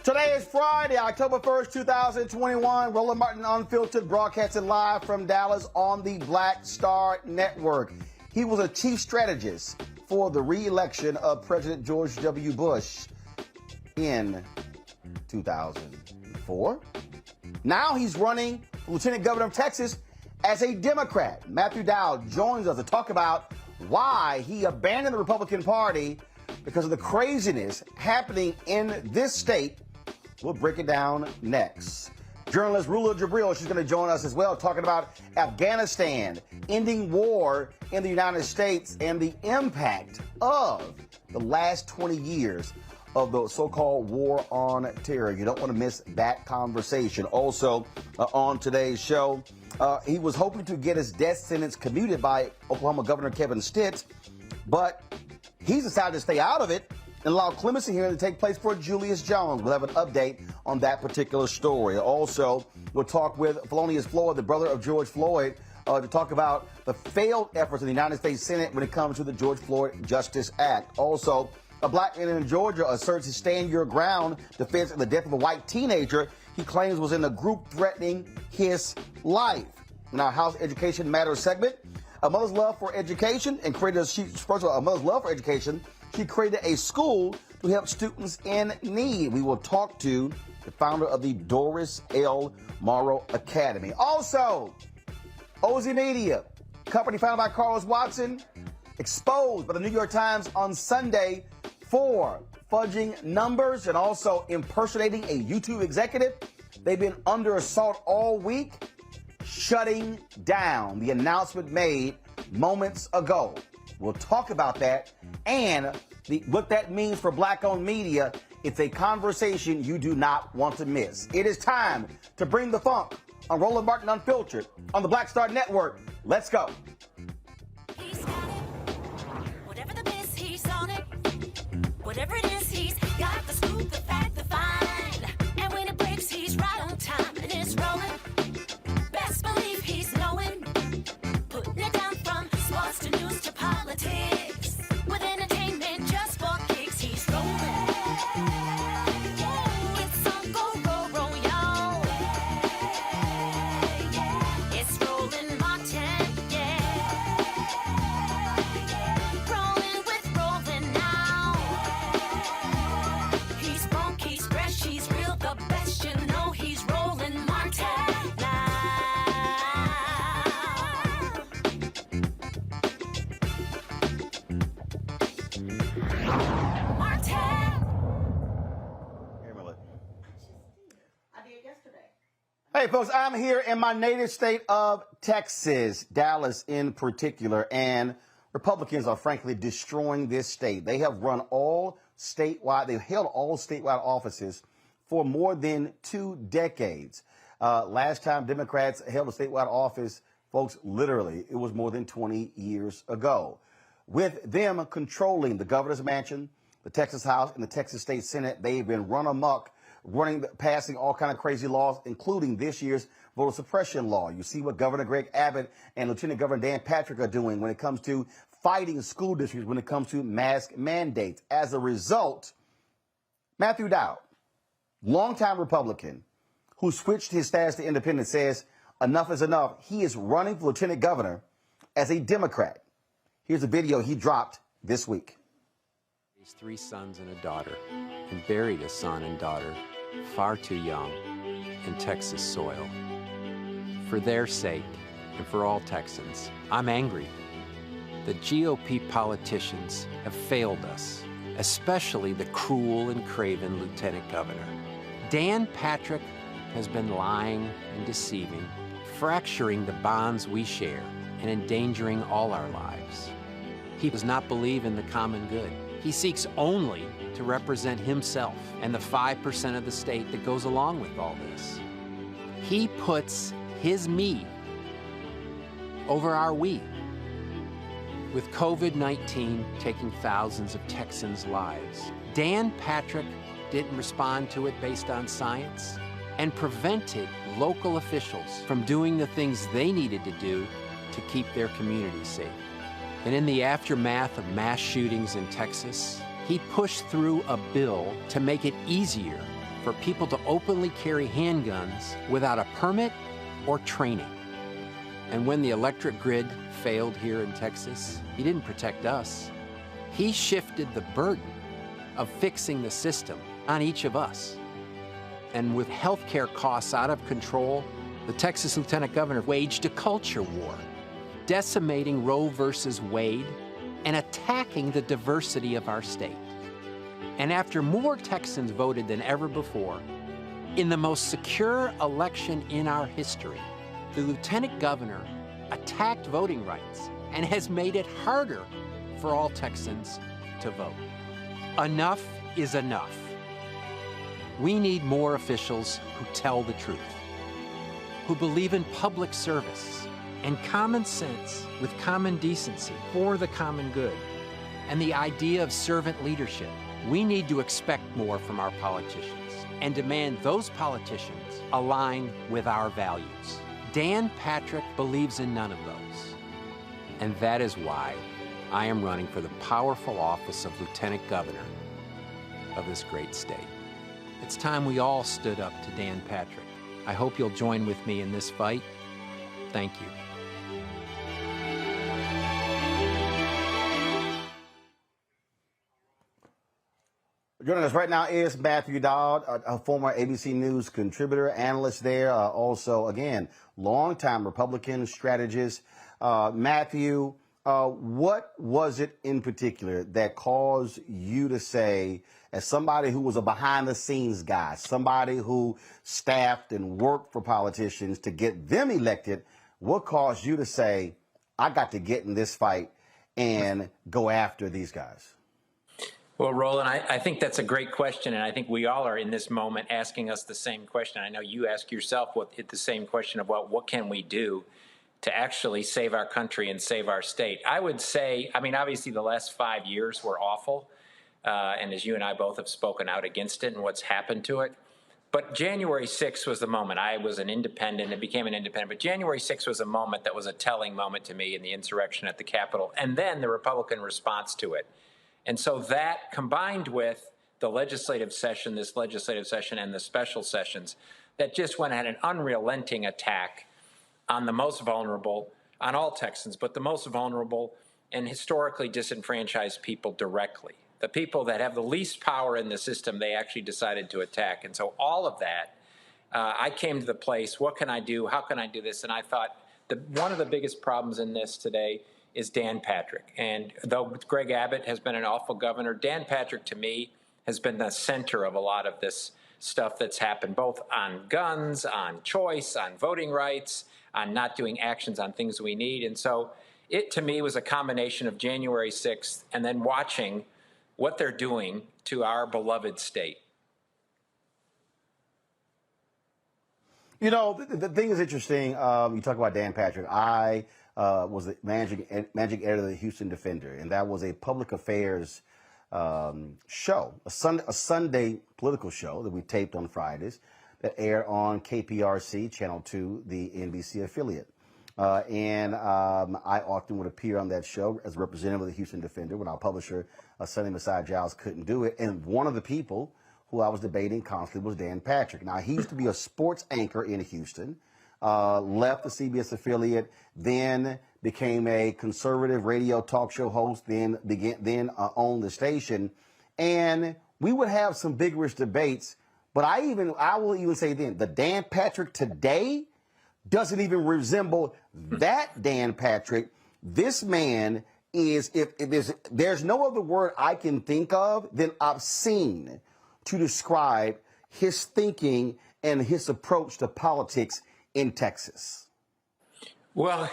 Today is Friday, October 1st, 2021. Roland Martin Unfiltered, broadcasting live from Dallas on the Black Star Network. He was a chief strategist for the re-election of President George W. Bush in 2004. Now he's running for Lieutenant Governor of Texas as a Democrat. Matthew Dowd joins us to talk about why he abandoned the Republican Party because of the craziness happening in this state. We'll break it down next. Journalist Rula Jabril, she's going to join us as well, talking about Afghanistan, ending war in the United States, and the impact of the last 20 years of the so-called war on terror. You don't want to miss that conversation. Also, on today's show, he was hoping to get his death sentence commuted by Oklahoma Governor Kevin Stitt, but he's decided to stay out of it and allow clemency hearing to take place for Julius Jones. We'll have an update on that particular story. Also, we'll talk with Felonious Floyd, the brother of George Floyd, to talk about the failed efforts in the United States Senate when it comes to the George Floyd Justice Act. Also, a black man in Georgia asserts his stand your ground defense in the death of a white teenager he claims was in a group threatening his life. In our House Education Matters segment, a mother's love for education and created a mother's love for education. She created a school to help students in need. We will talk to the founder of the Doris L. Morrow Academy. Also, Ozy Media, company founded by Carlos Watson, exposed by the New York Times on Sunday for fudging numbers and also impersonating a YouTube executive. They've been under assault all week, shutting down. The announcement made moments ago. We'll talk about that and what that means for black-owned media. It's a conversation you do not want to miss. It is time to bring the funk on Roland Martin Unfiltered on the Black Star Network. Let's go. He's got it. Whatever the miss, he's on it. Whatever it is, he's got the scoop, the fact, the find. And when it breaks, he's right on time and it's rolling. Best believe he's knowing. Putting it down from sports to news to politics. With entertainment just for kicks, he's rolling. It's on go, roll, y'all. It's Roland Martin, yeah. Rolling with Roland now. He's funky, he's fresh, he's real, the best, you know he's Roland Martin now. Hey, folks, I'm here in my native state of Texas, Dallas in particular, and Republicans are frankly destroying this state. They have run they've held all statewide offices for more than 2 decades. Last time Democrats held a statewide office, folks, literally, it was more than 20 years ago. With them controlling the governor's mansion, the Texas House, and the Texas State Senate, they've been run amok, passing all kind of crazy laws, including this year's voter suppression law. You see what Governor Greg Abbott and Lieutenant Governor Dan Patrick are doing when it comes to fighting school districts, when it comes to mask mandates. As a result, Matthew Dowd, longtime Republican, who switched his status to independent, says enough is enough. He is running for Lieutenant Governor as a Democrat. Here's a video he dropped this week. He's 3 sons and a daughter, and buried a son and daughter far too young in Texas soil. For their sake, and for all Texans, I'm angry. The GOP politicians have failed us, especially the cruel and craven Lieutenant Governor. Dan Patrick has been lying and deceiving, fracturing the bonds we share and endangering all our lives. He does not believe in the common good. He seeks only to represent himself and the 5% of the state that goes along with all this. He puts his me over our we. With COVID-19 taking thousands of Texans' lives, Dan Patrick didn't respond to it based on science and prevented local officials from doing the things they needed to do to keep their communities safe. And in the aftermath of mass shootings in Texas, he pushed through a bill to make it easier for people to openly carry handguns without a permit or training. And when the electric grid failed here in Texas, he didn't protect us. He shifted the burden of fixing the system on each of us. And with healthcare costs out of control, the Texas Lieutenant Governor waged a culture war, decimating Roe versus Wade and attacking the diversity of our state. And after more Texans voted than ever before, in the most secure election in our history, the Lieutenant Governor attacked voting rights and has made it harder for all Texans to vote. Enough is enough. We need more officials who tell the truth, who believe in public service and common sense with common decency for the common good and the idea of servant leadership. We need to expect more from our politicians and demand those politicians align with our values. Dan Patrick believes in none of those. And that is why I am running for the powerful office of Lieutenant Governor of this great state. It's time we all stood up to Dan Patrick. I hope you'll join with me in this fight. Thank you. Joining us right now is Matthew Dowd, a former ABC News contributor, analyst there. Also, again, longtime Republican strategist. Matthew, what was it in particular that caused you to say, as somebody who was a behind-the-scenes guy, somebody who staffed and worked for politicians to get them elected, what caused you to say, I got to get in this fight and go after these guys? Well, Roland, I think that's a great question, and I think we all are in this moment asking us the same question. I know you ask yourself the same question about what can we do to actually save our country and save our state. I would say, I mean, obviously the last 5 years were awful, and as you and I both have spoken out against it and what's happened to it. But January 6th was the moment. I was an independent and became an independent, but January 6th was a moment that was a telling moment to me in the insurrection at the Capitol, and then the Republican response to it. And so that, combined with the legislative session, this legislative session, and the special sessions, that just went at an unrelenting attack on the most vulnerable, on all Texans, but the most vulnerable and historically disenfranchised people directly. The people that have the least power in the system, they actually decided to attack. And so all of that, I came to the place, what can I do? How can I do this? And I thought one of the biggest problems in this today is Dan Patrick. And though Greg Abbott has been an awful governor, Dan Patrick, to me, has been the center of a lot of this stuff that's happened, both on guns, on choice, on voting rights, on not doing actions on things we need. And so it, to me, was a combination of January 6th and then watching what they're doing to our beloved state. You know, the thing is interesting. You talk about Dan Patrick. I was the managing editor of the Houston Defender, and that was a public affairs show, a Sunday political show that we taped on Fridays that aired on KPRC, Channel 2, the NBC affiliate. And I often would appear on that show as a representative of the Houston Defender when our publisher, Sonny Messiah Giles, couldn't do it. And one of the people who I was debating constantly was Dan Patrick. Now, he used to be a sports anchor in Houston, left the CBS affiliate, then became a conservative radio talk show host, then owned the station. And we would have some vigorous debates, but I will even say then, the Dan Patrick today doesn't even resemble that Dan Patrick. This man is, if there's no other word I can think of than obscene to describe his thinking and his approach to politics in Texas. Well,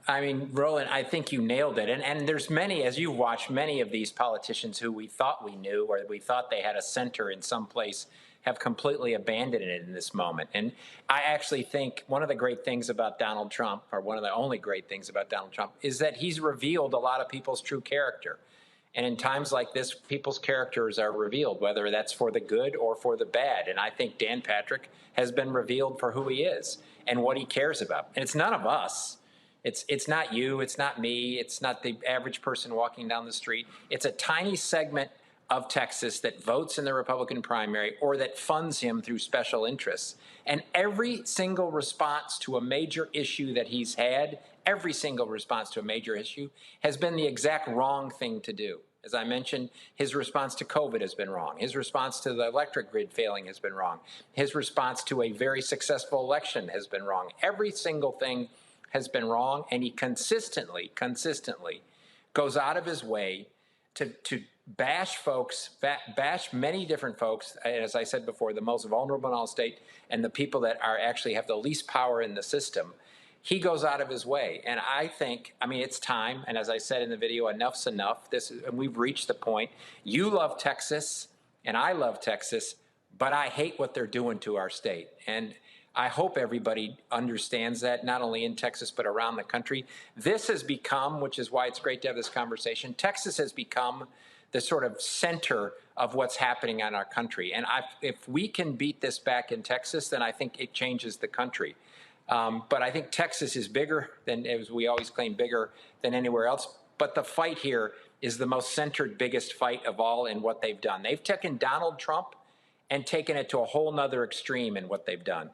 I mean, Roland, I think you nailed it. And there's many, as you've watched, many of these politicians who we thought we knew or we thought they had a center in some place have completely abandoned it in this moment. And I actually think one of the great things about Donald Trump, or one of the only great things about Donald Trump, is that he's revealed a lot of people's true character. And in times like this, people's characters are revealed, whether that's for the good or for the bad. And I think Dan Patrick has been revealed for who he is and what he cares about. And it's none of us. It's not you. It's not me. It's not the average person walking down the street. It's a tiny segment of Texas that votes in the Republican primary or that funds him through special interests. And every single response to a major issue that he's had, every single response to a major issue has been the exact wrong thing to do. As I mentioned, his response to COVID has been wrong. His response to the electric grid failing has been wrong. His response to a very successful election has been wrong. Every single thing has been wrong, and he consistently goes out of his way to bash folks, bash many different folks, as I said before, the most vulnerable in all state and the people that are actually have the least power in the system. He goes out of his way. And I think, I mean, it's time. And as I said in the video, enough's enough. And we've reached the point. You love Texas, and I love Texas, but I hate what they're doing to our state. And I hope everybody understands that, not only in Texas, but around the country. This has become, which is why it's great to have this conversation, Texas has become the sort of center of what's happening in our country. And if we can beat this back in Texas, then I think it changes the country. But I think Texas is bigger than, as we always claim, bigger than anywhere else. But the fight here is the most centered, biggest fight of all in what they've done. They've taken Donald Trump and taken it to a whole nother extreme in what they've done.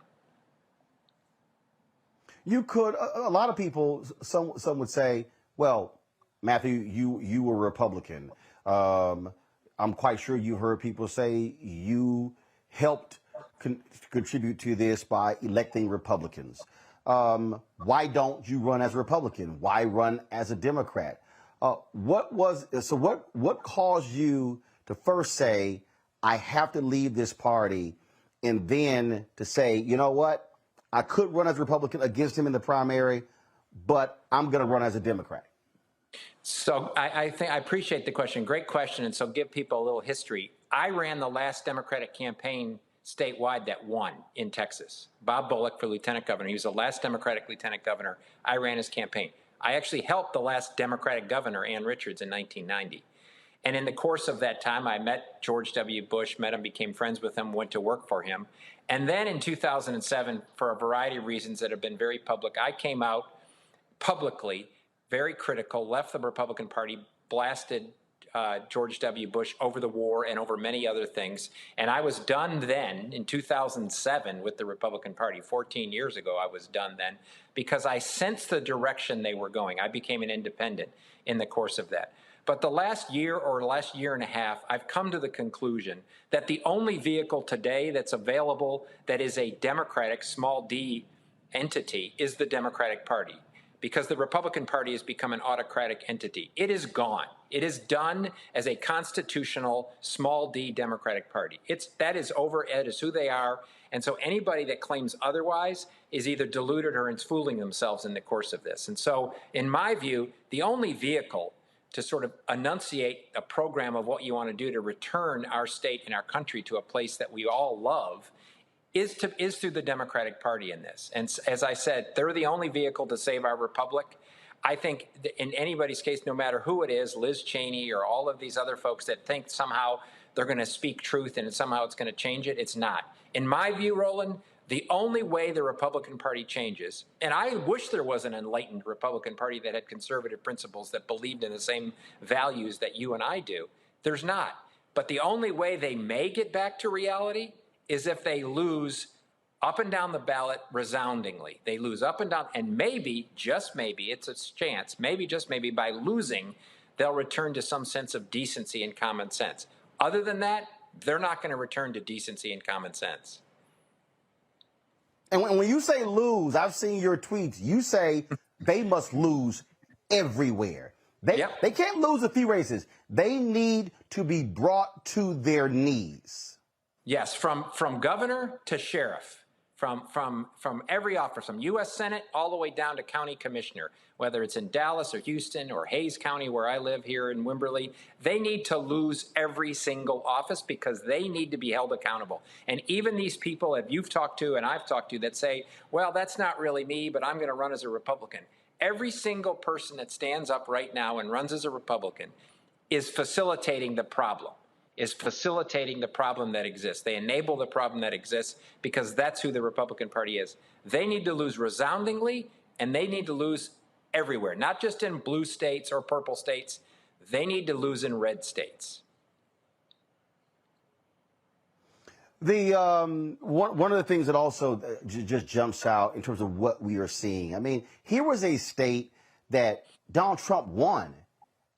You could, a lot of people, some would say, well, Matthew, you were Republican. I'm quite sure you heard people say you helped contribute to this by electing Republicans. Why don't you run as a Republican? Why run as a Democrat? What caused you to first say, I have to leave this party, and then to say, you know what? I could run as a Republican against him in the primary, but I'm going to run as a Democrat. So I appreciate the question. Great question. And so give people a little history. I ran the last Democratic campaign statewide that won in Texas. Bob Bullock for lieutenant governor. He was the last Democratic lieutenant governor. I ran his campaign. I actually helped the last Democratic governor, Ann Richards, in 1990. And in the course of that time, I met George W. Bush, met him, became friends with him, went to work for him. And then in 2007, for a variety of reasons that have been very public, I came out publicly, very critical, left the Republican Party, blasted George W. Bush over the war and over many other things. And I was done then in 2007 with the Republican Party. 14 years ago, I was done then because I sensed the direction they were going. I became an independent in the course of that. But the last year or last year and a half, I've come to the conclusion that the only vehicle today that's available that is a Democratic, small d, entity is the Democratic Party, because the Republican Party has become an autocratic entity. It is gone. It is done as a constitutional, small d Democratic Party. That is over. It is who they are. And so anybody that claims otherwise is either deluded or is fooling themselves in the course of this. And so, in my view, the only vehicle to sort of enunciate a program of what you want to do to return our state and our country to a place that we all love is through the Democratic Party in this. And as I said, they're the only vehicle to save our republic. I think in anybody's case, no matter who it is, Liz Cheney or all of these other folks that think somehow they're going to speak truth and somehow it's going to change it, it's not. In my view, Roland, the only way the Republican Party changes, and I wish there was an enlightened Republican Party that had conservative principles that believed in the same values that you and I do. There's not. But the only way they may get back to reality is if they lose up and down the ballot resoundingly. They lose up and down, and maybe, just maybe, it's a chance, maybe, just maybe, by losing, they'll return to some sense of decency and common sense. Other than that, they're not going to return to decency and common sense. And when you say lose, I've seen your tweets. You say they must lose everywhere. They can't lose a few races. They need to be brought to their knees. Yes, from governor to sheriff, from every office, from U.S. Senate all the way down to county commissioner, whether it's in Dallas or Houston or Hayes County where I live here in Wimberley, they need to lose every single office because they need to be held accountable. And even these people that you've talked to and I've talked to that say, well, that's not really me, but I'm going to run as a Republican. Every single person that stands up right now and runs as a Republican is facilitating the problem. That exists. They enable the problem that exists because that's who the Republican Party is. They need to lose resoundingly, and they need to lose everywhere, not just in blue states or purple states. They need to lose in red states. One of the things that also just jumps out in terms of what we are seeing. I mean, here was a state that Donald Trump won,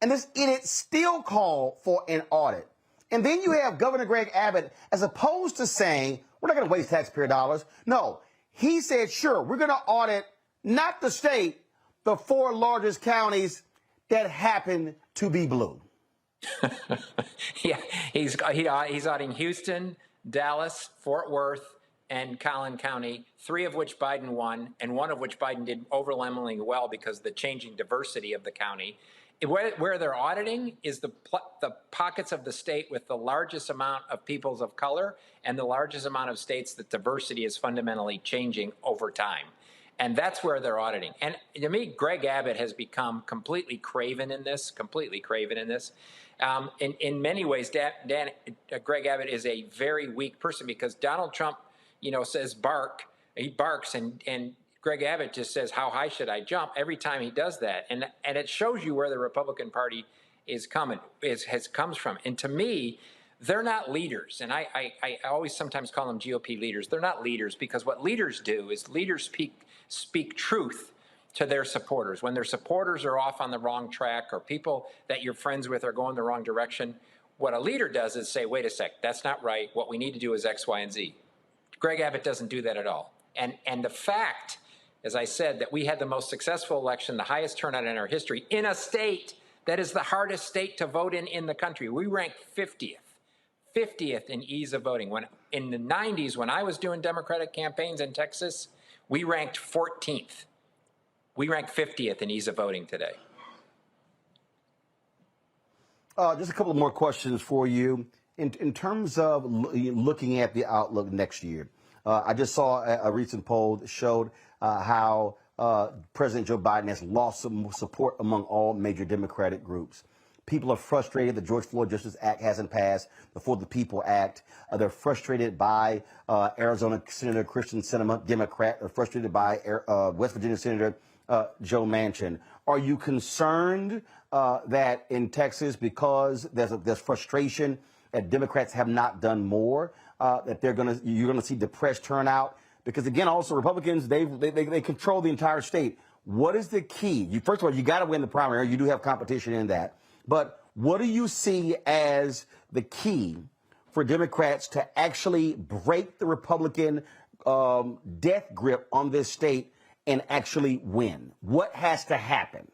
and this idiot still called for an audit. And then you have Governor Greg Abbott, as opposed to saying, we're not going to waste taxpayer dollars. No, he said, sure, we're going to audit not the state, the 4 largest counties that happen to be blue. Yeah, he's auditing Houston, Dallas, Fort Worth, and Collin County, 3 of which Biden won, and 1 of which Biden did overwhelmingly well because of the changing diversity of the county. Where they're auditing is the pockets of the state with the largest amount of peoples of color and the largest amount of states that diversity is fundamentally changing over time. And that's where they're auditing. And to me, Greg Abbott has become completely craven in this, In many ways, Greg Abbott is a very weak person because Donald Trump, says bark, he barks, and Greg Abbott just says, how high should I jump every time he does that. And it shows you where the Republican Party comes from. And to me, they're not leaders. And I always sometimes call them GOP leaders. They're not leaders because what leaders do is leaders speak truth to their supporters. When their supporters are off on the wrong track or people that you're friends with are going the wrong direction, what a leader does is say, wait a sec, that's not right. What we need to do is X, Y, and Z. Greg Abbott doesn't do that at all. And the fact, as I said, that we had the most successful election, the highest turnout in our history, in a state that is the hardest state to vote in the country. We ranked 50th in ease of voting. When in the 90s, when I was doing Democratic campaigns in Texas, we ranked 14th. We rank 50th in ease of voting today. Just a couple more questions for you. In terms of looking at the outlook next year, I just saw a recent poll that showed how President Joe Biden has lost some support among all major Democratic groups. People are frustrated the George Floyd Justice Act hasn't passed, the For the People Act. They're frustrated by Arizona Senator Kristen Sinema, Democrat. They're frustrated by West Virginia Senator Joe Manchin. Are you concerned that in Texas, because there's frustration that Democrats have not done more, that you're going to see depressed turnout? Because again, also Republicans, they control the entire state. What is the key? First of all, you got to win the primary. You do have competition in that. But what do you see as the key for Democrats to actually break the Republican death grip on this state and actually win? What has to happen?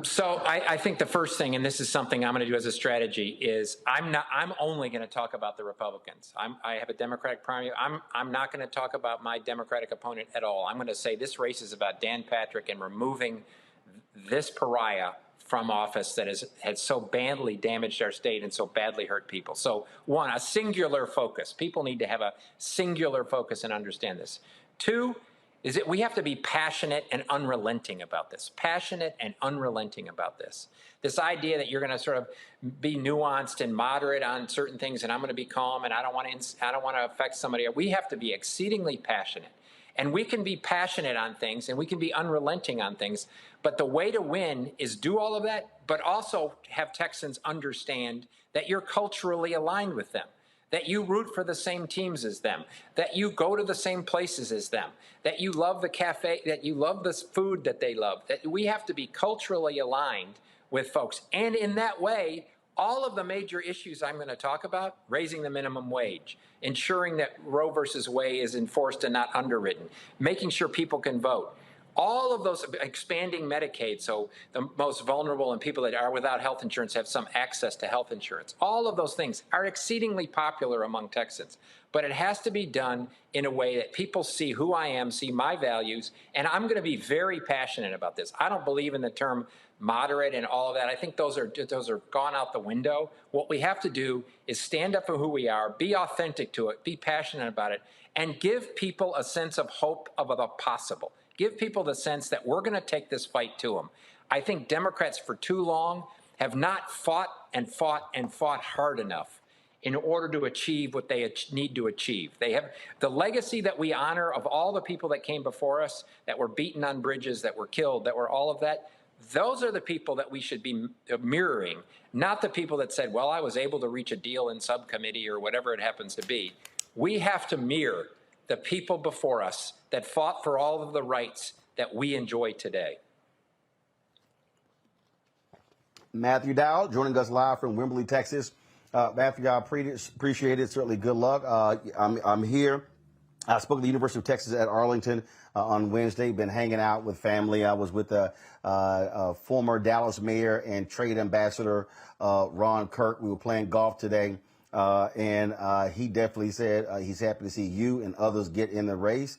So I think the first thing, and this is something I'm going to do as a strategy, is I'm only going to talk about the Republicans. I have a Democratic primary. I'm not going to talk about my Democratic opponent at all. I'm going to say this race is about Dan Patrick and removing this pariah from office that has so badly damaged our state and so badly hurt people. So one, a singular focus. People need to have a singular focus and understand this. Two, is that we have to be passionate and unrelenting about this. Passionate and unrelenting about this. This idea that you're going to sort of be nuanced and moderate on certain things, and I'm going to be calm, and I don't want to affect somebody. We have to be exceedingly passionate. And we can be passionate on things, and we can be unrelenting on things. But the way to win is do all of that, but also have Texans understand that you're culturally aligned with them, that you root for the same teams as them, that you go to the same places as them, that you love the cafe, that you love the food that they love. That we have to be culturally aligned with folks. And in that way, all of the major issues I'm going to talk about, raising the minimum wage, ensuring that Roe versus Wade is enforced and not underwritten, making sure people can vote, all of those, expanding Medicaid so the most vulnerable and people that are without health insurance have some access to health insurance. All of those things are exceedingly popular among Texans. But it has to be done in a way that people see who I am, see my values, and I'm going to be very passionate about this. I don't believe in the term moderate and all of that. I think those are gone out the window. What we have to do is stand up for who we are, be authentic to it, be passionate about it, and give people a sense of hope of the possible. Give people the sense that we're going to take this fight to them. I think Democrats for too long have not fought hard enough in order to achieve what they need to achieve. They have the legacy that we honor of all the people that came before us, that were beaten on bridges, that were killed, that were all of that. Those are the people that we should be mirroring, not the people that said, well, I was able to reach a deal in subcommittee or whatever it happens to be. We have to mirror the people before us that fought for all of the rights that we enjoy today. Matthew Dowd joining us live from Wimberley, Texas. Matthew, I appreciate it. Certainly good luck. I'm here. I spoke at the University of Texas at Arlington on Wednesday. Been hanging out with family. I was with former Dallas mayor and trade ambassador Ron Kirk. We were playing golf today, and he definitely said he's happy to see you and others get in the race.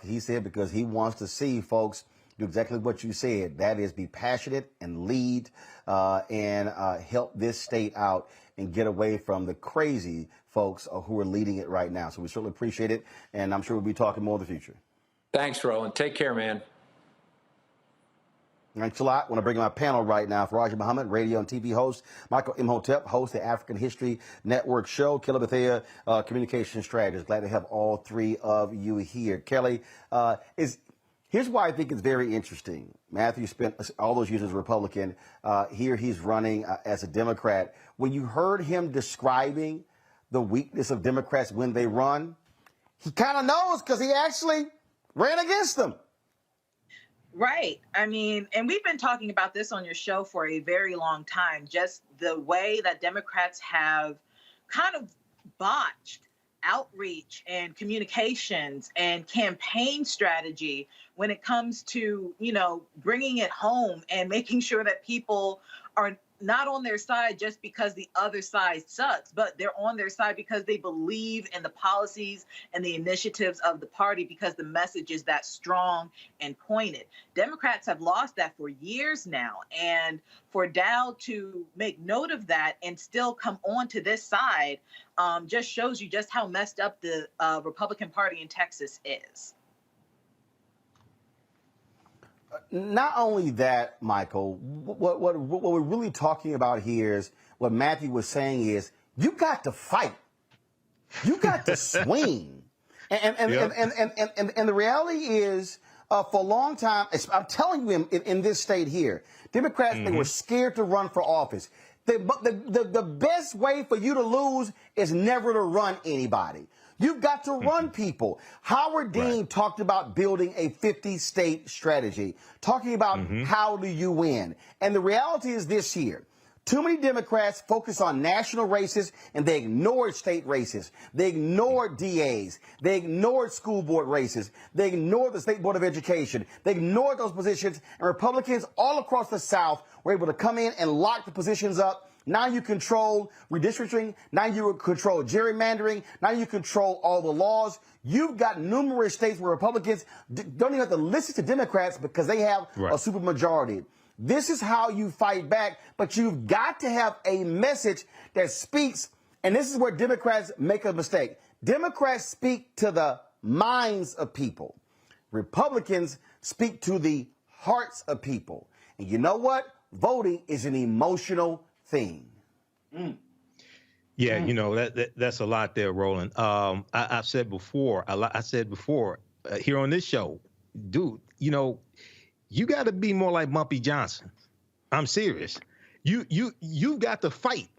He said because he wants to see folks do exactly what you said. That is, be passionate and lead and help this state out and get away from the crazy folks who are leading it right now. So we certainly appreciate it, and I'm sure we'll be talking more in the future. Thanks, Roland. Take care, man. Thanks a lot. I want to bring in my panel right now. Faraji Muhammad, radio and TV host. Michael Imhotep, host of the African History Network show. Kelly Bethea, communication strategist. Glad to have all three of you here. Kelly, here's why I think it's very interesting. Matthew spent all those years as a Republican. Here he's running as a Democrat. When you heard him describing the weakness of Democrats when they run, he kind of knows because he actually ran against them. Right. I mean, and we've been talking about this on your show for a very long time, just the way that Democrats have kind of botched outreach and communications and campaign strategy when it comes to, bringing it home and making sure that people are not on their side just because the other side sucks, but they're on their side because they believe in the policies and the initiatives of the party because the message is that strong and pointed. Democrats have lost that for years now. And for Dowd to make note of that and still come on to this side just shows you just how messed up the Republican Party in Texas is. Not only that, Michael, what we're really talking about here is what Matthew was saying is you got to fight. You got to swing. And the reality is for a long time, I'm telling you in this state here, Democrats, they were scared to run for office. The best way for you to lose is never to run anybody. You've got to run people. Howard Dean talked about building a 50-state strategy, talking about how do you win. And the reality is this year, too many Democrats focus on national races and they ignored state races. They ignored DAs. They ignored school board races. They ignored the State Board of Education. They ignored those positions. And Republicans all across the South were able to come in and lock the positions up. Now you control redistricting. Now you control gerrymandering. Now you control all the laws. You've got numerous states where Republicans don't even have to listen to Democrats because they have a supermajority. This is how you fight back, but you've got to have a message that speaks, and this is where Democrats make a mistake. Democrats speak to the minds of people. Republicans speak to the hearts of people. And you know what? Voting is an emotional thing. Yeah, that's a lot there, Roland. I've said before, here on this show, dude, you got to be more like Bumpy Johnson. I'm serious. You've got to fight.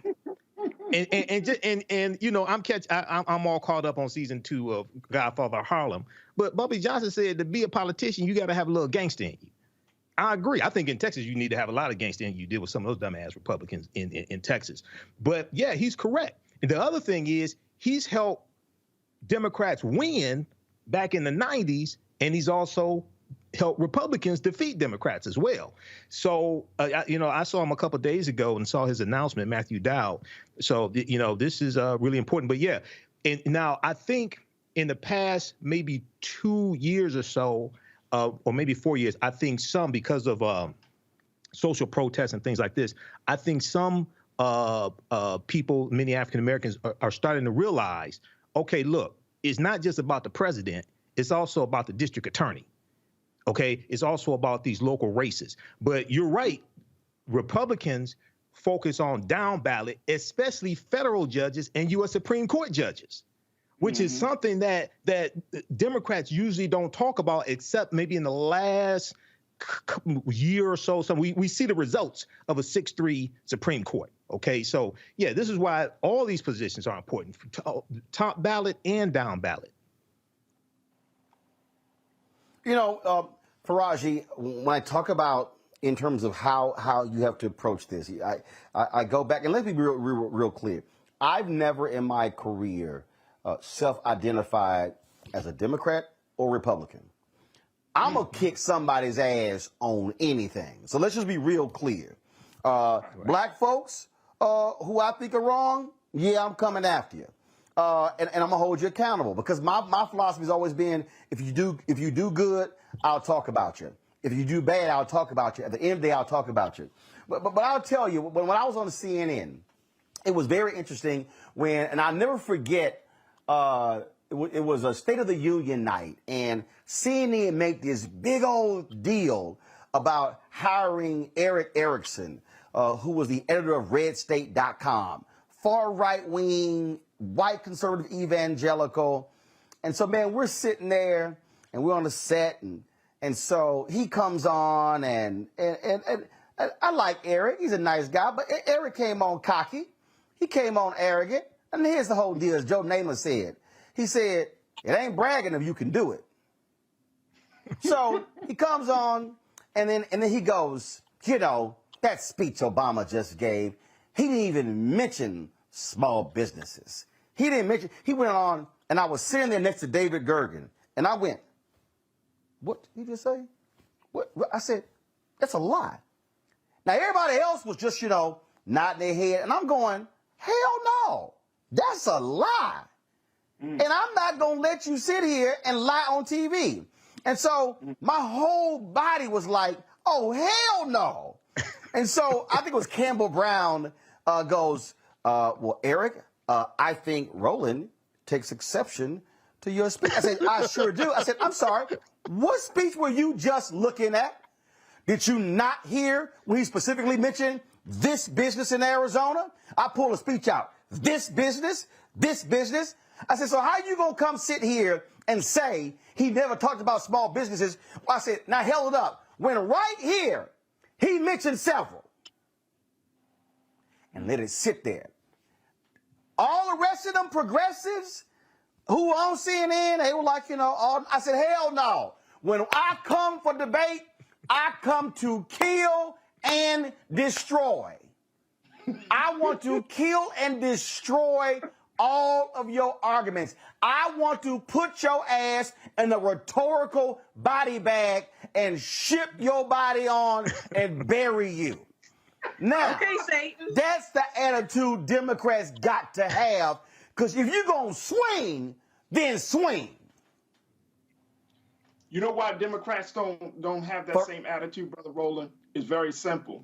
I'm all caught up on season 2 of Godfather Harlem. But Bumpy Johnson said to be a politician, you got to have a little gangster in you. I agree. I think in Texas, you need to have a lot of gangster in you. Deal with some of those dumbass Republicans in Texas. But yeah, he's correct. And the other thing is he's helped Democrats win back in the 90s, and he's also helped Republicans defeat Democrats as well. So, I saw him a couple of days ago and saw his announcement, Matthew Dowd. So, this is really important. But yeah, and now I think in the past maybe 2 years or so, or maybe 4 years, I think some, because of social protests and things like this, I think some people, many African Americans, are starting to realize, okay, look, it's not just about the president, it's also about the district attorney. Okay, it's also about these local races. But you're right, Republicans focus on down ballot, especially federal judges and U.S. Supreme Court judges, which is something that Democrats usually don't talk about, except maybe in the last year or so, we see the results of a 6-3 Supreme Court. Okay, so yeah, this is why all these positions are important, top ballot and down ballot. You know, Faraji, when I talk about in terms of how you have to approach this, I go back and let's be real clear. I've never in my career self-identified as a Democrat or Republican. I'm going to kick somebody's ass on anything. So let's just be real clear. Black folks who I think are wrong, yeah, I'm coming after you. And I'm going to hold you accountable because my philosophy has always been if you do good, I'll talk about you. If you do bad, I'll talk about you. At the end of the day, I'll talk about you. But I'll tell you, when I was on the CNN, it was very interesting and I'll never forget, it was a State of the Union night, and CNN made this big old deal about hiring Eric Erickson, who was the editor of RedState.com, far right-wing, white conservative evangelical. And so, man, we're sitting there, and we're on the set, and so he comes on, and I like Eric. He's a nice guy, but Eric came on cocky. He came on arrogant. And here's the whole deal, as Joe Namath said. He said, it ain't bragging if you can do it. So he comes on, and then he goes, you know, that speech Obama just gave, he didn't even mention small businesses. He went on, and I was sitting there next to David Gergen, and I went, what did he just say? What? I said, that's a lie. Now, everybody else was just, you know, nodding their head, and I'm going, hell no, that's a lie. And I'm not going to let you sit here and lie on TV. And so my whole body was like, oh, hell no. And so I think it was Campbell Brown goes, well, Eric, I think Roland takes exception to your speech. I said, I sure do. I said, I'm sorry. What speech were you just looking at? Did you not hear when he specifically mentioned this business in Arizona? I pulled a speech out. This business. I said, so how you going to come sit here and say he never talked about small businesses? Well, I said, now held it up. When right here, he mentioned several. And let it sit there. All the rest of them progressives who were on CNN, they were like, you know, I said, hell no. When I come for debate, I come to kill and destroy. I want to kill and destroy all of your arguments. I want to put your ass in a rhetorical body bag and ship your body on and bury you. Now, okay, Satan. That's the attitude Democrats got to have, because if you're going to swing, then swing. You know why Democrats don't have that same attitude, Brother Roland? It's very simple.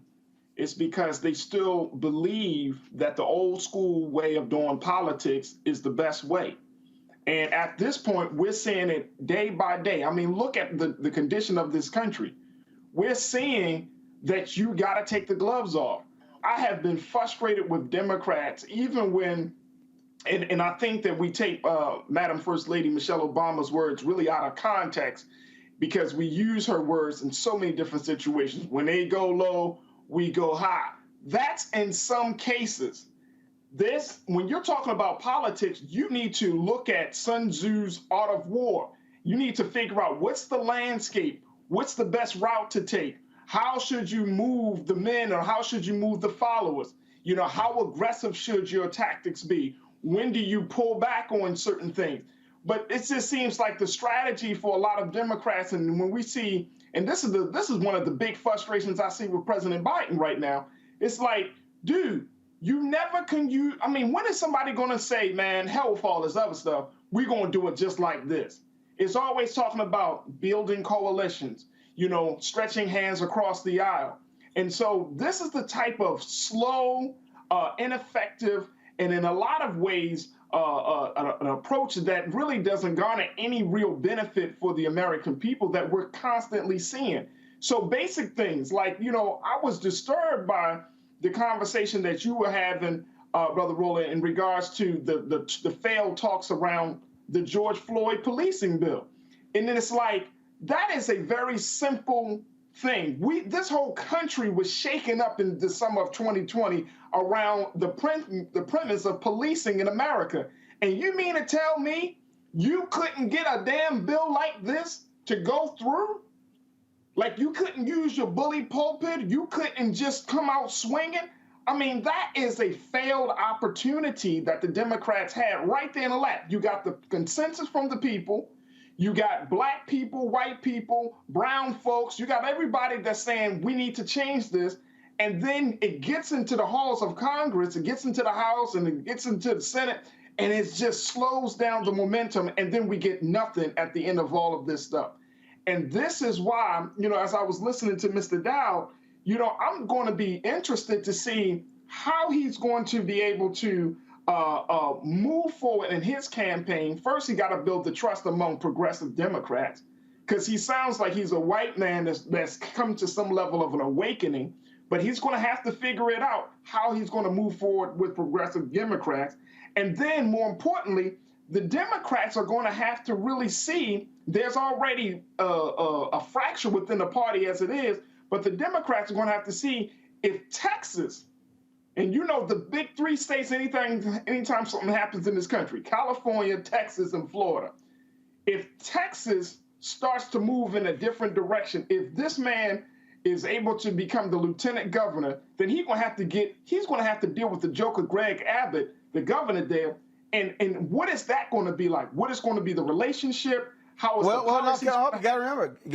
It's because they still believe that the old school way of doing politics is the best way. And at this point, we're seeing it day by day. I mean, look at the condition of this country. We're seeing that you got to take the gloves off. I have been frustrated with Democrats, even when, and I think that we take Madam First Lady Michelle Obama's words really out of context, because we use her words in so many different situations. When they go low, we go high. That's in some cases. This, when you're talking about politics, you need to look at Sun Tzu's Art of War. You need to figure out what's the landscape, what's the best route to take, how should you move the men, or how should you move the followers? You know, how aggressive should your tactics be? When do you pull back on certain things? But it just seems like the strategy for a lot of Democrats, and when we see, and this is one of the big frustrations I see with President Biden right now. It's like, dude, you never can I mean, when is somebody going to say, man, hell with all this other stuff, we're going to do it just like this? It's always talking about building coalitions, you know, stretching hands across the aisle. And so this is the type of slow, ineffective, and in a lot of ways, an approach that really doesn't garner any real benefit for the American people that we're constantly seeing. So basic things like, you know, I was disturbed by the conversation that you were having, Brother Roland, in regards to the failed talks around the George Floyd policing bill. And then it's like, that is a very simple thing. This whole country was shaken up in the summer of 2020 around the premise of policing in America. And you mean to tell me you couldn't get a damn bill like this to go through? Like, you couldn't use your bully pulpit? You couldn't just come out swinging? I mean, that is a failed opportunity that the Democrats had right there in the lap. You got the consensus from the people. You got black people, white people, brown folks. You got everybody that's saying we need to change this. And then it gets into the halls of Congress, it gets into the House, and it gets into the Senate, and it just slows down the momentum. And then we get nothing at the end of all of this stuff. And this is why, as I was listening to Mr. Dowd, I'm going to be interested to see how he's going to be able to move forward in his campaign. First, he got to build the trust among progressive Democrats, because he sounds like he's a white man that's come to some level of an awakening, but he's going to have to figure it out how he's going to move forward with progressive Democrats. And then, more importantly, the Democrats are going to have to really see there's already a fracture within the party as it is, but the Democrats are going to have to see if Texas, and the big three states, anytime something happens in this country, California, Texas, and Florida, if Texas starts to move in a different direction, if this man is able to become the lieutenant governor, then he's going to have to deal with the joker Greg Abbott, the governor there. And what is that going to be like? What is going to be the relationship? How is the policy? Well, you got to remember. You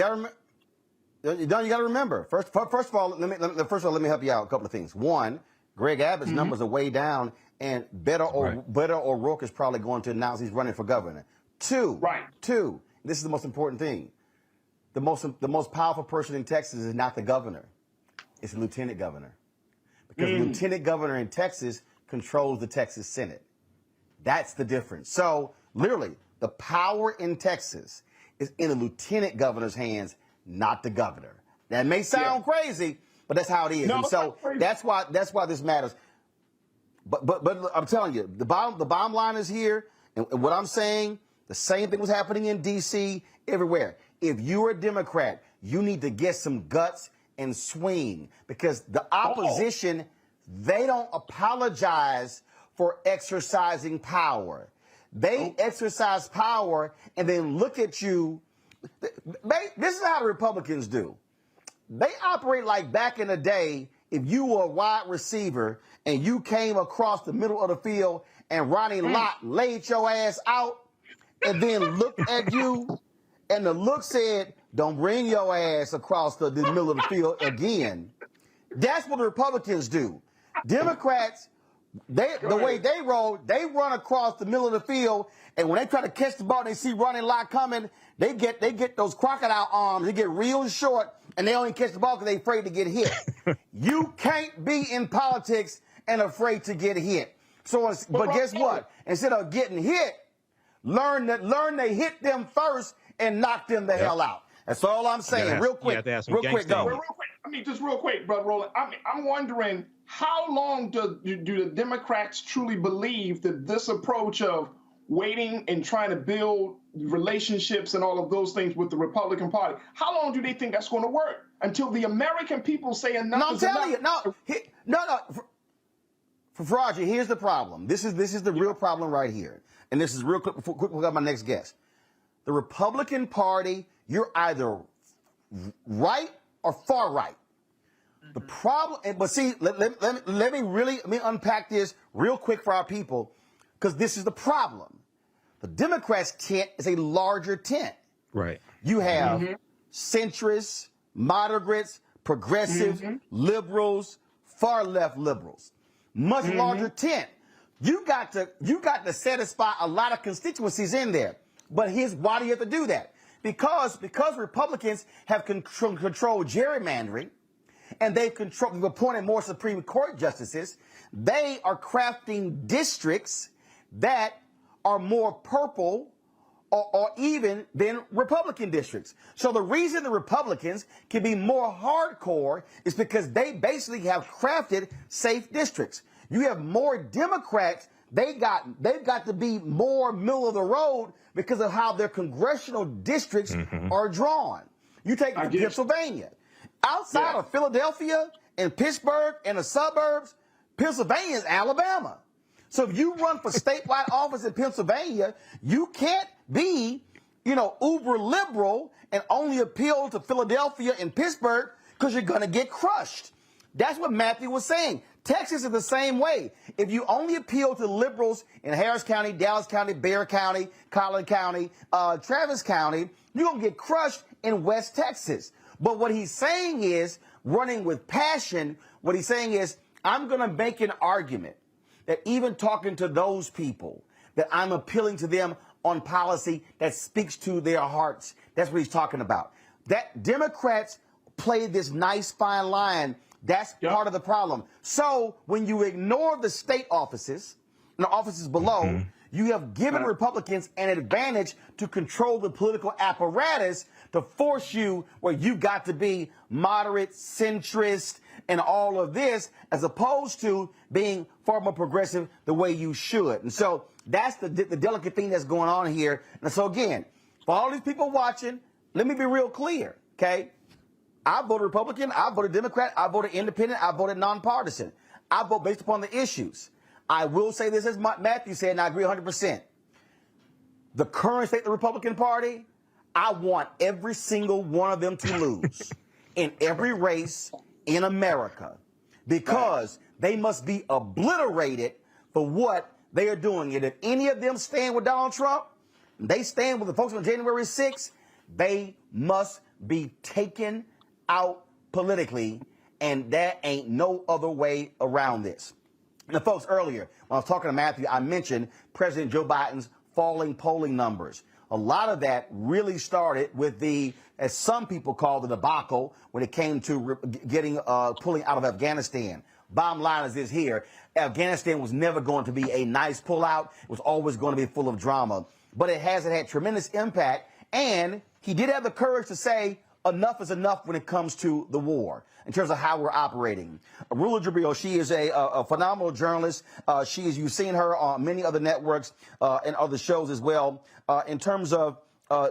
got to remember. First of all, let me help you out. A couple of things. One, Greg Abbott's numbers are way down, and Beto O'Rourke is probably going to announce he's running for governor. Two, this is the most important thing. The most powerful person in Texas is not the governor. It's the lieutenant governor. Because the lieutenant governor in Texas controls the Texas Senate. That's the difference. So, literally, the power in Texas is in the lieutenant governor's hands, not the governor. That may sound crazy, but that's how it is. And so that's why this matters. But I'm telling you, the bottom line is here, and what I'm saying, the same thing was happening in D.C., everywhere. If you're a Democrat, you need to get some guts and swing, because the opposition, they don't apologize for exercising power. They exercise power and then look at you. This is how the Republicans do. They operate like back in the day, if you were a wide receiver and you came across the middle of the field and Ronnie Lott laid your ass out and then looked at you, and the look said, don't bring your ass across the middle of the field again. That's what the Republicans do. Democrats, the way they roll, they run across the middle of the field, and when they try to catch the ball, they see Ronnie Lott coming, they get those crocodile arms, they get real short, and they only catch the ball because they're afraid to get hit. You can't be in politics and afraid to get hit. But guess what? Instead of getting hit, learn to hit them first and knock them the hell out. That's all I'm saying. Real quick, go. Just real quick, Brother Roland. I'm wondering, how long do the Democrats truly believe that this approach of waiting and trying to build relationships and all of those things with the Republican Party, how long do they think that's going to work? Until the American people say enough is enough? No, I'm telling you, no. For Roger, here's the problem. This is the real problem right here. And this is real quick before we got my next guest. The Republican Party, you're either right or far right. The problem, but see, let me unpack this real quick for our people, because this is the problem. The Democrats' tent is a larger tent. Right. You have centrists, moderates, progressives, liberals, far left liberals. Much larger tent. You got to satisfy a lot of constituencies in there. But why do you have to do that? Because Republicans have controlled gerrymandering, and they've appointed more Supreme Court justices. They are crafting districts that are more purple or even than Republican districts. So the reason the Republicans can be more hardcore is because they basically have crafted safe districts. You have more Democrats. They've got to be more middle of the road because of how their congressional districts are drawn. You take Pennsylvania. Outside of Philadelphia and Pittsburgh and the suburbs, Pennsylvania is Alabama. So if you run for statewide office in Pennsylvania, you can't be, uber liberal and only appeal to Philadelphia and Pittsburgh because you're going to get crushed. That's what Matthew was saying. Texas is the same way. If you only appeal to liberals in Harris County, Dallas County, Bexar County, Collin County, Travis County, you're going to get crushed in West Texas. But what he's saying is, running with passion, what he's saying is, I'm going to make an argument that even talking to those people, that I'm appealing to them on policy that speaks to their hearts. That's what he's talking about. That Democrats play this nice fine line. That's part of the problem. So when you ignore the state offices and the offices below, you have given Republicans an advantage to control the political apparatus to force you where you got to be moderate, centrist, and all of this, as opposed to being far more progressive the way you should. And so that's the delicate thing that's going on here. And so again, for all these people watching, let me be real clear, okay? I voted Republican, I voted Democrat, I voted independent, I voted nonpartisan. I vote based upon the issues. I will say this, as Matthew said, and I agree 100%. The current state of the Republican Party, I want every single one of them to lose in every race in America, because they must be obliterated for what they are doing. And if any of them stand with Donald Trump, they stand with the folks on January 6th, they must be taken out politically, and there ain't no other way around this. Now, folks, earlier, when I was talking to Matthew, I mentioned President Joe Biden's falling polling numbers. A lot of that really started with the, as some people call the debacle, when it came to pulling out of Afghanistan. Bottom line is this here: Afghanistan was never going to be a nice pullout. It was always going to be full of drama. But it has had tremendous impact, and he did have the courage to say enough is enough when it comes to the war, in terms of how we're operating. Rula Jabril, she is a phenomenal journalist. You've seen her on many other networks and other shows as well, in terms of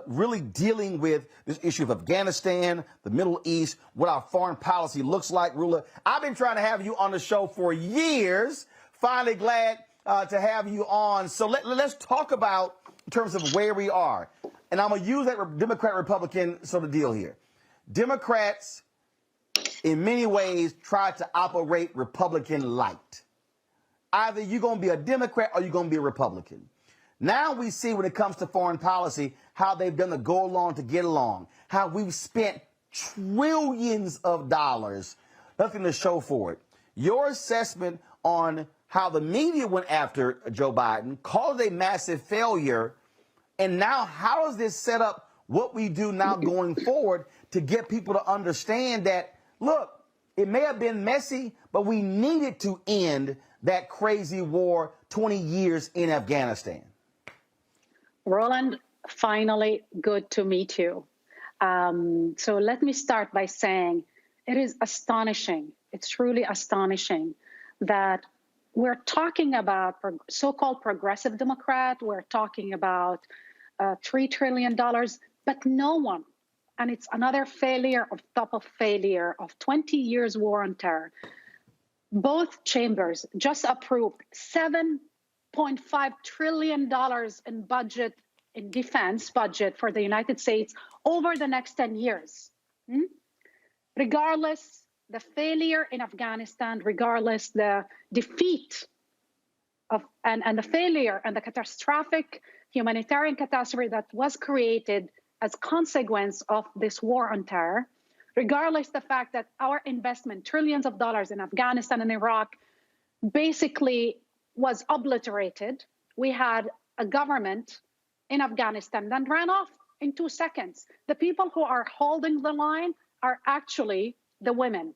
really dealing with this issue of Afghanistan, the Middle East, what our foreign policy looks like. Rula, I've been trying to have you on the show for years. Finally glad to have you on. So let's talk about in terms of where we are. And I'm going to use that Democrat-Republican sort of deal here. Democrats, in many ways, try to operate Republican light. Either you're going to be a Democrat or you're going to be a Republican. Now we see, when it comes to foreign policy, how they've done the go along to get along, how we've spent trillions of dollars, nothing to show for it. Your assessment on how the media went after Joe Biden, called it a massive failure, and now how does this set up what we do now going forward to get people to understand that, look, it may have been messy, but we needed to end that crazy war, 20 years in Afghanistan? Roland, finally, good to meet you. So let me start by saying it is astonishing. It's truly astonishing that we're talking about so-called progressive Democrat. We're talking about $3 trillion, but no one, and it's another failure of top of failure of 20 years war on terror. Both chambers just approved $7.5 trillion in budget, in defense budget for the United States over the next 10 years. Regardless, the failure in Afghanistan, regardless the defeat of and the failure and the catastrophic humanitarian catastrophe that was created as consequence of this war on terror, regardless the fact that our investment, trillions of dollars in Afghanistan and Iraq, basically was obliterated. We had a government in Afghanistan that ran off in 2 seconds. The people who are holding the line are actually the women.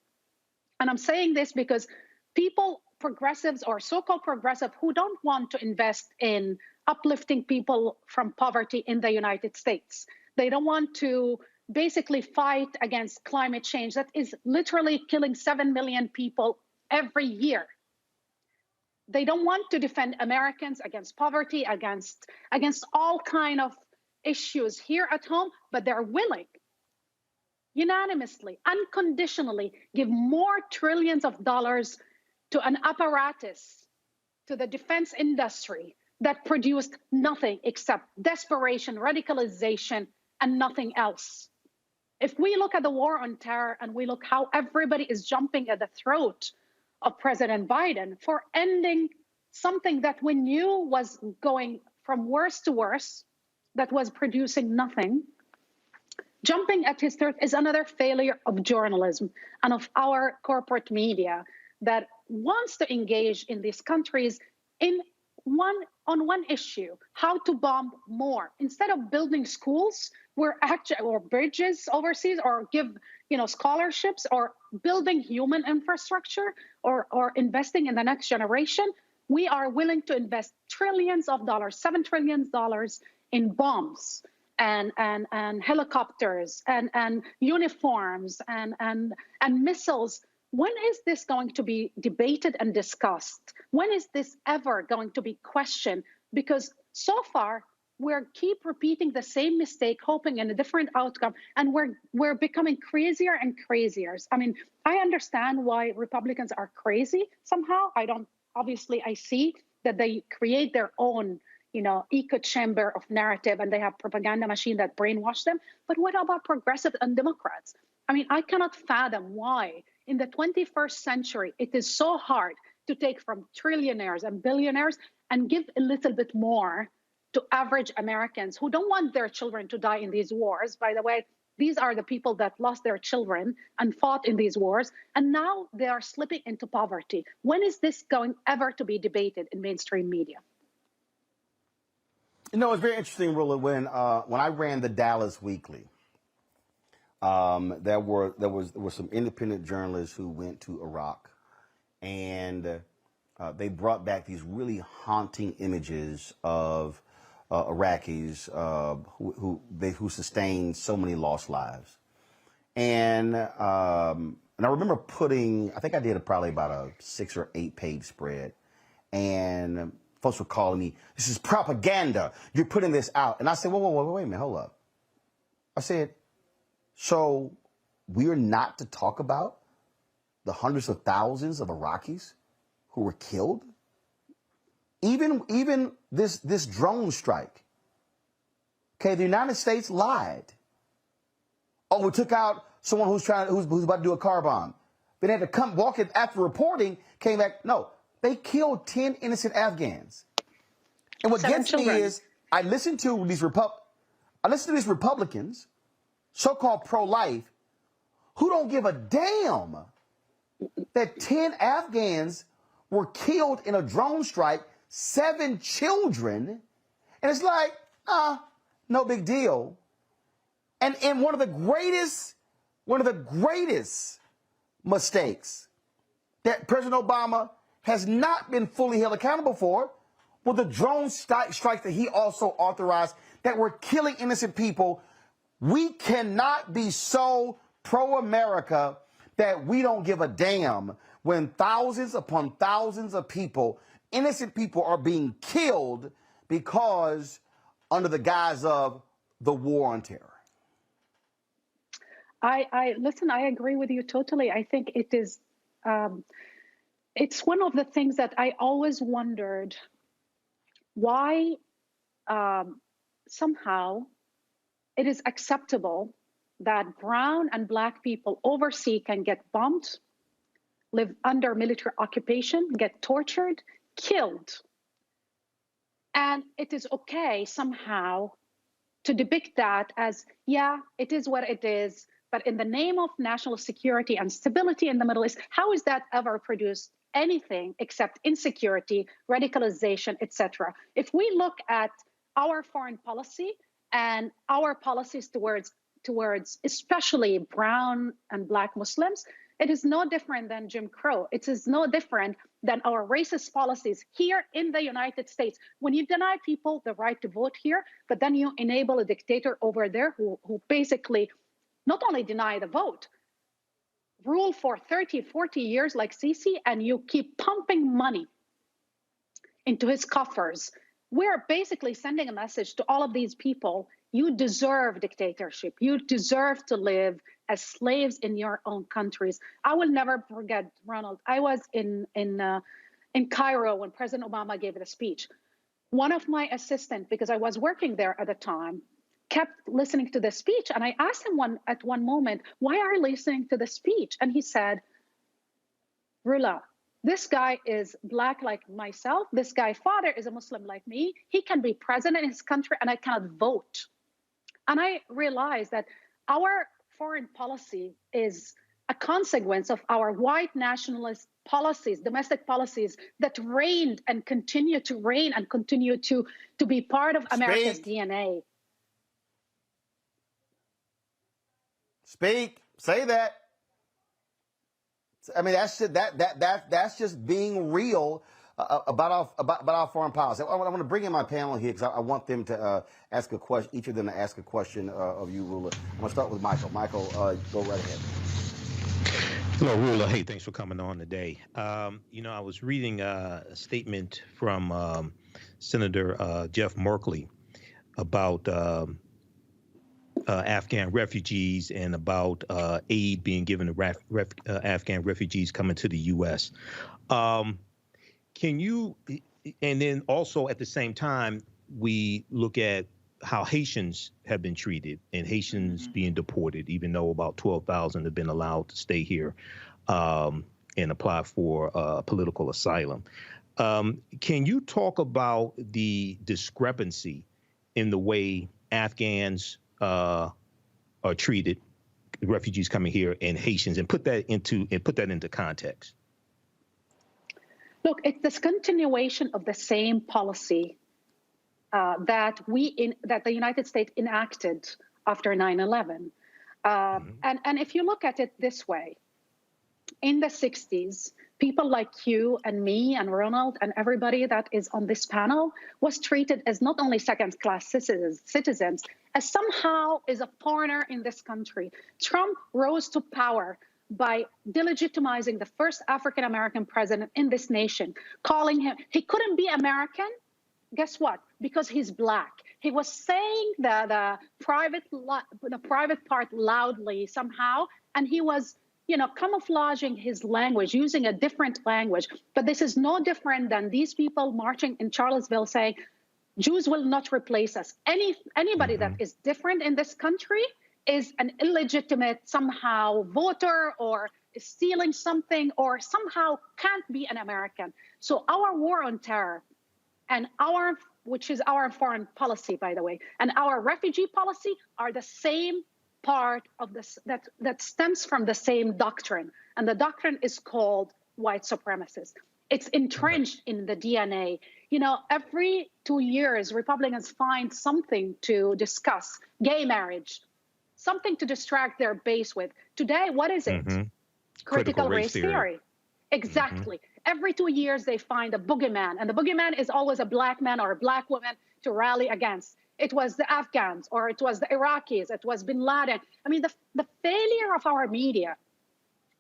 And I'm saying this because people, progressives or so-called progressive, who don't want to invest in uplifting people from poverty in the United States. They don't want to basically fight against climate change that is literally killing 7 million people every year. They don't want to defend Americans against poverty, against all kind of issues here at home, but they're willing unanimously, unconditionally give more trillions of dollars to an apparatus, to the defense industry that produced nothing except desperation, radicalization, and nothing else. If we look at the war on terror and we look how everybody is jumping at the throat of President Biden for ending something that we knew was going from worse to worse, that was producing nothing, jumping at his throat is another failure of journalism and of our corporate media that wants to engage in these countries on one issue, how to bomb more, instead of building schools or bridges overseas, or give scholarships, or building human infrastructure, or investing in the next generation. We are willing to invest trillions of dollars, $7 trillion in bombs and helicopters and uniforms and missiles. When is this going to be debated and discussed? When is this ever going to be questioned? Because so far, we're keep repeating the same mistake, hoping in a different outcome, and we're becoming crazier and crazier. I mean, I understand why Republicans are crazy somehow. I see that they create their own, echo chamber of narrative, and they have propaganda machine that brainwash them. But what about progressives and Democrats? I mean, I cannot fathom why in the 21st century it is so hard to take from trillionaires and billionaires and give a little bit more to average Americans who don't want their children to die in these wars. By the way, these are the people that lost their children and fought in these wars, and now they are slipping into poverty. When is this going ever to be debated in mainstream media? It's very interesting, Roland, when I ran the Dallas Weekly, there were some independent journalists who went to Iraq, and they brought back these really haunting images of Iraqis who sustained so many lost lives. And I remember I think I did probably about a 6 or 8 page spread, and folks were calling me, "This is propaganda. You're putting this out." And I said, whoa, wait a minute, hold up. I said, so we're not to talk about the hundreds of thousands of Iraqis who were killed? Even this drone strike. Okay, the United States lied. Oh, we took out someone who's about to do a car bomb. Then they had to come walk it after reporting, came back. No, they killed 10 innocent Afghans. And what gets me is I listen to these Republicans, so-called pro-life, who don't give a damn that 10 Afghans were killed in a drone strike, 7 children, and it's like, no big deal. And one of the greatest mistakes that President Obama has not been fully held accountable for were the drone strikes that he also authorized that were killing innocent people. We cannot be so pro-America that we don't give a damn when thousands upon thousands of people, innocent people, are being killed because under the guise of the war on terror. Listen, I agree with you totally. I think it is, it's one of the things that I always wondered why somehow it is acceptable that brown and black people overseas can get bombed, live under military occupation, get tortured, killed. And it is okay somehow to depict that as, yeah, it is what it is, but in the name of national security and stability in the Middle East, how is that ever produced anything except insecurity, radicalization, etc.? If we look at our foreign policy and our policies towards especially brown and black Muslims, it is no different than Jim Crow. It is no different than our racist policies here in the United States. When you deny people the right to vote here, but then you enable a dictator over there who basically not only deny the vote, rule for 30, 40 years like Sisi, and you keep pumping money into his coffers. We're basically sending a message to all of these people, You deserve dictatorship. You deserve to live as slaves in your own countries. I will never forget, Ronald. I was in Cairo when President Obama gave the speech. One of my assistants, because I was working there at the time, kept listening to the speech. And I asked him at one moment, why are you listening to the speech? And he said, Rula, this guy is Black like myself. This guy's father is a Muslim like me. He can be president in his country and I cannot vote. And I realized that our foreign policy is a consequence of our white nationalist policies, domestic policies that reigned and continue to reign and continue to be part of America's DNA. Speak. Say that. I mean, that's just being real about our foreign policy. I want to bring in my panel here because I want them to ask a question. Each of them to ask a question of you, Rula. I'm going to start with Michael. Michael, go right ahead. Hello, Rula. Hey, thanks for coming on today. I was reading a statement from Senator Jeff Merkley about Afghan refugees and about aid being given to Afghan refugees coming to the U.S. Can you, and then also at the same time, we look at how Haitians have been treated and Haitians being deported, even though about 12,000 have been allowed to stay here and apply for political asylum. Can you talk about the discrepancy in the way Afghans are treated, refugees coming here, and Haitians, and put that into context? Look, it's this continuation of the same policy that the United States enacted after 9/11. And if you look at it this way, in the 60s, people like you and me and Ronald and everybody that is on this panel was treated as not only second-class citizens, as somehow is a foreigner in this country. Trump rose to power by delegitimizing the first African-American president in this nation, calling him, he couldn't be American. Guess what? Because he's Black. He was saying the private part loudly somehow, and he was, camouflaging his language, using a different language. But this is no different than these people marching in Charlottesville saying, Jews will not replace us. Anybody that is different in this country is an illegitimate somehow voter or is stealing something or somehow can't be an American. So our war on terror and which is our foreign policy, by the way, and our refugee policy are the same part of this that stems from the same doctrine. And the doctrine is called white supremacist. It's entrenched in the DNA. Every 2 years, Republicans find something to discuss, gay marriage, something to distract their base with. Today, what is it? Critical race theory. Exactly. Every 2 years, they find a boogeyman, and the boogeyman is always a Black man or a Black woman to rally against. It was the Afghans, or it was the Iraqis, it was bin Laden. I mean, the failure of our media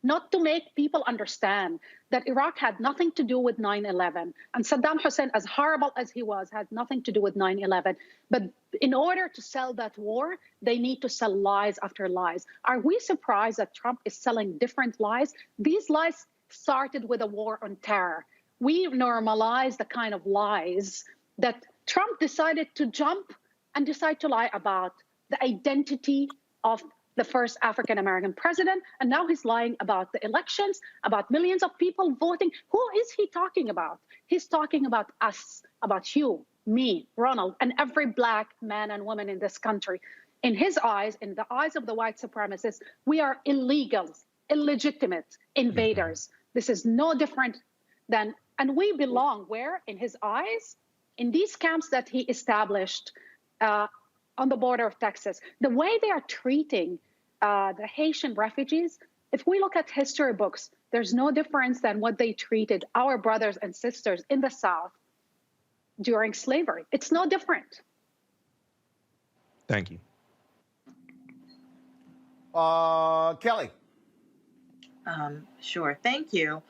not to make people understand that Iraq had nothing to do with 9/11. And Saddam Hussein, as horrible as he was, had nothing to do with 9/11. But in order to sell that war, they need to sell lies after lies. Are we surprised that Trump is selling different lies? These lies started with a war on terror. We normalized the kind of lies that Trump decided to jump and decide to lie about the identity of the first African-American president. And now he's lying about the elections, about millions of people voting. Who is he talking about? He's talking about us, about you, me, Ronald, and every Black man and woman in this country. In his eyes, in the eyes of the white supremacists, we are illegals, illegitimate invaders. This is no different than, and we belong where? In his eyes? In these camps that he established on the border of Texas. The way they are treating the Haitian refugees, if we look at history books, there's no difference than what they treated our brothers and sisters in the South during slavery. It's no different. Thank you. Kelly. Sure. Thank you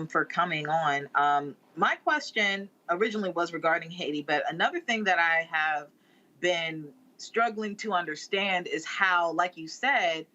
for coming on. My question originally was regarding Haiti, but another thing that I have been struggling to understand is how, like you said,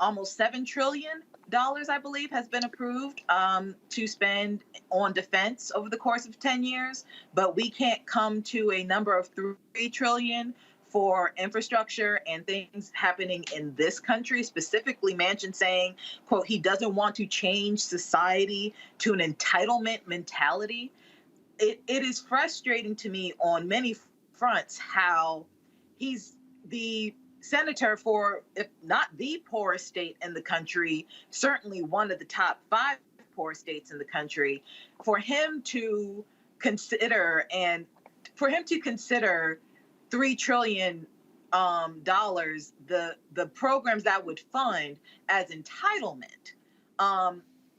almost $7 trillion, I believe, has been approved to spend on defense over the course of 10 years, but we can't come to a number of $3 trillion for infrastructure and things happening in this country, specifically Manchin saying, quote, he doesn't want to change society to an entitlement mentality. It is frustrating to me on many fronts how he's the senator for, if not the poorest state in the country, certainly one of the top 5 poorest states in the country, for him to consider $3 trillion the programs that would fund as entitlement.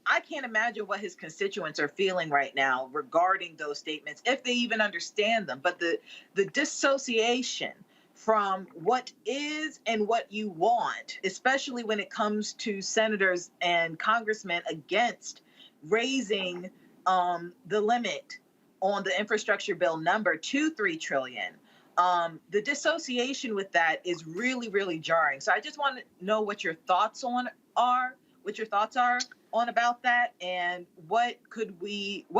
I can't imagine what his constituents are feeling right now regarding those statements, if they even understand them. But the dissociation from what is and what you want, especially when it comes to senators and congressmen against raising the limit on the infrastructure bill number to $3 trillion. The dissociation with that is really, really jarring. So I just want to know what your thoughts are on about that, and what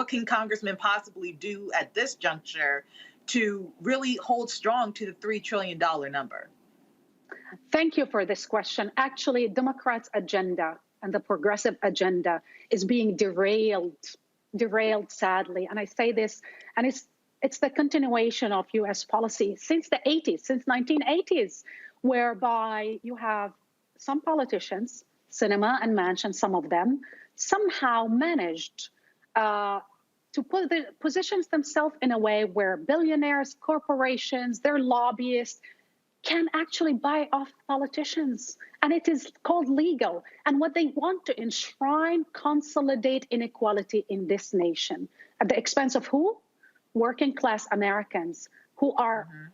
can congressmen possibly do at this juncture to really hold strong to the $3 trillion number? Thank you for this question. Actually, Democrats' agenda and the progressive agenda is being derailed sadly. And I say this, and it's the continuation of U.S. policy since the 80s, since 1980s, whereby you have some politicians, Sinema and Manchin, some of them, somehow managed to positions themselves in a way where billionaires, corporations, their lobbyists can actually buy off politicians. And it is called legal. And what they want to enshrine, consolidate inequality in this nation at the expense of who? Working class Americans who are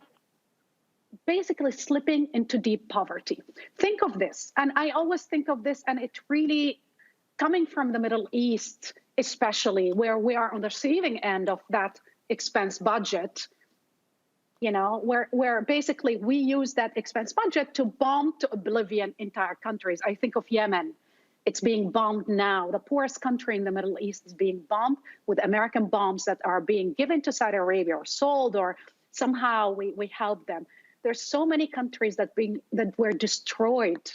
basically slipping into deep poverty. Think of this, and I always think of this, and it really coming from the Middle East, especially where we are on the receiving end of that expense budget, you know, where basically we use that expense budget to bomb to oblivion entire countries. I think of Yemen. It's being bombed now. The poorest country in the Middle East is being bombed with American bombs that are being given to Saudi Arabia or sold, or somehow we help them. There's so many countries that were destroyed.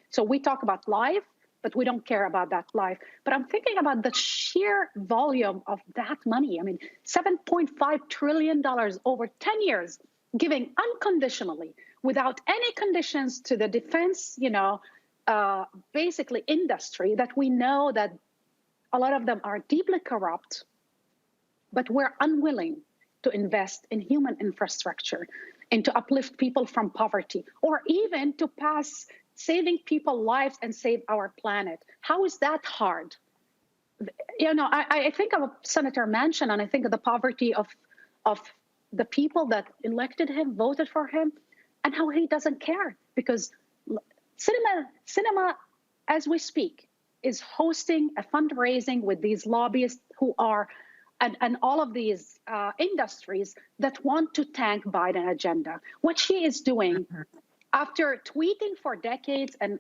So we talk about life, but we don't care about that life. But I'm thinking about the sheer volume of that money. I mean, $7.5 trillion over 10 years, giving unconditionally, without any conditions to the defense, basically industry that we know that a lot of them are deeply corrupt, but we're unwilling to invest in human infrastructure and to uplift people from poverty, or even to pass saving people's lives and save our planet. How is that hard? I think of Senator Manchin, and I think of the poverty of the people that elected him, voted for him, and how he doesn't care. Because Sinema, as we speak, is hosting a fundraising with these lobbyists who are, and all of these industries that want to tank Biden agenda. What she is doing, after tweeting for decades and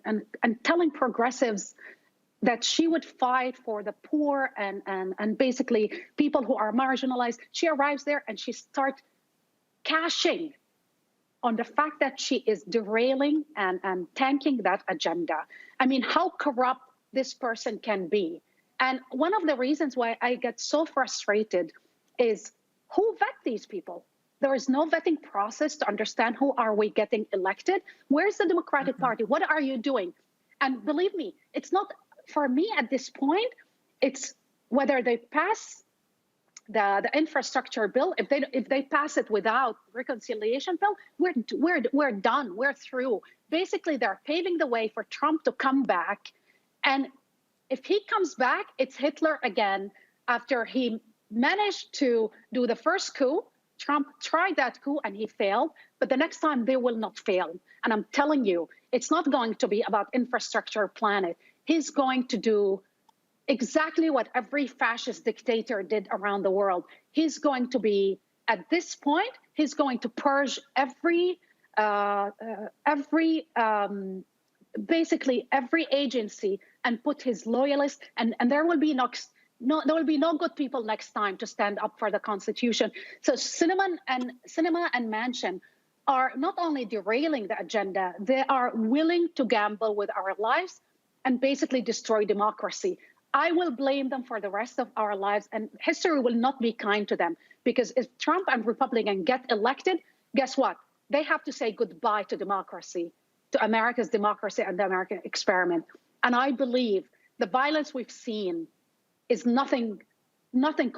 telling progressives that she would fight for the poor and basically people who are marginalized, she arrives there and she starts cashing on the fact that she is derailing and tanking that agenda. I mean, how corrupt this person can be. And one of the reasons why I get so frustrated is who vet these people? There is no vetting process to understand who are we getting elected. Where's the Democratic Party? What are you doing? And believe me, it's not, for me at this point, it's whether they pass the infrastructure bill. If they pass it without reconciliation bill, we're done. We're through. Basically, they're paving the way for Trump to come back. And if he comes back, it's Hitler again. After he managed to do the first coup, Trump tried that coup and he failed. But the next time they will not fail. And I'm telling you, it's not going to be about infrastructure planet. He's going to do exactly what every fascist dictator did around the world. He's going to be At this point, he's going to purge basically every agency and put his loyalists, and there will be there will be no good people next time to stand up for the Constitution. So Sinema and Manchin are not only derailing the agenda, they are willing to gamble with our lives and basically destroy democracy. I will blame them for the rest of our lives, and history will not be kind to them, because if Trump and Republicans get elected, guess what? They have to say goodbye to democracy, to America's democracy and the American experiment. And I believe the violence we've seen is nothing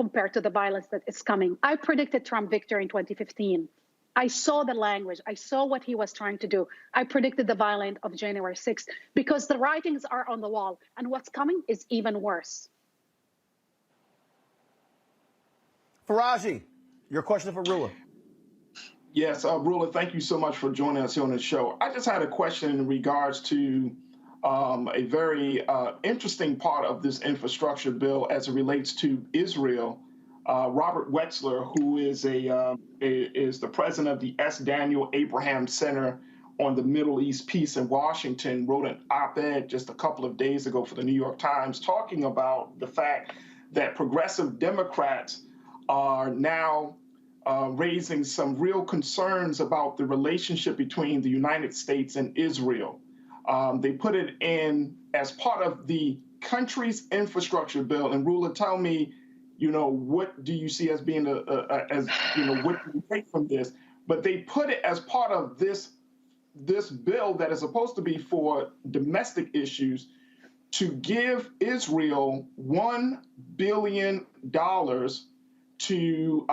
compared to the violence that is coming. I predicted Trump victory in 2015. I saw the language. I saw what he was trying to do. I predicted the violence of January 6th because the writings are on the wall, and what's coming is even worse. Faraji, your question for Rula. Yes, Rula, thank you so much for joining us here on the show. I just had a question in regards to a very interesting part of this infrastructure bill as it relates to Israel. Robert Wetzler, who is is the president of the S. Daniel Abraham Center on the Middle East Peace in Washington, wrote an op-ed just a couple of days ago for the New York Times talking about the fact that progressive Democrats are now raising some real concerns about the relationship between the United States and Israel. They put it in as part of the country's infrastructure bill. And Rula, tell me, what do you see as being what do you take from this? But they put it as part of this bill that is supposed to be for domestic issues to give Israel $1 billion to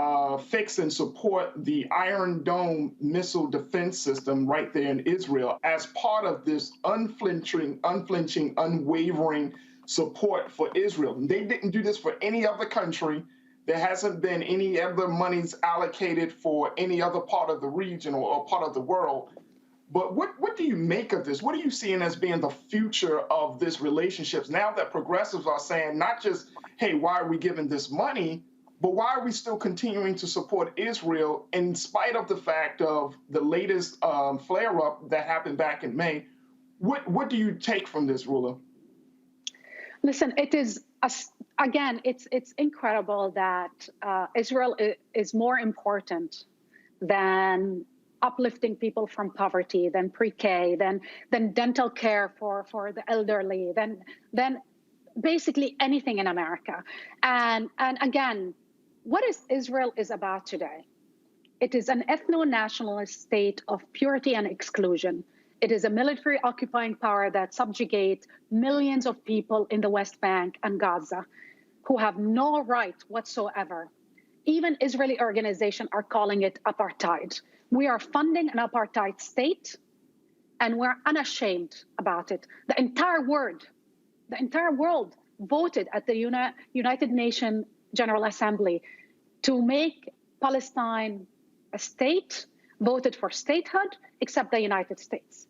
fix and support the Iron Dome missile defense system right there in Israel as part of this unflinching, unwavering support for Israel. They didn't do this for any other country. There hasn't been any other monies allocated for any other part of the region or part of the world. But what do you make of this? What are you seeing as being the future of this relationship now that progressives are saying not just, hey, why are we giving this money, but why are we still continuing to support Israel in spite of the fact of the latest flare-up that happened back in May? What do you take from this, Rula? Listen, it is, again, it's incredible that Israel is more important than uplifting people from poverty, than pre-K, than dental care for the elderly, than basically anything in America. And again, what is Israel is about today? It is an ethno-nationalist state of purity and exclusion. It is a military occupying power that subjugates millions of people in the West Bank and Gaza who have no right whatsoever. Even Israeli organizations are calling it apartheid. We are funding an apartheid state, and we're unashamed about it. The entire world voted at the United Nations General Assembly to make Palestine a state, voted for statehood, except the United States.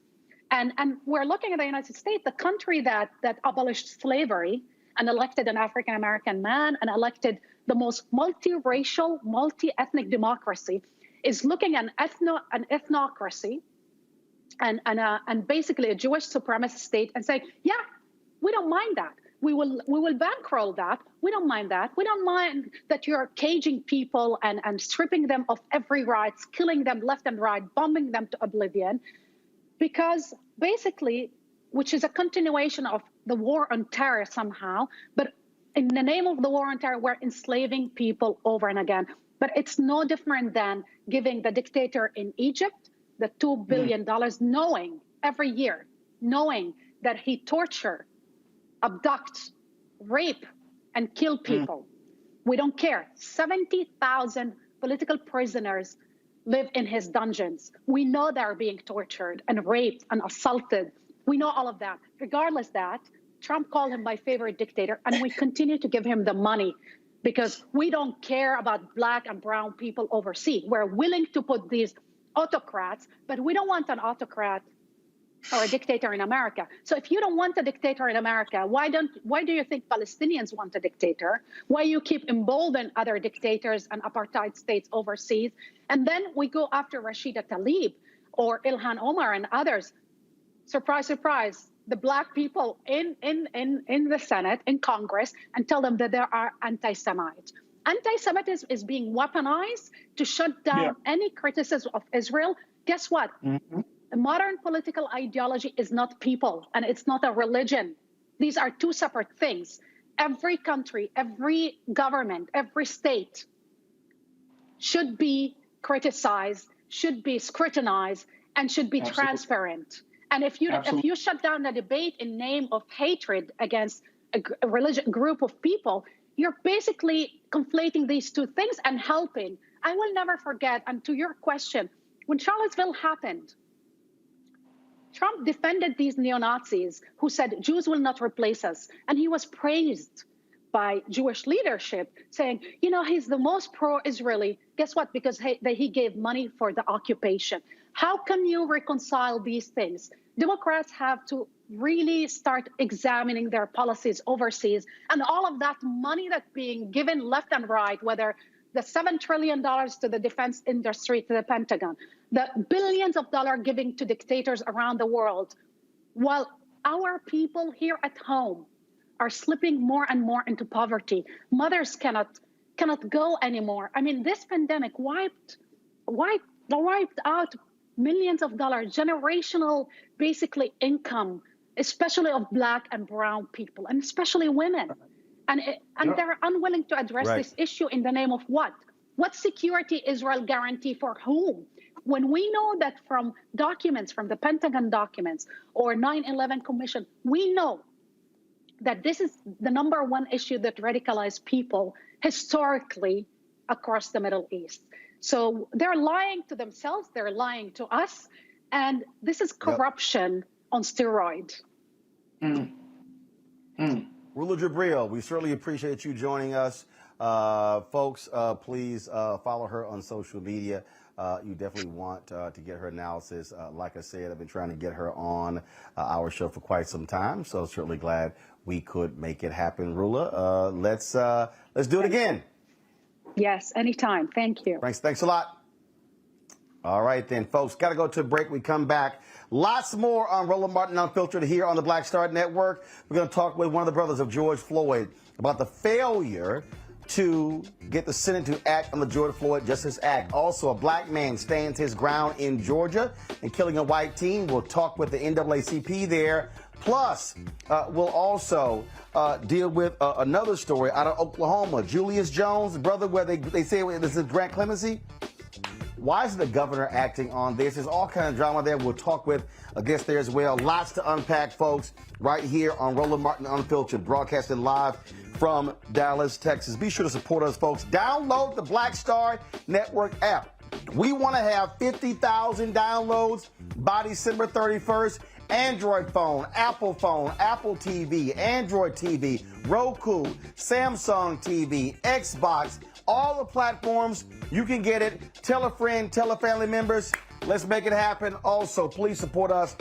And we're looking at the United States, the country that abolished slavery and elected an African-American man and elected the most multiracial, multi-ethnic democracy, is looking at an ethnocracy and basically a Jewish supremacist state and say, yeah, we don't mind that. We will bankroll that. We don't mind that. We don't mind that you're caging people and stripping them of every right, killing them left and right, bombing them to oblivion, because basically, which is a continuation of the war on terror somehow, but in the name of the war on terror, we're enslaving people over and again. But it's no different than giving the dictator in Egypt the $2 billion, knowing every year, knowing that he torture, abduct, rape, and kill people. We don't care. 70,000 political prisoners live in his dungeons. We know they're being tortured and raped and assaulted. We know all of that. Regardless of that, Trump called him my favorite dictator, and we continue to give him the money because we don't care about black and brown people overseas. We're willing to put these autocrats, but we don't want an autocrat or a dictator in America. So if you don't want a dictator in America, why do you think Palestinians want a dictator? Why you keep emboldening other dictators and apartheid states overseas? And then we go after Rashida Tlaib or Ilhan Omar and others. Surprise, surprise, the black people in the Senate, in Congress, and tell them that they are anti-Semites. Anti-Semitism is being weaponized to shut down any criticism of Israel. Guess what? A modern political ideology is not people, and it's not a religion. These are two separate things. Every country, every government, every state should be criticized, should be scrutinized, and should be transparent. And if you shut down the debate in name of hatred against a religion group of people, you're basically conflating these two things and helping. I will never forget, and to your question, when Charlottesville happened, Trump defended these neo-Nazis who said Jews will not replace us. And he was praised by Jewish leadership, saying, you know, he's the most pro-Israeli. Guess what? Because he gave money for the occupation. How can you reconcile these things? Democrats have to really start examining their policies overseas, and all of that money that's being given left and right, whether the $7 trillion to the defense industry, to the Pentagon, the billions of dollars giving to dictators around the world, while our people here at home are slipping more and more into poverty. Mothers cannot go anymore. I mean, this pandemic wiped out millions of dollars, generational, basically, income, especially of Black and brown people, and especially women. And they're unwilling to address this issue in the name of what? What security Israel guarantee for whom? When we know that from documents, from the Pentagon documents or 9/11 Commission, we know that this is the #1 issue that radicalized people historically across the Middle East. So they're lying to themselves, they're lying to us, and this is corruption on steroids. Rula Jabril, we certainly appreciate you joining us. Folks, please follow her on social media. You definitely want to get her analysis. Like I said, I've been trying to get her on our show for quite some time, so certainly glad we could make it happen. Rula, let's do it again. Yes, anytime. Thank you. Thanks a lot. All right, then, folks, got to go to a break. We come back. Lots more on Roland Martin Unfiltered here on the Black Star Network. We're going to talk with one of the brothers of George Floyd about the failure to get the Senate to act on the George Floyd Justice Act. Also, a black man stands his ground in Georgia and killing a white teen. We'll talk with the NAACP there. Plus, we'll also deal with another story out of Oklahoma. Julius Jones, brother, where they say this is grant clemency. Why is the governor acting on this? There's all kind of drama there. We'll talk with a guest there as well. Lots to unpack, folks, right here on Roland Martin Unfiltered, broadcasting live from Dallas, Texas. Be sure to support us, folks. Download the Black Star Network app. We want to have 50,000 downloads by December 31st. Android phone, Apple TV, Android TV, Roku, Samsung TV, Xbox, all the platforms. You can get it. Tell a friend, tell a family members. Let's make it happen. Also, please support us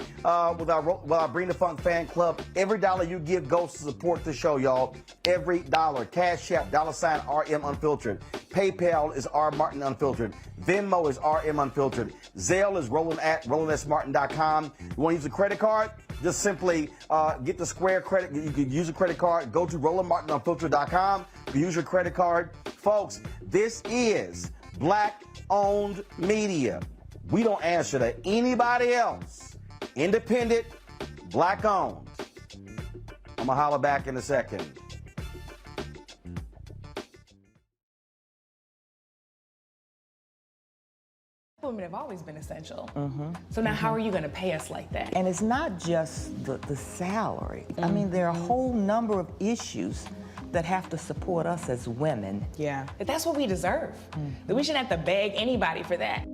with our Bring the Funk fan club. Every dollar you give goes to support the show, y'all. Every dollar. Cash App, $RM Unfiltered. PayPal is R Martin Unfiltered. Venmo is RM Unfiltered. Zelle is roland@rolandsmartin.com. You want to use a credit card? Just simply get the Square credit. You can use a credit card. Go to rolandmartinunfiltered.com. Use your credit card. Folks, this is Black-owned media. We don't answer to anybody else. Independent, Black-owned. I'm going to holler back in a second. Women have always been essential. So now how are you going to pay us like that? And it's not just the salary. I mean, there are a whole number of issues that have to support us as women. Yeah. But that's what we deserve. That we shouldn't have to beg anybody for that.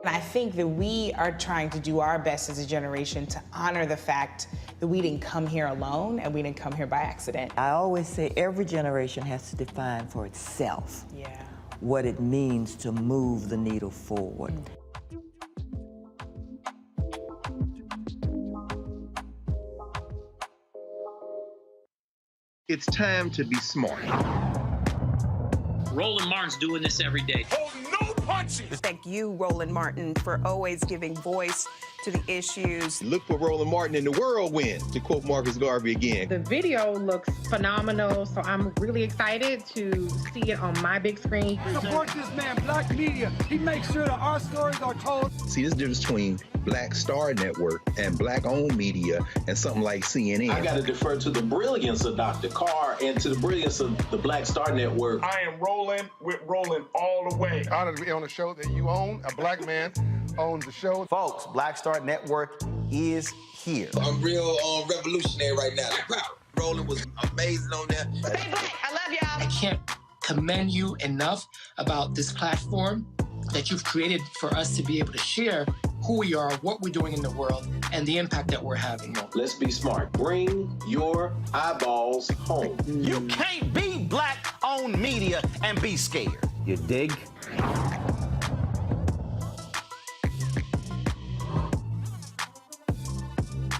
And I think that we are trying to do our best as a generation to honor the fact that we didn't come here alone and we didn't come here by accident. I always say every generation has to define for itself what it means to move the needle forward. It's time to be smart. Roland Martin's doing this every day. Oh, no punches! Thank you, Roland Martin, for always giving voice to the issues. Look for Roland Martin in the whirlwind, to quote Marcus Garvey again. The video looks phenomenal, so I'm really excited to see it on my big screen. Support this man, Black Media. He makes sure that our stories are told. See, this difference between Black Star Network and Black-owned media and something like CNN. I got to defer to the brilliance of Dr. Carr and to the brilliance of the Black Star Network. I am rolling with Roland all the way. Honored to be on a show that you own. A black man owns the show. Folks, Black Star Network is here. I'm real revolutionary right now. Wow, Roland was amazing on there. Hey, Black, I love y'all. I can't commend you enough about this platform that you've created for us to be able to share who we are, what we're doing in the world, and the impact that we're having. Let's be smart. Bring your eyeballs home. You can't be Black-owned media and be scared. You dig?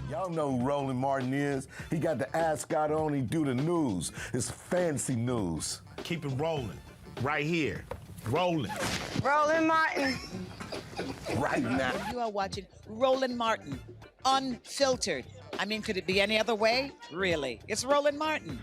Y'all know who Roland Martin is. He got the ascot on, he do the news. It's fancy news. Keep it rolling. Right here. Rolling. Roland Martin. Right now. You are watching Roland Martin, unfiltered. I mean, could it be any other way? Really? It's Roland Martin.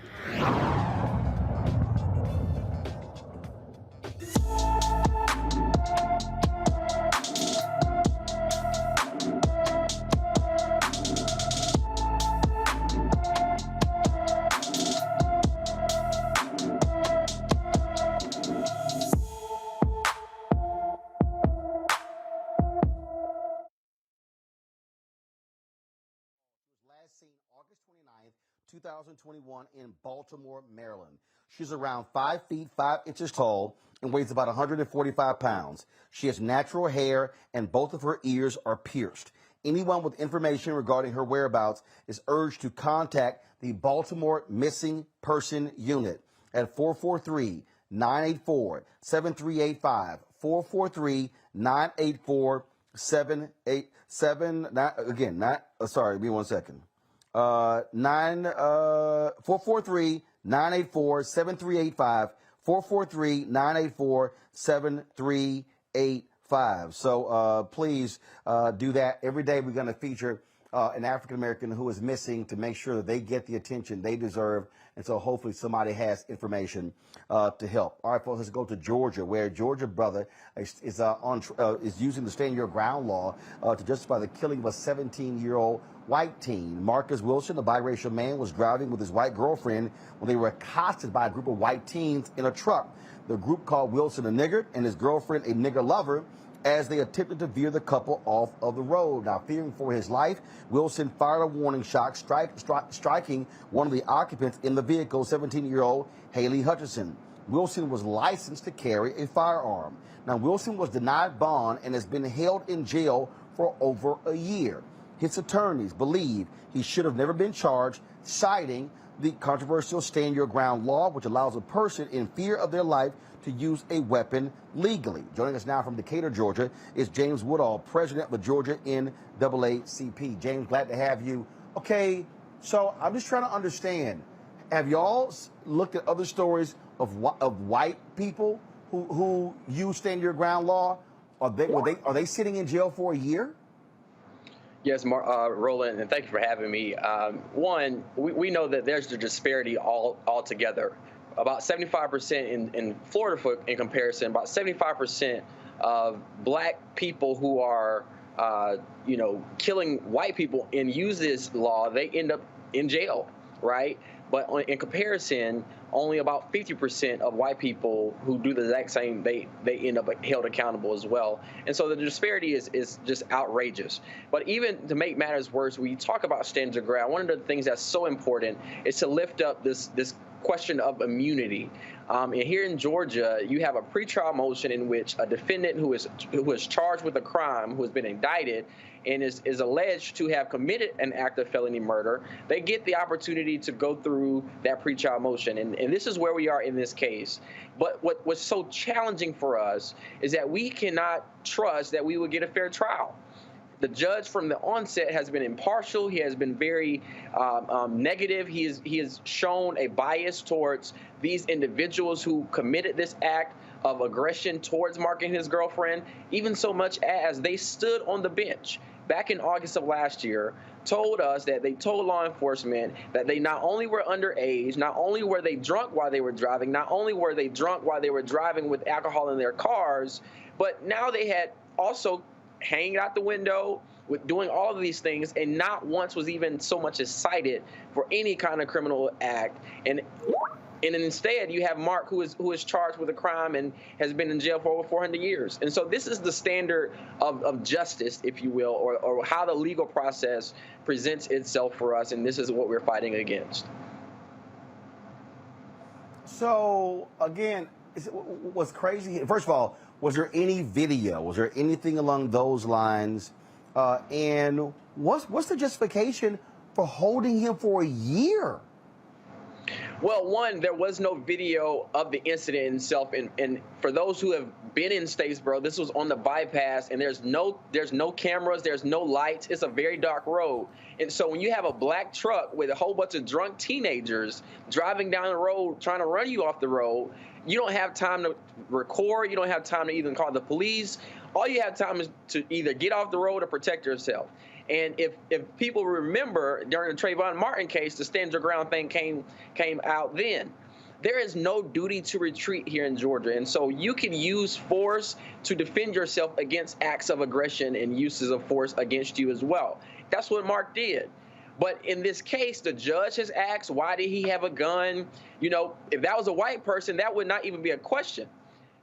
Seen August 29th, 2021 in Baltimore, Maryland. She's around 5 feet 5 inches tall and weighs about 145 pounds. She has natural hair and both of her ears are pierced. Anyone with information regarding her whereabouts is urged to contact the Baltimore Missing Person Unit at 443-984-7385, 443-984-787, again, sorry, give me 1 second. 443-984-7385, 443-984-7385. So please do that. Every day we're going to feature an African-American who is missing to make sure that they get the attention they deserve. And so hopefully somebody has information to help. All right, folks, let's go to Georgia, where Georgia brother is using the Stand Your Ground law to justify the killing of a 17-year-old white teen. Marcus Wilson, a biracial man, was driving with his white girlfriend when they were accosted by a group of white teens in a truck. The group called Wilson a nigger and his girlfriend a nigger lover as they attempted to veer the couple off of the road. Now, fearing for his life, Wilson fired a warning shot, striking one of the occupants in the vehicle, 17-year-old Haley Hutchison. Wilson was licensed to carry a firearm. Now, Wilson was denied bond and has been held in jail for over a year. His attorneys believe he should have never been charged, citing the controversial Stand Your Ground law, which allows a person in fear of their life to use a weapon legally. Joining us now from Decatur, Georgia, is James Woodall, president of the Georgia NAACP. James, glad to have you. Okay, so I'm just trying to understand. Have y'all looked at other stories of white people who use Stand Your Ground law? Are they sitting in jail for a year? Yes, Roland, and thank you for having me. One, we know that there's the disparity altogether. About 75% in Florida, in comparison, about 75% of black people who are, killing white people and use this law, they end up in jail, right? But in comparison, only about 50% of white people who do the exact same, they end up held accountable as well. And so the disparity is just outrageous. But even to make matters worse, when you talk about Stand Your Ground, one of the things that's so important is to lift up this question of immunity. And here in Georgia, you have a pretrial motion in which a defendant who is charged with a crime, who has been indicted, and is alleged to have committed an act of felony murder, they get the opportunity to go through that pretrial motion. And this is where we are in this case. But what's so challenging for us is that we cannot trust that we will get a fair trial. The judge from the onset has been impartial. He has been very negative. He has shown a bias towards these individuals who committed this act of aggression towards Mark and his girlfriend, even so much as they stood on the bench back in August of last year, told us that they told law enforcement that they not only were underage, not only were they drunk while they were driving, not only were they drunk while they were driving with alcohol in their cars, but now they had also hanging out the window, with doing all of these things, and not once was even so much as cited for any kind of criminal act. And instead, you have Mark, who is charged with a crime and has been in jail for over 400 years. And so this is the standard of justice, if you will, or how the legal process presents itself for us, and this is what we're fighting against. So, again, what's crazy, first of all, was there any video? Was there anything along those lines? And what's the justification for holding him for a year? Well, one, there was no video of the incident itself, and for those who have been in Statesboro, this was on the bypass, and there's no cameras, there's no lights. It's a very dark road, and so when you have a black truck with a whole bunch of drunk teenagers driving down the road trying to run you off the road, you don't have time to record. You don't have time to even call the police. All you have time is to either get off the road or protect yourself. And if people remember, during the Trayvon Martin case, the stand your ground thing came out then. There is no duty to retreat here in Georgia. And so you can use force to defend yourself against acts of aggression and uses of force against you as well. That's what Mark did. But in this case, the judge has asked, why did he have a gun? You know, if that was a white person, that would not even be a question.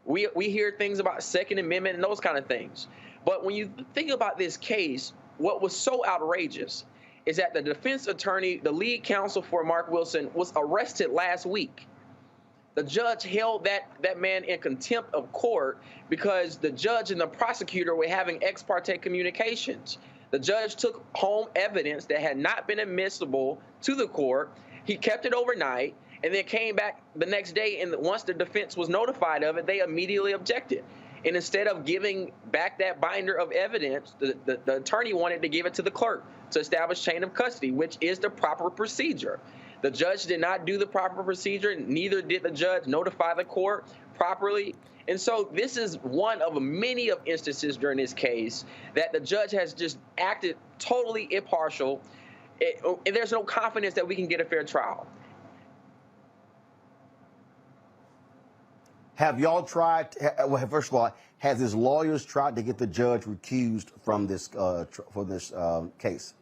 We hear things about Second Amendment and those kind of things. But when you think about this case, what was so outrageous is that the defense attorney, the lead counsel for Mark Wilson, was arrested last week. The judge held that man in contempt of court because the judge and the prosecutor were having ex parte communications. The judge took home evidence that had not been admissible to the court. He kept it overnight and then came back the next day, and once the defense was notified of it, they immediately objected. And instead of giving back that binder of evidence, the attorney wanted to give it to the clerk to establish chain of custody, which is the proper procedure. The judge did not do the proper procedure, neither did the judge notify the court properly. And so this is one of many of instances during this case that the judge has just acted totally impartial, and there's no confidence that we can get a fair trial. Have y'all tried, well, first of all, has his lawyers tried to get the judge recused from this case?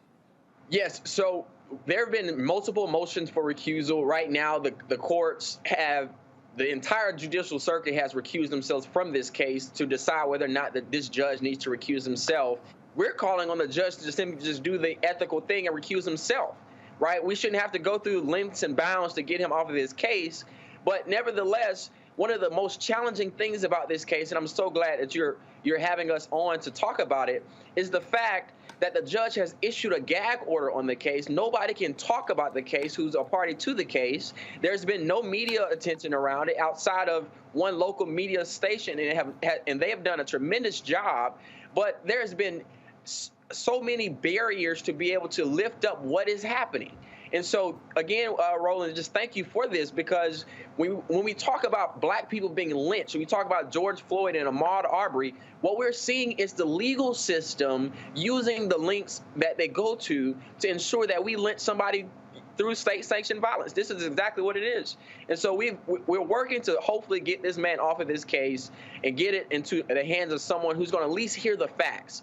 Yes, so there have been multiple motions for recusal. Right now, the courts have, the entire judicial circuit has recused themselves from this case to decide whether or not that this judge needs to recuse himself. We're calling on the judge to simply just do the ethical thing and recuse himself, right? We shouldn't have to go through lengths and bounds to get him off of this case, but nevertheless, one of the most challenging things about this case, and I'm so glad that you're having us on to talk about it, is the fact that the judge has issued a gag order on the case. Nobody can talk about the case who's a party to the case. There's been no media attention around it outside of one local media station, and they have done a tremendous job. But there's been so many barriers to be able to lift up what is happening. And so, again, Roland, just thank you for this, because when we talk about black people being lynched, when we talk about George Floyd and Ahmaud Arbery, what we're seeing is the legal system using the links that they go to ensure that we lynch somebody through state-sanctioned violence. This is exactly what it is. And so we're working to hopefully get this man off of this case and get it into the hands of someone who's going to at least hear the facts.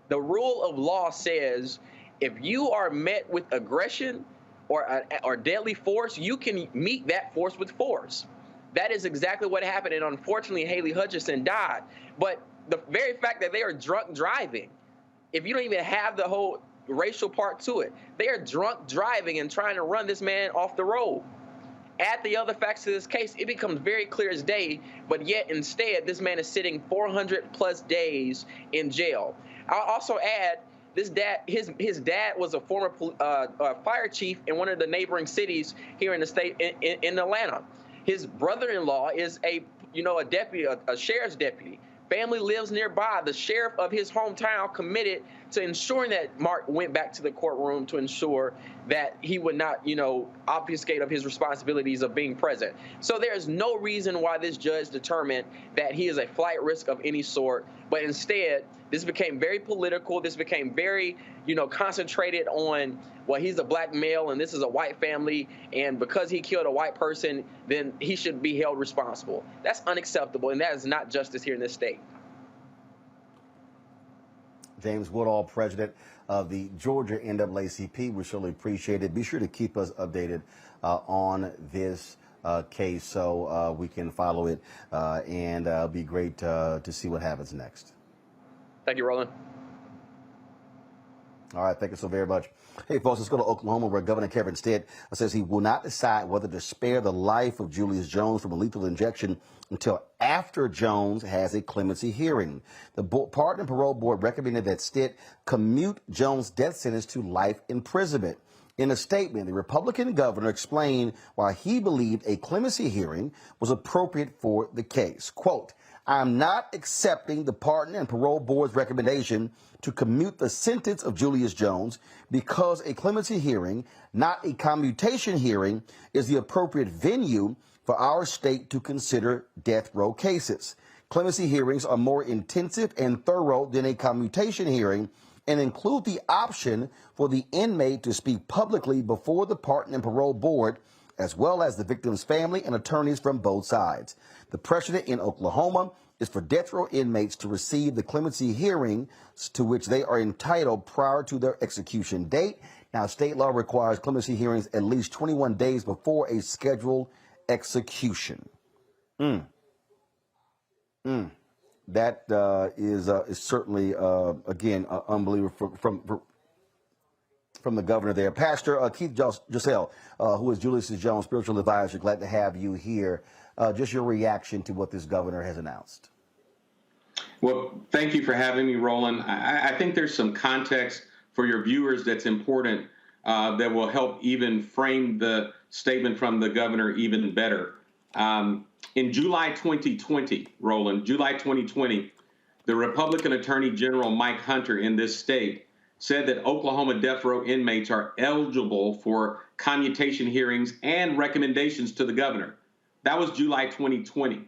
The rule of law says if you are met with aggression or deadly force, you can meet that force with force. That is exactly what happened, and unfortunately, Haley Hutchinson died. But the very fact that they are drunk driving, if you don't even have the whole racial part to it, they are drunk driving and trying to run this man off the road. Add the other facts to this case, it becomes very clear as day, but yet instead, this man is sitting 400+ days in jail. I'll also add, his dad was a former fire chief in one of the neighboring cities here in the state, in Atlanta. His brother-in-law is a deputy, a sheriff's deputy. Family lives nearby. The sheriff of his hometown committed to ensuring that Mark went back to the courtroom to ensure that he would not, obfuscate of his responsibilities of being present. So there's no reason why this judge determined that he is a flight risk of any sort, but instead, this became very political. This became very, concentrated on, well, he's a black male and this is a white family, and because he killed a white person, then he should be held responsible. That's unacceptable, and that is not justice here in this state. James Woodall, president of the Georgia NAACP. We surely appreciate it. Be sure to keep us updated on this case so we can follow it, and it'll be great to see what happens next. Thank you, Roland. All right, thank you so very much. Hey, folks, let's go to Oklahoma, where Governor Kevin Stitt says he will not decide whether to spare the life of Julius Jones from a lethal injection until after Jones has a clemency hearing. The Pardon and Parole Board recommended that Stitt commute Jones' death sentence to life imprisonment. In a statement, the Republican governor explained why he believed a clemency hearing was appropriate for the case. Quote, "I am not accepting the Pardon and Parole Board's recommendation to commute the sentence of Julius Jones because a clemency hearing, not a commutation hearing, is the appropriate venue for our state to consider death row cases. Clemency hearings are more intensive and thorough than a commutation hearing and include the option for the inmate to speak publicly before the Pardon and Parole Board, as well as the victim's family and attorneys from both sides. The precedent in Oklahoma is for death row inmates to receive the clemency hearings to which they are entitled prior to their execution date. Now, state law requires clemency hearings at least 21 days before a scheduled execution." That is certainly, again, unbelievable from the governor there. Pastor Keith Giselle, who is Julius Jones' spiritual advisor, glad to have you here. Just your reaction to what this governor has announced. Well, thank you for having me, Roland. I think there's some context for your viewers that's important that will help even frame the statement from the governor even better. In July 2020, Roland, July 2020, the Republican Attorney General Mike Hunter in this state said that Oklahoma death row inmates are eligible for commutation hearings and recommendations to the governor. That was July 2020.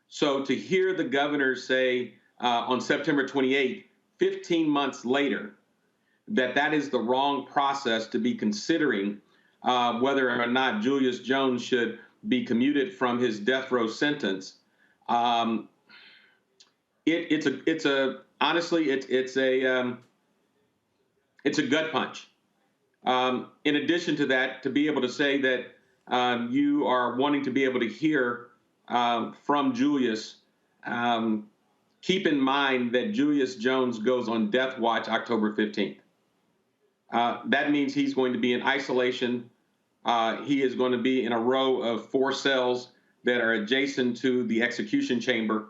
So to hear the governor say on September 28th, 15 months later, that is the wrong process to be considering whether or not Julius Jones should be commuted from his death row sentence. It's a gut punch. In addition to that, to be able to say that you are wanting to be able to hear from Julius, keep in mind that Julius Jones goes on death watch October 15th. That means he's going to be in isolation. He is going to be in a row of 4 cells that are adjacent to the execution chamber.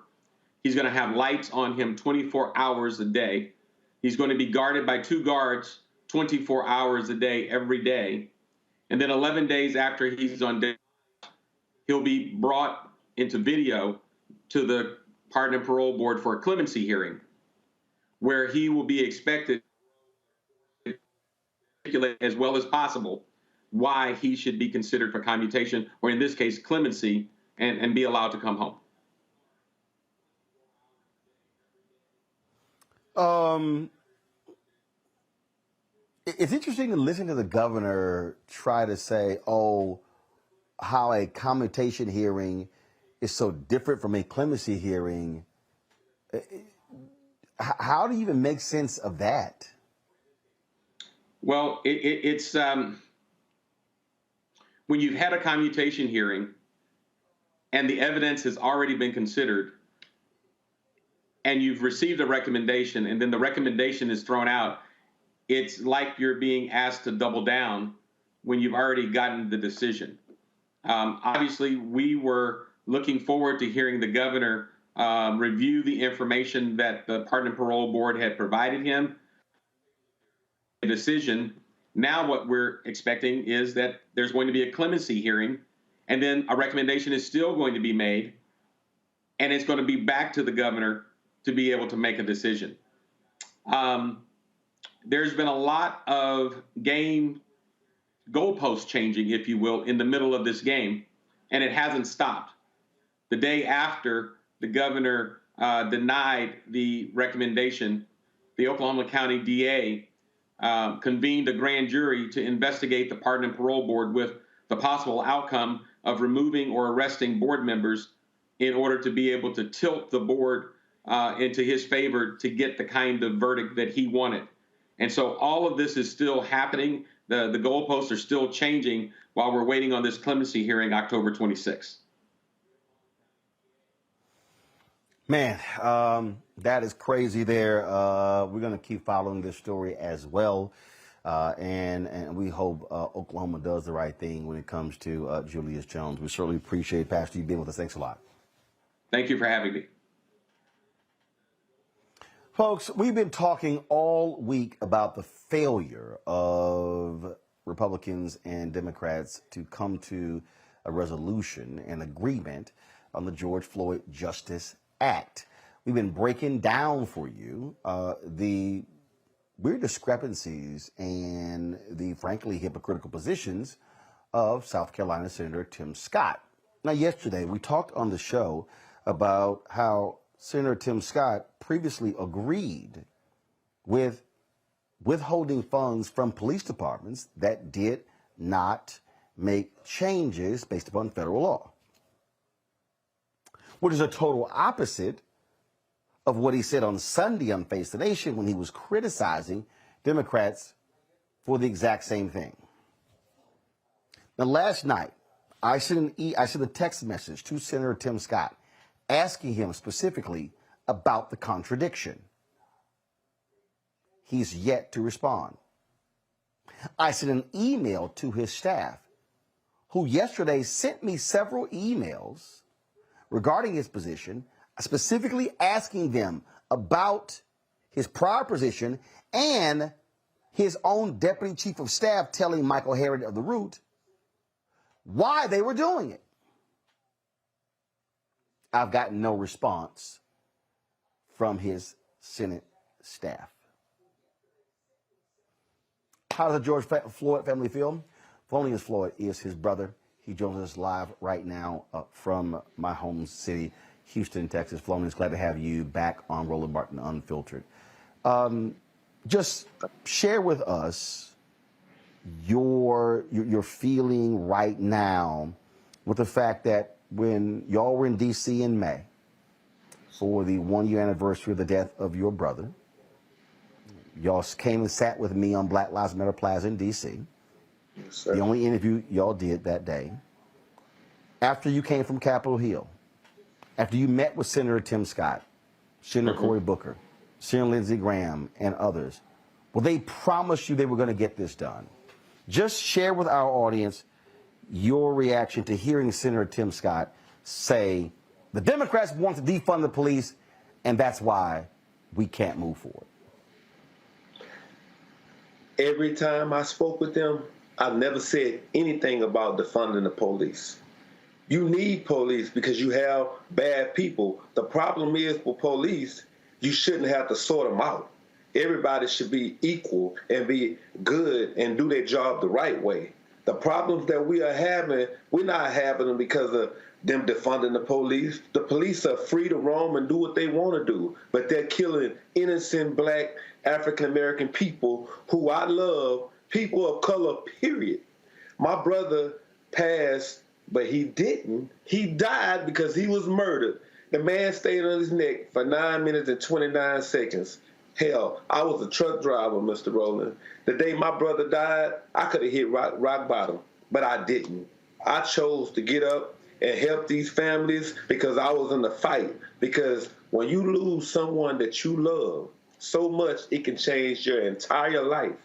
He's going to have lights on him 24 hours a day. He's going to be guarded by 2 guards 24 hours a day, every day. And then 11 days after he's on death, he'll be brought into video to the Pardon and Parole Board for a clemency hearing, where he will be expected to articulate as well as possible why he should be considered for commutation, or in this case, clemency, and be allowed to come home. It's interesting to listen to the governor try to say, how a commutation hearing is so different from a clemency hearing. How do you even make sense of that? Well, it's when you've had a commutation hearing and the evidence has already been considered and you've received a recommendation and then the recommendation is thrown out, it's like you're being asked to double down when you've already gotten the decision. Obviously, we were looking forward to hearing the governor review the information that the Pardon and Parole Board had provided him. A decision. Now what we're expecting is that there's going to be a clemency hearing, and then a recommendation is still going to be made, and it's going to be back to the governor to be able to make a decision. there's been a lot of goalpost changing, if you will, in the middle of this game, and it hasn't stopped. The day after the governor denied the recommendation, the Oklahoma County DA convened a grand jury to investigate the Pardon and Parole Board with the possible outcome of removing or arresting board members in order to be able to tilt the board into his favor to get the kind of verdict that he wanted. And so all of this is still happening. The goalposts are still changing while we're waiting on this clemency hearing October 26th. Man, that is crazy there. We're going to keep following this story as well. And we hope Oklahoma does the right thing when it comes to Julius Jones. We certainly appreciate, Pastor, you being with us. Thanks a lot. Thank you for having me. Folks, we've been talking all week about the failure of Republicans and Democrats to come to a resolution, an agreement on the George Floyd Justice Act. We've been breaking down for you the weird discrepancies and the frankly hypocritical positions of South Carolina Senator Tim Scott. Now, yesterday we talked on the show about how Senator Tim Scott previously agreed with withholding funds from police departments that did not make changes based upon federal law, which is a total opposite of what he said on Sunday on Face the Nation when he was criticizing Democrats for the exact same thing. Now, last night, I sent a text message to Senator Tim Scott asking him specifically about the contradiction. He's yet to respond. I sent an email to his staff, who yesterday sent me several emails regarding his position, specifically asking them about his prior position and his own deputy chief of staff telling Michael Harriott of the Root why they were doing it. I've gotten no response from his Senate staff. How does the George Floyd family feel? Phineas Floyd is his brother. He joins us live right now from my home city, Houston, Texas. Phineas, glad to have you back on Roland Martin Unfiltered. Just share with us your feeling right now with the fact that when y'all were in D.C. in May for the 1-year anniversary of the death of your brother, y'all came and sat with me on Black Lives Matter Plaza in D.C. Yes, the only interview y'all did that day. After you came from Capitol Hill, after you met with Senator Tim Scott, Senator Cory Booker, Senator Lindsey Graham, and others, well, they promised you they were going to get this done. Just share with our audience your reaction to hearing Senator Tim Scott say the Democrats want to defund the police, and that's why we can't move forward. Every time I spoke with them, I've never said anything about defunding the police. You need police because you have bad people. The problem is with police, you shouldn't have to sort them out. Everybody should be equal and be good and do their job the right way. The problems that we are having, we're not having them because of them defunding the police. The police are free to roam and do what they want to do, but they're killing innocent black African-American people who I love, people of color, period. My brother passed, but he didn't. He died because he was murdered. The man stayed on his neck for 9 minutes and 29 seconds. Hell, I was a truck driver, Mr. Roland. The day my brother died, I could have hit rock bottom, but I didn't. I chose to get up and help these families because I was in the fight. Because when you lose someone that you love so much, it can change your entire life.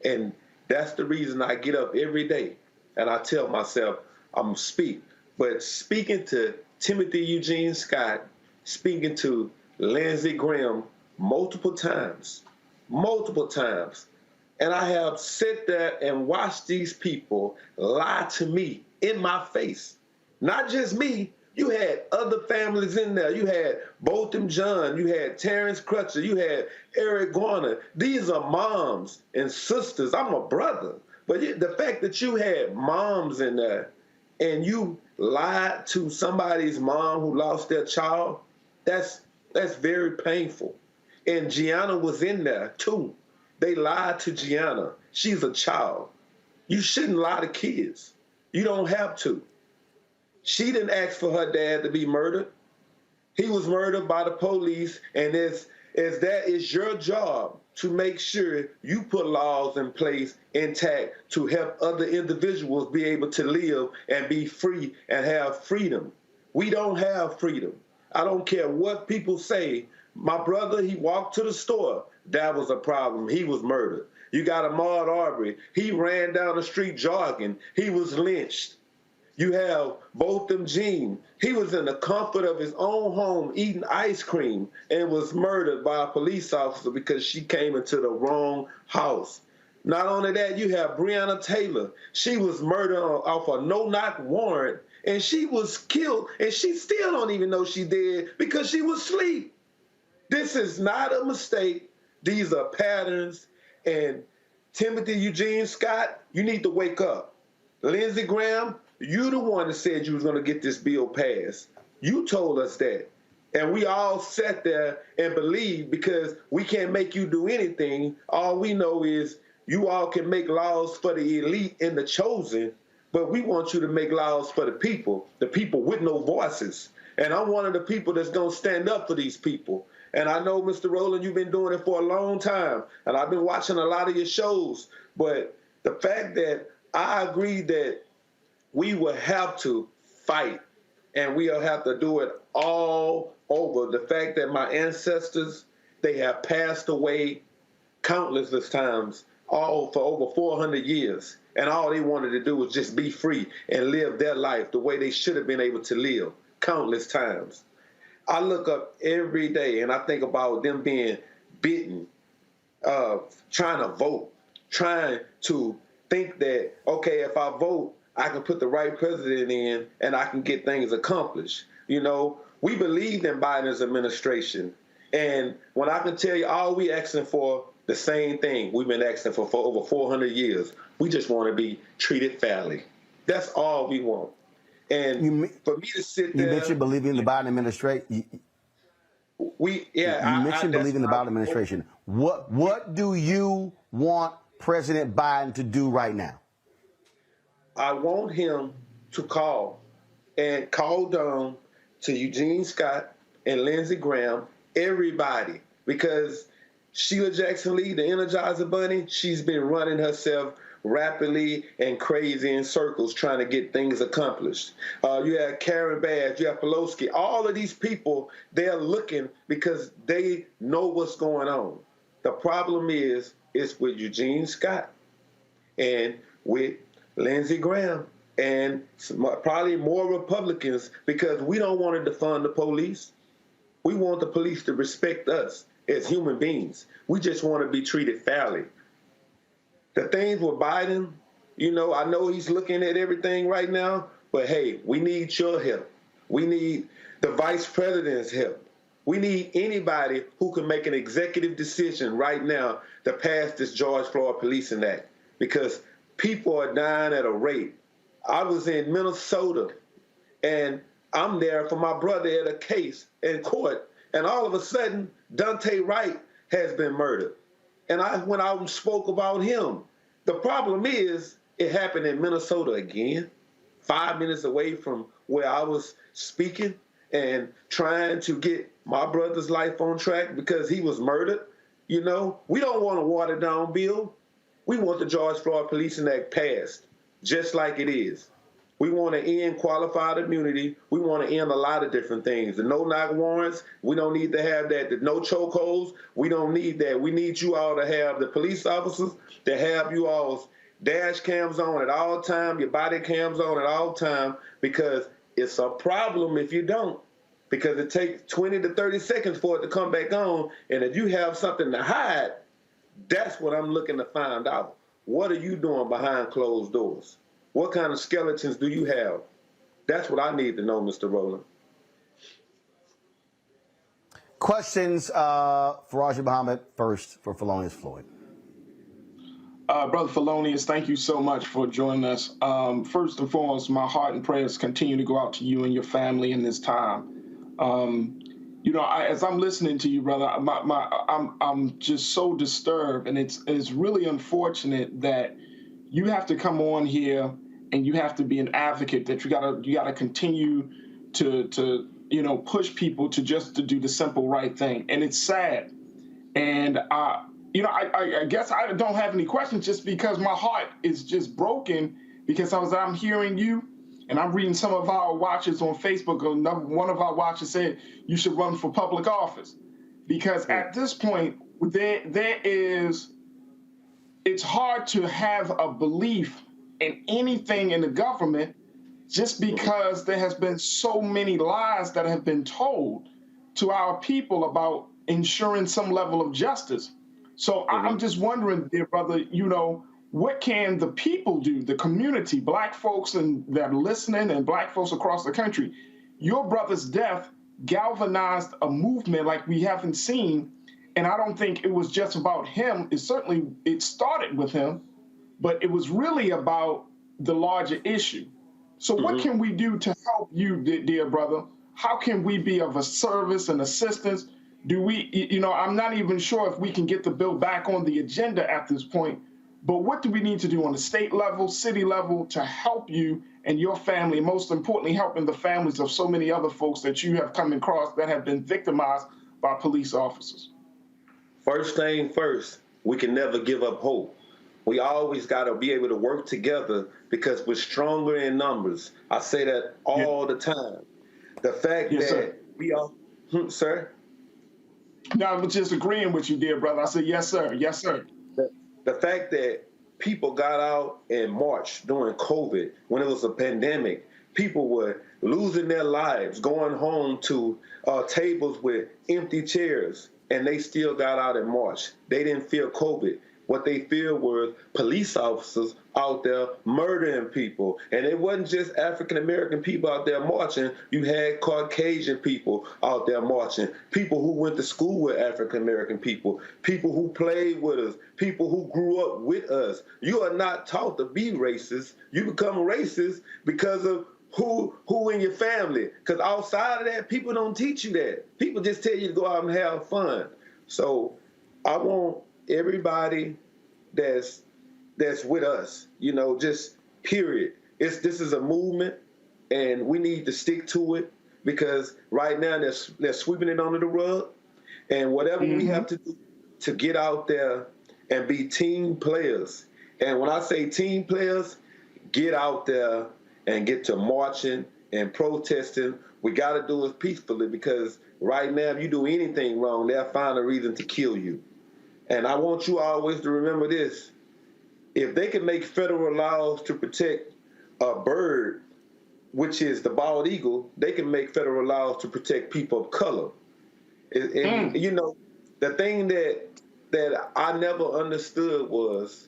And that's the reason I get up every day and I tell myself, I'm going to speak. But speaking to Timothy Eugene Scott, speaking to Lindsey Graham multiple times, and I have sat there and watched these people lie to me in my face. Not just me, You had other families in there. You had Botham John. You had Terrence Crutcher. You had Eric Garner. These are moms and sisters. I'm a brother. But the fact that you had moms in there and you lied to somebody's mom who lost their child, that's very painful. And Gianna was in there too. They lied to Gianna. She's a child. You shouldn't lie to kids. You don't have to. She didn't ask for her dad to be murdered. He was murdered by the police, and as that is your job to make sure you put laws in place intact to help other individuals be able to live and be free and have freedom. We don't have freedom. I don't care what people say. My brother, he walked to the store. That was a problem. He was murdered. You got Ahmaud Arbery. He ran down the street jogging. He was lynched. You have Botham Jean. He was in the comfort of his own home eating ice cream and was murdered by a police officer because she came into the wrong house. Not only that, you have Breonna Taylor. She was murdered off a no-knock warrant, and she was killed, and she still don't even know she did because she was asleep. This is not a mistake. These are patterns. And Timothy Eugene Scott, you need to wake up. Lindsey Graham, you the one that said you was going to get this bill passed. You told us that. And we all sat there and believed because we can't make you do anything. All we know is you all can make laws for the elite and the chosen, but we want you to make laws for the people with no voices. And I'm one of the people that's going to stand up for these people. And I know, Mr. Roland, you've been doing it for a long time, and I've been watching a lot of your shows, but the fact that I agree that we will have to fight, and we'll have to do it all over. The fact that my ancestors, they have passed away countless times, all for over 400 years, and all they wanted to do was just be free and live their life the way they should have been able to live countless times. I look up every day and I think about them being bitten, trying to vote, trying to think that, okay, if I vote, I can put the right president in and I can get things accomplished. You know, we believed in Biden's administration. And when I can tell you all we asking for the same thing we've been asking for over 400 years, we just want to be treated fairly. That's all we want. And for me to sit there... You mentioned believing in the Biden administration. You mentioned believing in the Biden administration. What do you want President Biden to do right now? I want him to call down to Eugene Scott and Lindsey Graham, everybody, because Sheila Jackson Lee, the Energizer Bunny, she's been running herself rapidly and crazy in circles trying to get things accomplished. You have Karen Bass, you have Pelosi. All of these people, they're looking because they know what's going on. The problem is with Eugene Scott and with Lindsey Graham and probably more Republicans because we don't want to defund the police. We want the police to respect us as human beings. We just want to be treated fairly. The things with Biden, you know, I know he's looking at everything right now, but hey, we need your help. We need the vice president's help. We need anybody who can make an executive decision right now to pass this George Floyd Policing Act because people are dying at a rate. I was in Minnesota and I'm there for my brother at a case in court, and all of a sudden, Dante Wright has been murdered. And I went out and spoke about him. The problem is, it happened in Minnesota again, 5 minutes away from where I was speaking and trying to get my brother's life on track because he was murdered. You know, we don't want a watered down bill. We want the George Floyd Policing Act passed, just like it is. We want to end qualified immunity. We want to end a lot of different things. The no-knock warrants, we don't need to have that. The no chokeholds, we don't need that. We need you all to have the police officers to have you all's dash cams on at all time, your body cams on at all time, because it's a problem if you don't. Because it takes 20 to 30 seconds for it to come back on, and if you have something to hide, that's what I'm looking to find out. What are you doing behind closed doors? What kind of skeletons do you have That's what I need to know, Mr. Roland. Questions for Raji Muhammad first for Felonious Floyd. Brother Felonious, thank you so much for joining us. First and foremost, my heart and prayers continue to go out to you and your family in this time. As I'm listening to you, brother, I'm just so disturbed, and it's really unfortunate that you have to come on here and you have to be an advocate, that you gotta continue to push people to do the simple right thing, and it's sad. And I guess I don't have any questions, just because my heart is just broken, because I'm hearing you and I'm reading some of our watchers on Facebook. One of our watchers said you should run for public office, because at this point it's hard to have a belief in anything in the government, just because there has been so many lies that have been told to our people about ensuring some level of justice. So I'm just wondering, dear brother, what can the people do, the community, black folks that are listening and black folks across the country? Your brother's death galvanized a movement like we haven't seen. And I don't think it was just about him. It started with him, but it was really about the larger issue. So what can we do to help you, dear brother? How can we be of a service and assistance? Do we, I'm not even sure if we can get the bill back on the agenda at this point, but what do we need to do on the state level, city level, to help you and your family, and most importantly, helping the families of so many other folks that you have come across that have been victimized by police officers? First thing first, we can never give up hope. We always got to be able to work together, because we're stronger in numbers. I say that all the time. The fact that we are, sir? No, I was just agreeing with you, dear brother. I said, yes, sir. Yes, sir. The fact that people got out and marched during COVID, when it was a pandemic, people were losing their lives, going home to tables with empty chairs, and they still got out and marched. They didn't fear COVID. What they feared were police officers out there murdering people. And it wasn't just African-American people out there marching. You had Caucasian people out there marching, people who went to school with African-American people, people who played with us, people who grew up with us. You are not taught to be racist. You become racist because of who in your family. Because outside of that, people don't teach you that. People just tell you to go out and have fun. So I want everybody that's with us, just period. This is a movement, and we need to stick to it, because right now they're sweeping it under the rug. And whatever we have to do to get out there and be team players. And when I say team players, get out there and get to marching and protesting. We got to do it peacefully, because right now, if you do anything wrong, they'll find a reason to kill you. And I want you always to remember this. If they can make federal laws to protect a bird, which is the bald eagle, they can make federal laws to protect people of color. And the thing that I never understood was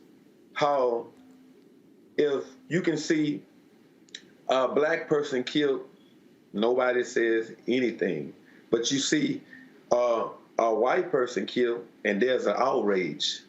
how, if you can see a black person killed, nobody says anything. But you see a white person killed, and there's an outrage.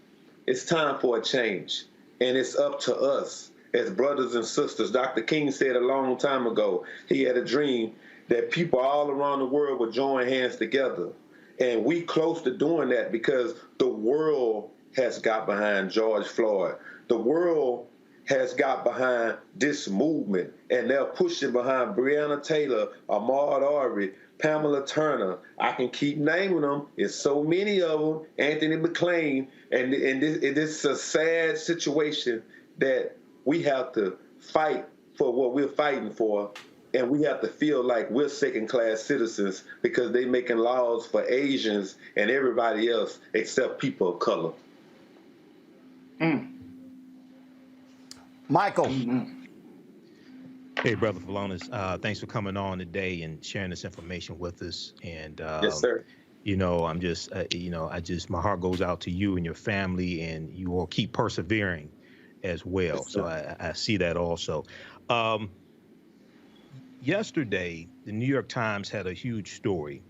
It's time for a change, and it's up to us as brothers and sisters. Dr. King said a long time ago, he had a dream that people all around the world would join hands together, and we close to doing that, because the world has got behind George Floyd. The world has got behind this movement, and they're pushing behind Breonna Taylor, Ahmaud Arbery, Pamela Turner. I can keep naming them. It's so many of them. Anthony McLean. And this is a sad situation that we have to fight for what we're fighting for, and we have to feel like we're second-class citizens because they're making laws for Asians and everybody else except people of color. Michael. Hey, Brother Felonious, thanks for coming on today and sharing this information with us. And yes, sir. I'm just, my heart goes out to you and your family, and you all keep persevering as well. Yes, so I see that also. yesterday, the New York Times had a huge story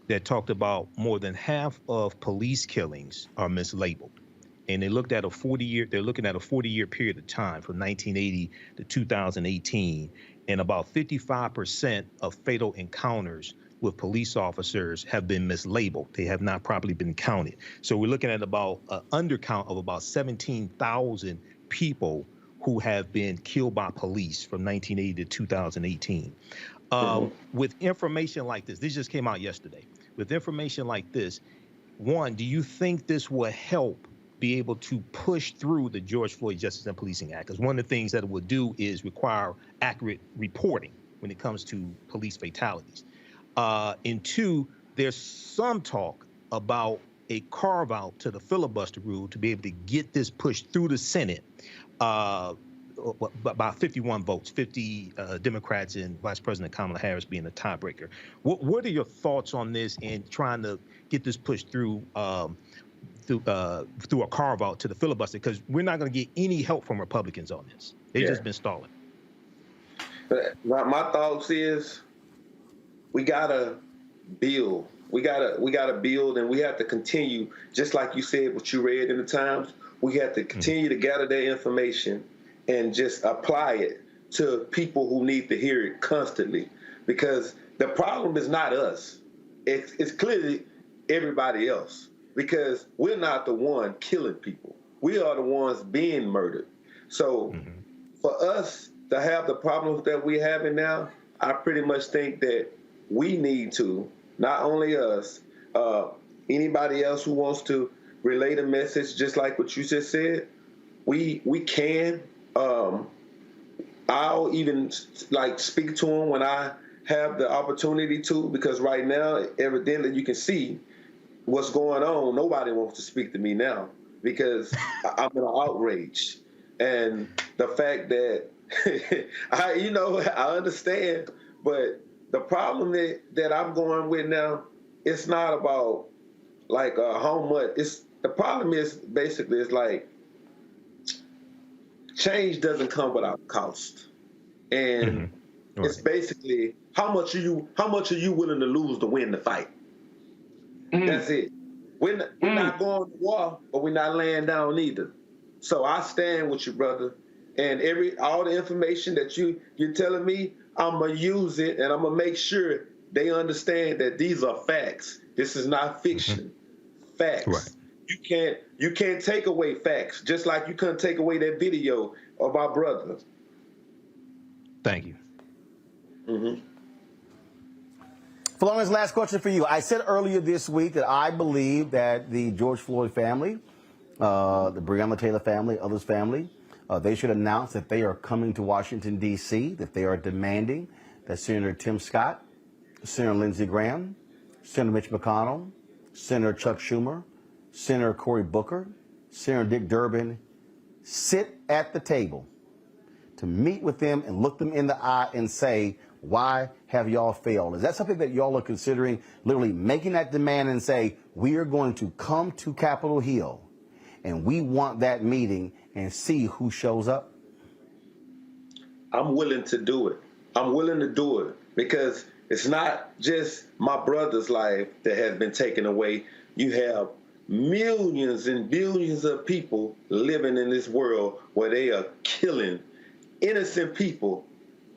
that talked about more than half of police killings are mislabeled. And they looked at they're looking at a 40-year period of time from 1980 to 2018. And about 55% of fatal encounters with police officers have been mislabeled. They have not properly been counted. So we're looking at about an undercount of about 17,000 people who have been killed by police from 1980 to 2018. With information like this just came out yesterday. With information like this, one, do you think this will help be able to push through the George Floyd Justice and Policing Act? Because one of the things that it will do is require accurate reporting when it comes to police fatalities. And two, there's some talk about a carve out to the filibuster rule to be able to get this pushed through the Senate about 51 votes, 50 Democrats and Vice President Kamala Harris being the tiebreaker. What are your thoughts on this and trying to get this pushed through through a carve out to the filibuster? Because we're not going to get any help from Republicans on this. They've just been stalling. But my thoughts is we gotta build. We gotta build, and we have to continue. Just like you said, what you read in the Times, we have to continue to gather that information and just apply it to people who need to hear it constantly. Because the problem is not us. It's clearly everybody else. Because we're not the one killing people. We are the ones being murdered. So for us to have the problems that we're having now, I pretty much think that we need to, not only us, anybody else who wants to relay the message, just like what you just said, we can. I'll even speak to them when I have the opportunity to, because right now, evidently you can see what's going on. Nobody wants to speak to me now because I'm in an outrage. And the fact that, I understand, but the problem that I'm going with now, it's not about how much. The problem is basically it's like change doesn't come without cost, and it's basically how much are you willing to lose to win the fight? That's it. We're not going to war, but we're not laying down either. So I stand with you, brother. And all the information that you're telling me, I'm gonna use it, and I'm gonna make sure they understand that these are facts. This is not fiction. Facts. Right. You can't take away facts, just like you couldn't take away that video of our brother. Thank you. Philomena's last question for you. I said earlier this week that I believe that the George Floyd family, the Breonna Taylor family, others' family, they should announce that they are coming to Washington, D.C., that they are demanding that Senator Tim Scott, Senator Lindsey Graham, Senator Mitch McConnell, Senator Chuck Schumer, Senator Cory Booker, Senator Dick Durbin sit at the table to meet with them and look them in the eye and say, why have y'all failed? Is that something that y'all are considering, literally making that demand and say, we are going to come to Capitol Hill and we want that meeting and see who shows up? I'm willing to do it. I'm willing to do it because it's not just my brother's life that has been taken away. You have millions and billions of people living in this world where they are killing innocent people.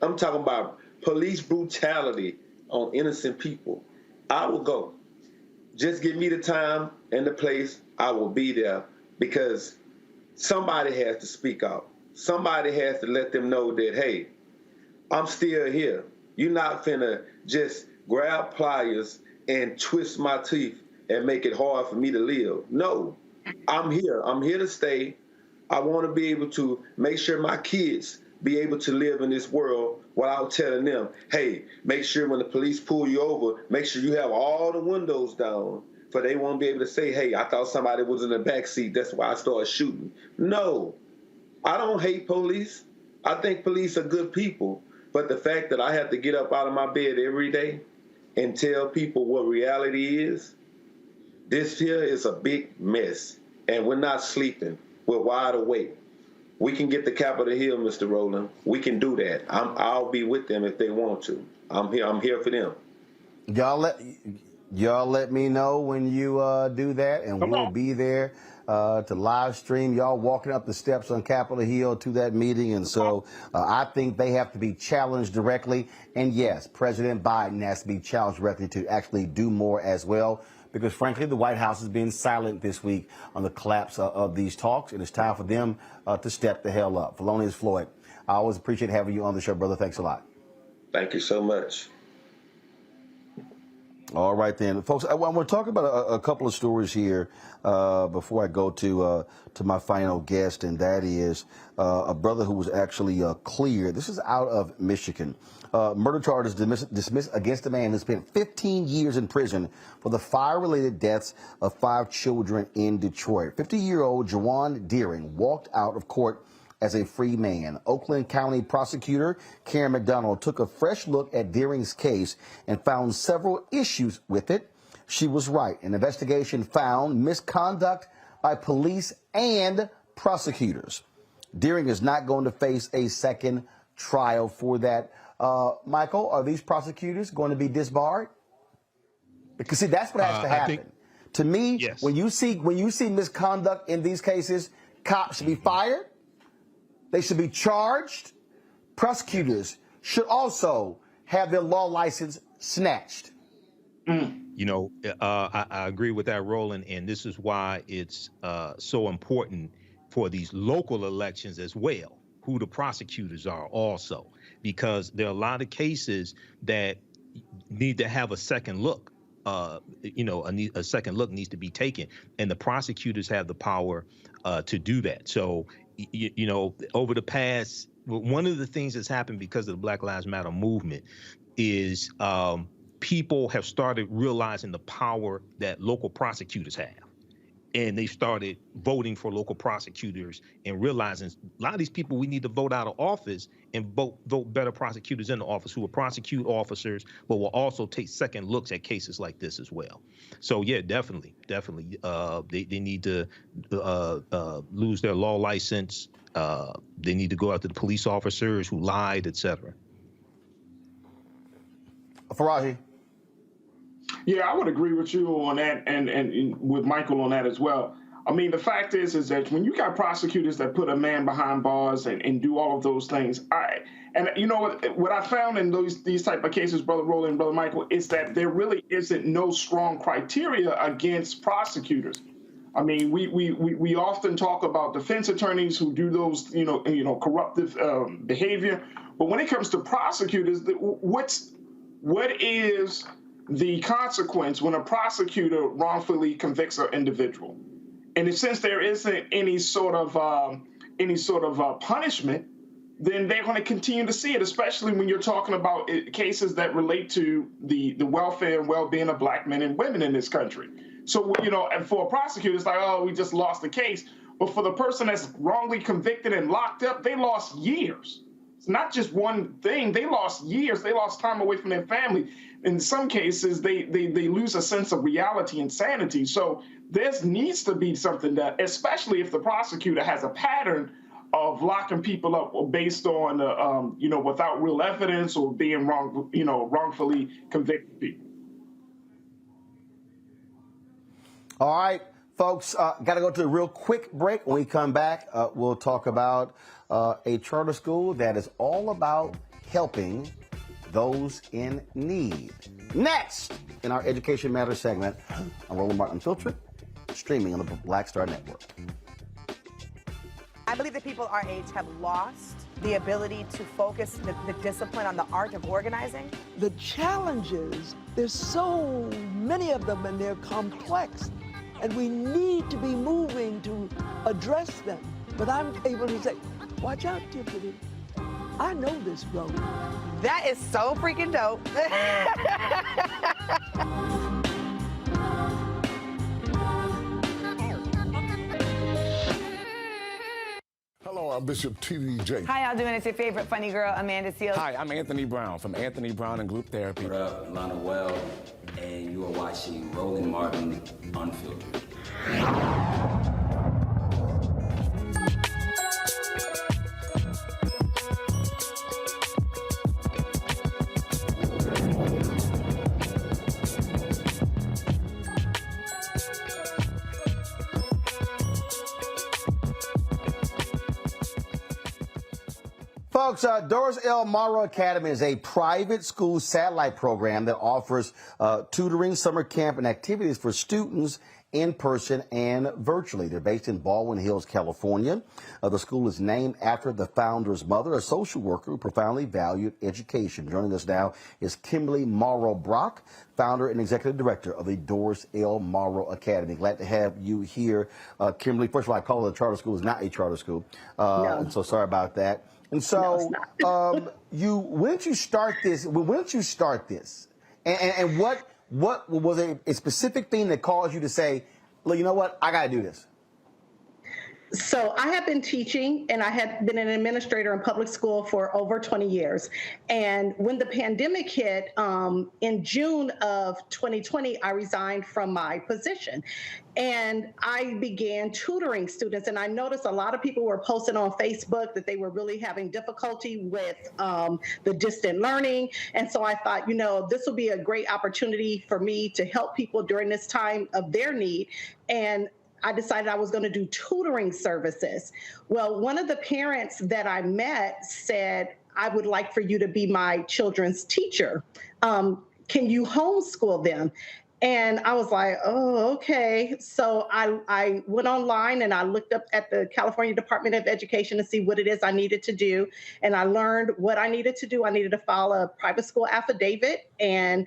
I'm talking about police brutality on innocent people. I will go. Just give me the time and the place. I will be there because somebody has to speak out. Somebody has to let them know that, hey, I'm still here. You're not finna just grab pliers and twist my teeth and make it hard for me to live. No, I'm here. I'm here to stay. I want to be able to make sure my kids be able to live in this world without telling them, hey, make sure when the police pull you over, make sure you have all the windows down, for they won't be able to say, hey, I thought somebody was in the back seat, that's why I started shooting. No, I don't hate police. I think police are good people. But the fact that I have to get up out of my bed every day and tell people what reality is, this here is a big mess. And we're not sleeping. We're wide awake. We can get the Capitol Hill, Mr. Roland. We can do that. I'll be with them if they want to. I'm here for them. Y'all let me know when you do that, and we'll be there to live stream y'all walking up the steps on Capitol Hill to that meeting. And so I think they have to be challenged directly. And yes, President Biden has to be challenged directly to actually do more as well, because frankly, the White House has been silent this week on the collapse of these talks, and it's time for them to step the hell up. Felonious Floyd, I always appreciate having you on the show, brother. Thanks a lot. Thank you so much. All right, then, folks. I want to talk about a couple of stories here before I go to my final guest, and that is a brother who was actually cleared. This is out of Michigan. Murder charges dismissed against a man who spent 15 years in prison for the fire-related deaths of 5 children in Detroit. 50-year-old Jawan Deering walked out of court as a free man. Oakland County prosecutor Karen McDonald took a fresh look at Deering's case and found several issues with it. She was right. An investigation found misconduct by police and prosecutors. Deering is not going to face a second trial for that. Michael, are these prosecutors going to be disbarred? Because see, that's what has to happen. To me, yes. when you see misconduct in these cases, cops should be fired. They should be charged. Prosecutors should also have their law license snatched. You know, I agree with that, Roland, and this is why it's so important for these local elections as well, who the prosecutors are also, because there are a lot of cases that need to have a second look. A second look needs to be taken, and the prosecutors have the power to do that. So, over the past, one of the things that's happened because of the Black Lives Matter movement is people have started realizing the power that local prosecutors have. And they started voting for local prosecutors and realizing a lot of these people, we need to vote out of office and vote better prosecutors in the office who will prosecute officers, but will also take second looks at cases like this as well. So, yeah, definitely. They need to lose their law license. They need to go after the police officers who lied, et cetera. Faraji. Yeah, I would agree with you on that, and with Michael on that as well. I mean, the fact is that when you got prosecutors that put a man behind bars and do all of those things, what I found in these type of cases, Brother Roland and Brother Michael, is that there really isn't no strong criteria against prosecutors. I mean, we often talk about defense attorneys who do those, corruptive behavior, but when it comes to prosecutors, what is the consequence when a prosecutor wrongfully convicts an individual? And since there isn't any sort of punishment, then they're going to continue to see it, especially when you're talking about cases that relate to the welfare and well-being of Black men and women in this country. So, and for a prosecutor, it's like, oh, we just lost the case. But for the person that's wrongly convicted and locked up, they lost years. It's not just one thing. They lost years. They lost time away from their family. In some cases, they lose a sense of reality and sanity. So there needs to be something that, especially if the prosecutor has a pattern of locking people up based on, without real evidence or being wrongfully convicted people. All right, folks, got to go to a real quick break. When we come back, we'll talk about a charter school that is all about helping those in need. Next, in our Education Matters segment, I'm Roland Martin Unfiltered, streaming on the Black Star Network. I believe that people our age have lost the ability to focus the discipline on the art of organizing. The challenges, there's so many of them and they're complex, and we need to be moving to address them. But I'm able to say, watch out, Tiffany. I know this road. That is so freaking dope. Hello, I'm Bishop T.D.J. Hi, y'all doing? It's your favorite funny girl, Amanda Seals. Hi, I'm Anthony Brown from Anthony Brown and Group Therapy. What up, Lana Well, and you are watching Roland Martin Unfiltered. Folks, Doris L. Morrow Academy is a private school satellite program that offers tutoring, summer camp, and activities for students in person and virtually. They're based in Baldwin Hills, California. The school is named after the founder's mother, a social worker who profoundly valued education. Joining us now is Kimberly Morrow Brock, founder and executive director of the Doris L. Morrow Academy. Glad to have you here, Kimberly. First of all, I call it a charter school. It's not a charter school. No. And so sorry about that. And so, when did you start this? When did you start this? And what was a specific thing that caused you to say, look, you know what, I got to do this? So I have been teaching, and I had been an administrator in public school for over 20 years. And when the pandemic hit, in June of 2020, I resigned from my position. And I began tutoring students. And I noticed a lot of people were posting on Facebook that they were really having difficulty with the distant learning. And so I thought, you know, this will be a great opportunity for me to help people during this time of their need. And I decided I was going to do tutoring services. Well, one of the parents that I met said, I would like for you to be my children's teacher. Can you homeschool them? And I was like, oh, okay. So I went online and I looked up at the California Department of Education to see what it is I needed to do. And I learned what I needed to do. I needed to file a private school affidavit and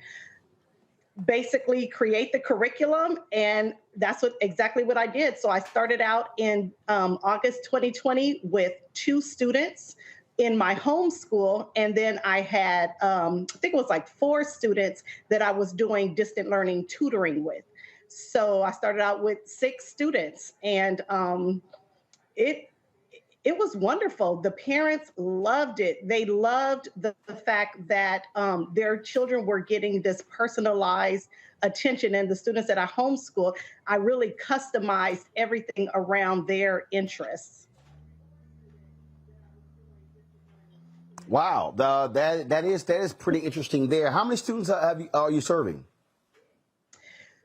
basically create the curriculum, and that's exactly what I did. So I started out in August 2020 with 2 students in my homeschool, and then I had, I think it was like 4 students that I was doing distant learning tutoring with. So I started out with 6 students, and it was wonderful. The parents loved it. They loved the fact that their children were getting this personalized attention. And the students that I homeschooled, I really customized everything around their interests. Wow, that is pretty interesting there. How many students are you serving?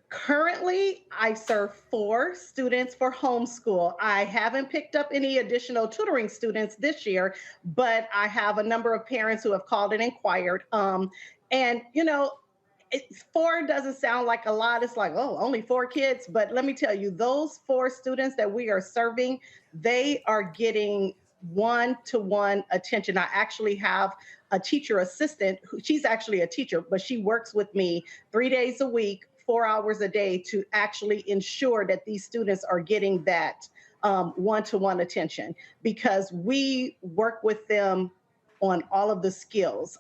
Currently, I serve 4 students for homeschool. I haven't picked up any additional tutoring students this year, but I have a number of parents who have called and inquired. And, you know, 4 doesn't sound like a lot. It's like, oh, only 4 kids. But let me tell you, those 4 students that we are serving, they are getting one-to-one attention. I actually have a teacher assistant. She's actually a teacher, but she works with me 3 days a week, 4 hours a day to actually ensure that these students are getting that one-to-one attention, because we work with them on all of the skills.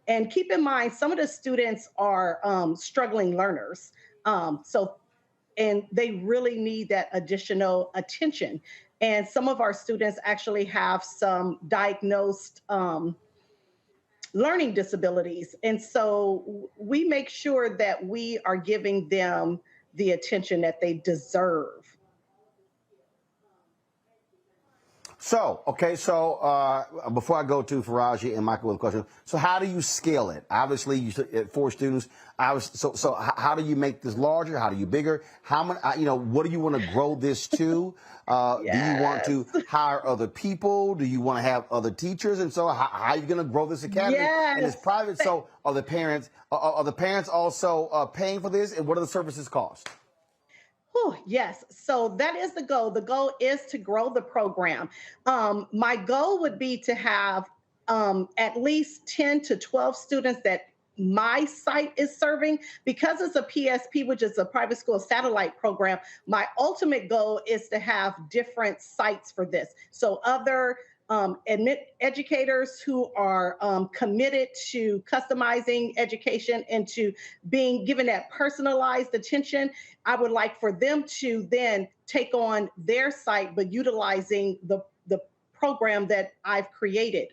And keep in mind, some of the students are struggling learners. And they really need that additional attention. And some of our students actually have some diagnosed learning disabilities. And so we make sure that we are giving them the attention that they deserve. So, okay, so before I go to Faraji and Michael with a question, so how do you scale it? Obviously, you said 4 students. So how do you make this larger? How do you bigger? How many? What do you want to grow this to? Do you want to hire other people? Do you want to have other teachers? And so, how are you going to grow this academy? Yes. And it's private. So, are the parents also paying for this? And what do the services cost? Oh, yes. So that is the goal. The goal is to grow the program. My goal would be to have at least 10 to 12 students that my site is serving. Because it's a PSP, which is a private school satellite program, my ultimate goal is to have different sites for this. So other educators who are committed to customizing education and to being given that personalized attention, I would like for them to then take on their site, but utilizing the program that I've created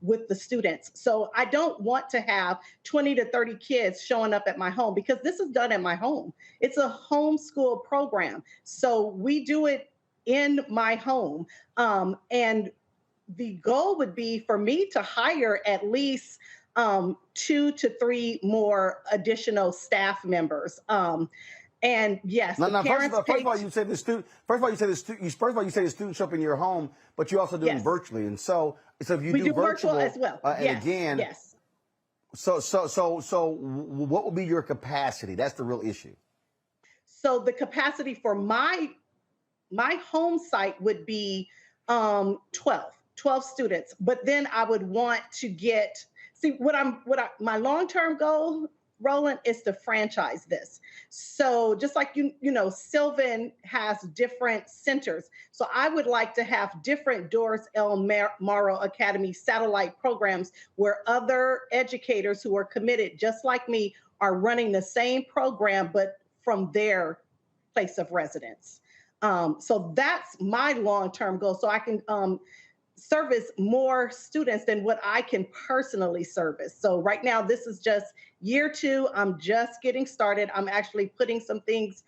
with the students. So I don't want to have 20 to 30 kids showing up at my home, because this is done at my home. It's a homeschool program. So we do it in my home. And the goal would be for me to hire at least 2 to 3 more additional staff members. And yes, No, the no. parents First of all, you say the student. First of all, you say the students show up in your home, but you also do them virtually. And so if you we do virtual as well. and again, yes. So what would be your capacity? That's the real issue. So the capacity for my home site would be 12 students. But then I would want to get, my long-term goal, Roland, is to franchise this. So just like, Sylvan has different centers. So I would like to have different Doris L. Morrow Academy satellite programs where other educators who are committed, just like me, are running the same program, but from their place of residence. So that's my long-term goal. So I can service more students than what I can personally service. So right now, this is just year 2. I'm just getting started. I'm actually putting some things,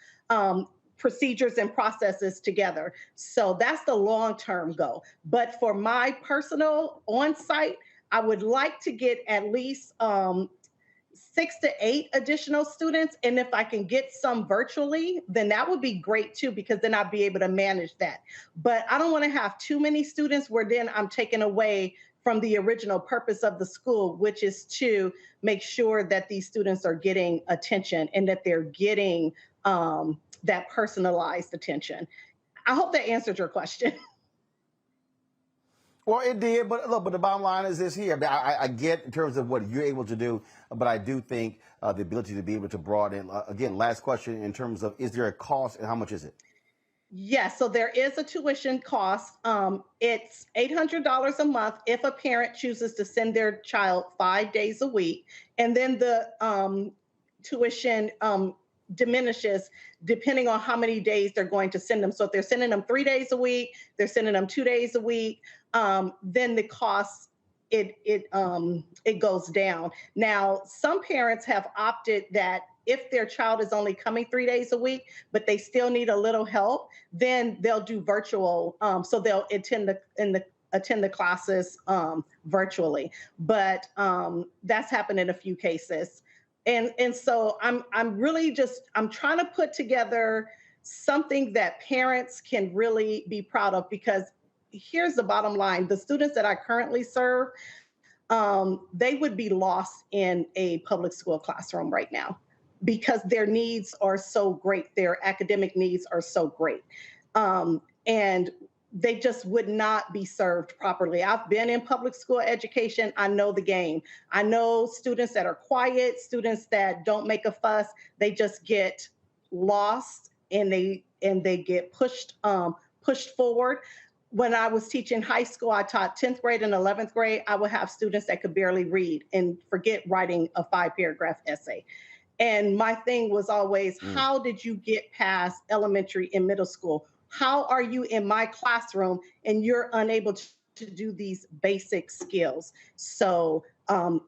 procedures and processes together. So that's the long-term goal. But for my personal on-site, I would like to get at least 6 to 8 additional students. And if I can get some virtually, then that would be great too, because then I'll be able to manage that. But I don't want to have too many students where then I'm taking away from the original purpose of the school, which is to make sure that these students are getting attention and that they're getting that personalized attention. I hope that answered your question. Well, it did, but look, but the bottom line is this here. I get in terms of what you're able to do, but I do think the ability to be able to broaden. Again, last question in terms of, is there a cost and how much is it? Yes, so there is a tuition cost. It's $800 a month if a parent chooses to send their child 5 days a week. And then the tuition diminishes depending on how many days they're going to send them. So if they're sending them 3 days a week, they're sending them 2 days a week, then the cost, it goes down. Now, some parents have opted that if their child is only coming 3 days a week, but they still need a little help, then they'll do virtual. So they'll attend the classes virtually. But that's happened in a few cases. And so I'm really I'm trying to put together something that parents can really be proud of, because here's the bottom line. The students that I currently serve, they would be lost in a public school classroom right now because their needs are so great. Their academic needs are so great. And they just would not be served properly. I've been in public school education. I know the game. I know students that are quiet, students that don't make a fuss. They just get lost and they get pushed forward. When I was teaching high school, I taught 10th grade and 11th grade. I would have students that could barely read and forget writing a 5-paragraph essay. And my thing was always, how did you get past elementary and middle school? How are you in my classroom and you're unable to do these basic skills? So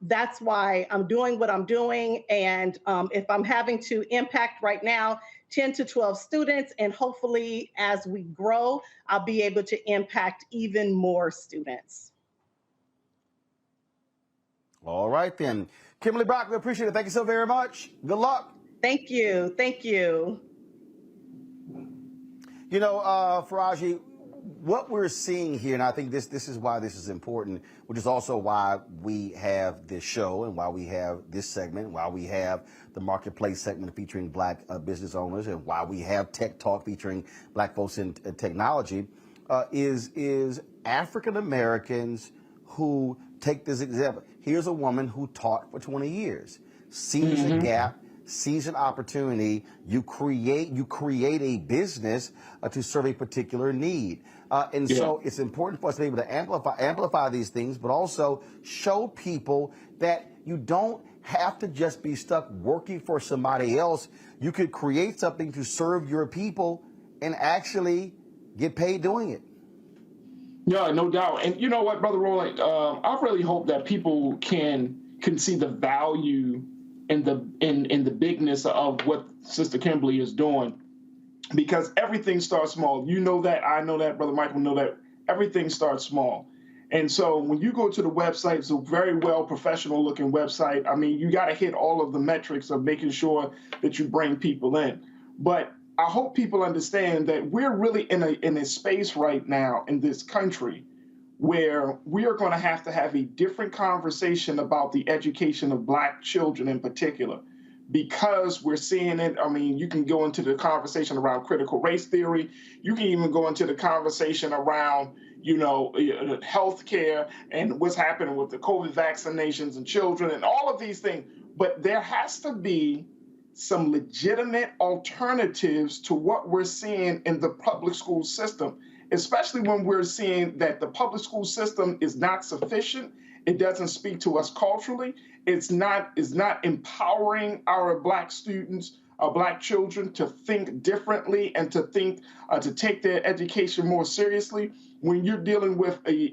that's why I'm doing what I'm doing. And if I'm having to impact right now 10 to 12 students, and hopefully as we grow, I'll be able to impact even more students. All right, then. Kimberly Brock, we appreciate it. Thank you so very much. Good luck. Thank you. Thank you. You know, Faraji, what we're seeing here, and I think this is why this is important, which is also why we have this show and why we have this segment, why we have the marketplace segment featuring Black business owners, and why we have Tech Talk featuring Black folks in technology, is African Americans who take this example. Here's a woman who taught for 20 years, sees a gap, sees an opportunity. You create a business to serve a particular need. So it's important for us to be able to amplify these things, but also show people that you don't have to just be stuck working for somebody else. You could create something to serve your people and actually get paid doing it. Yeah, no doubt. And you know what, Brother Roland, I really hope that people can see the value in the bigness of what Sister Kimberly is doing, because everything starts small. You know that, I know that, Brother Michael know that. Everything starts small. And so when you go to the website, it's a very well professional looking website. I mean, you got to hit all of the metrics of making sure that you bring people in. But I hope people understand that we're really in a space right now in this country where we are going to have a different conversation about the education of Black children in particular, because we're seeing it. I mean, you can go into the conversation around critical race theory. You can even go into the conversation around, healthcare and what's happening with the COVID vaccinations and children and all of these things. But there has to be some legitimate alternatives to what we're seeing in the public school system, especially when we're seeing that the public school system is not sufficient. It doesn't speak to us culturally. It's not empowering our Black students, our Black children to think differently and to think to take their education more seriously. When you're dealing with a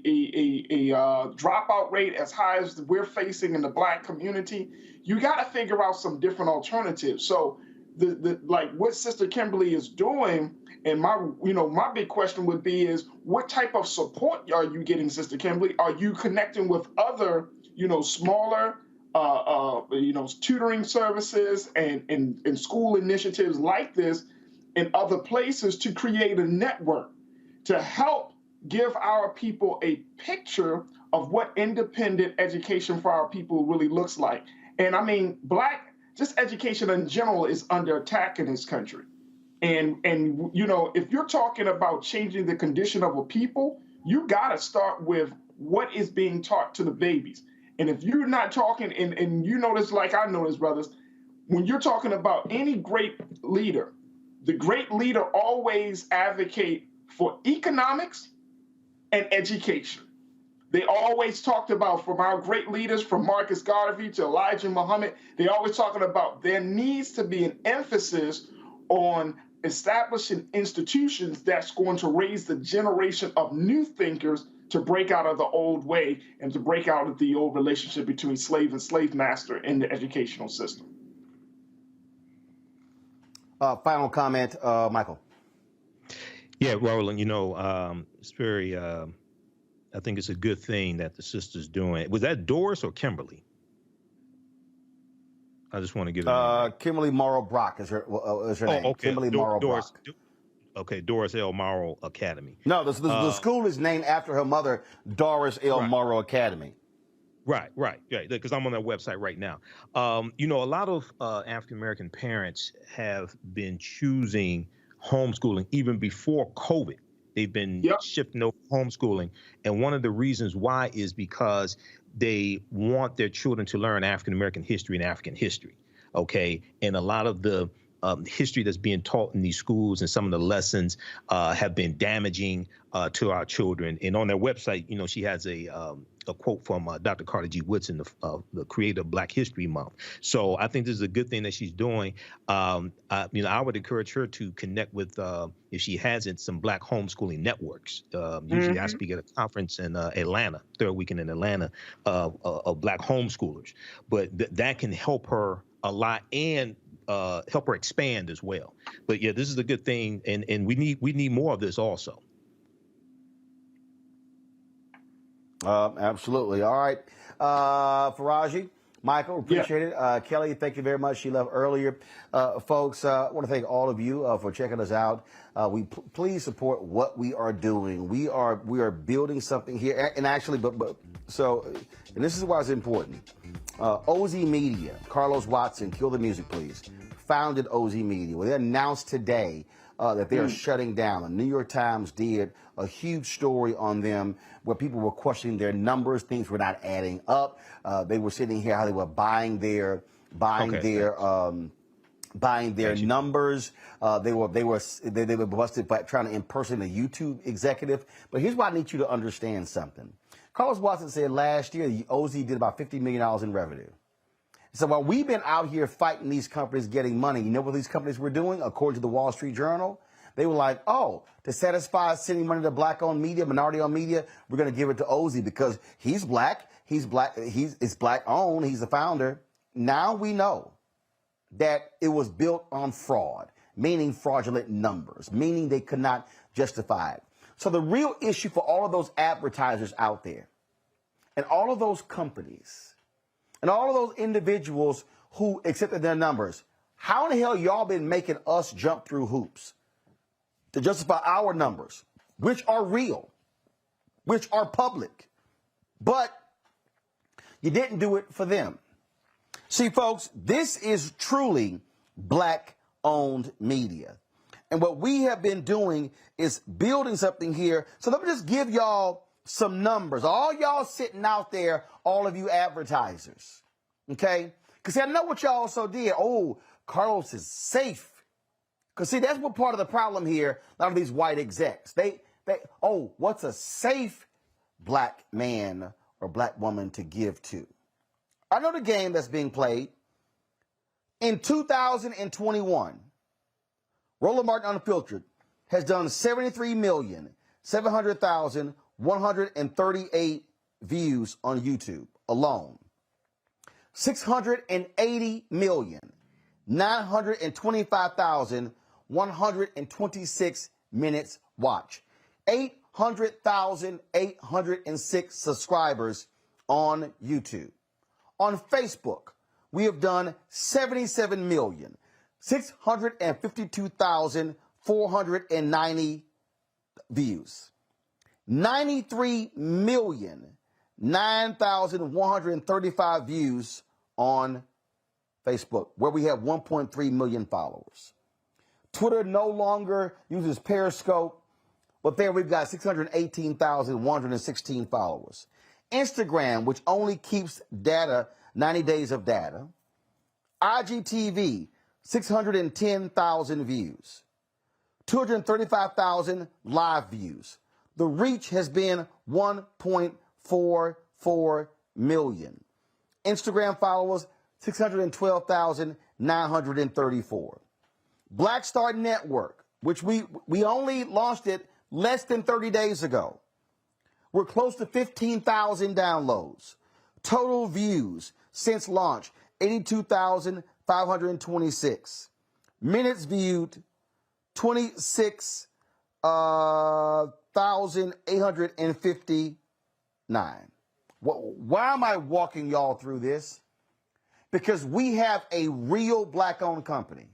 dropout rate as high as we're facing in the Black community, you got to figure out some different alternatives. So, like what Sister Kimberly is doing, and my big question would be is, what type of support are you getting, Sister Kimberly? Are you connecting with other, smaller, tutoring services and school initiatives like this in other places to create a network to help give our people a picture of what independent education for our people really looks like? And I mean, just education in general is under attack in this country. And if you're talking about changing the condition of a people, you got to start with what is being taught to the babies. And if you're not talking, and you know this like I know this, brothers, when you're talking about any great leader, the great leader always advocate for economics and education. They always talked about, from our great leaders, from Marcus Garvey to Elijah Muhammad, they always talking about there needs to be an emphasis on establishing institutions that's going to raise the generation of new thinkers to break out of the old way and to break out of the old relationship between slave and slave master in the educational system. Final comment, Michael. Yeah, Roland, it's very, I think it's a good thing that the sister's doing. Was that Doris or Kimberly? I just want to give it Kimberly Morrow Brock is her name. Okay. Kimberly Morrow Doris, Brock. Okay, Doris L. Morrow Academy. No, the school is named after her mother, Doris L. Morrow Academy. Right, because I'm on their website right now. A lot of African-American parents have been choosing homeschooling even before COVID. They've been shifting over homeschooling. And one of the reasons why is because they want their children to learn African-American history and African history, okay? And a lot of the history that's being taught in these schools and some of the lessons have been damaging to our children. And on their website, she has a quote from Dr. Carter G. Woodson, the creator of Black History Month. So I think this is a good thing that she's doing. I would encourage her to connect with, if she hasn't, some Black homeschooling networks. Usually I speak at a conference in Atlanta, third weekend in Atlanta, of Black homeschoolers. But that can help her a lot and help her expand as well. But yeah, this is a good thing, and we need more of this also. Absolutely. All right. Faraji, Michael, appreciate it. Kelly, thank you very much. She left earlier. Folks, I want to thank all of you for checking us out. Please support what we are doing. We are building something here. And actually, and this is why it's important. Ozy Media, Carlos Watson, kill the music, please, founded Ozy Media. Well, they announced today that they are shutting down. The New York Times did a huge story on them where people were questioning their numbers. Things were not adding up. They were sitting here how they were buying their numbers. They were busted by trying to impersonate a YouTube executive. But here's why I need you to understand something. Carlos Watson said last year Ozy did about $50 million in revenue. So while we've been out here fighting these companies getting money, you know what these companies were doing? According to the Wall Street Journal, they were like, to satisfy sending money to Black-owned media, minority-owned media, we're going to give it to Ozy because he's Black, it's Black-owned, he's the founder. Now we know that it was built on fraud, meaning fraudulent numbers, meaning they could not justify it. So the real issue for all of those advertisers out there and all of those companies and all of those individuals who accepted their numbers, how in the hell y'all been making us jump through hoops to justify our numbers, which are real, which are public, but you didn't do it for them. See, folks, this is truly black-owned media. And what we have been doing is building something here. So let me just give y'all some numbers. All y'all sitting out there, all of you advertisers, okay? Because see, I know what y'all also did. Oh, Carlos is safe. Because see, that's what part of the problem here, a lot of these white execs. Oh, what's a safe black man or black woman to give to? I know the game that's being played. In 2021, Roland Martin Unfiltered has done 73,700,138 views on YouTube alone. 680,925,126 minutes watched. 800,806 subscribers on YouTube. On Facebook, we have done 77,652,490 views. 93,009,135 views on Facebook, where we have 1.3 million followers. Twitter no longer uses Periscope, but there we've got 618,116 followers. Instagram, which only keeps data, 90 days of data. IGTV, 610,000 views. 235,000 live views. The reach has been 1.44 million. Instagram followers, 612,934. Black Star Network, which we only launched it less than 30 days ago. We're close to 15,000 downloads. Total views since launch, 82,526. Minutes viewed, 26,859. Why am I walking y'all through this? Because we have a real black-owned company.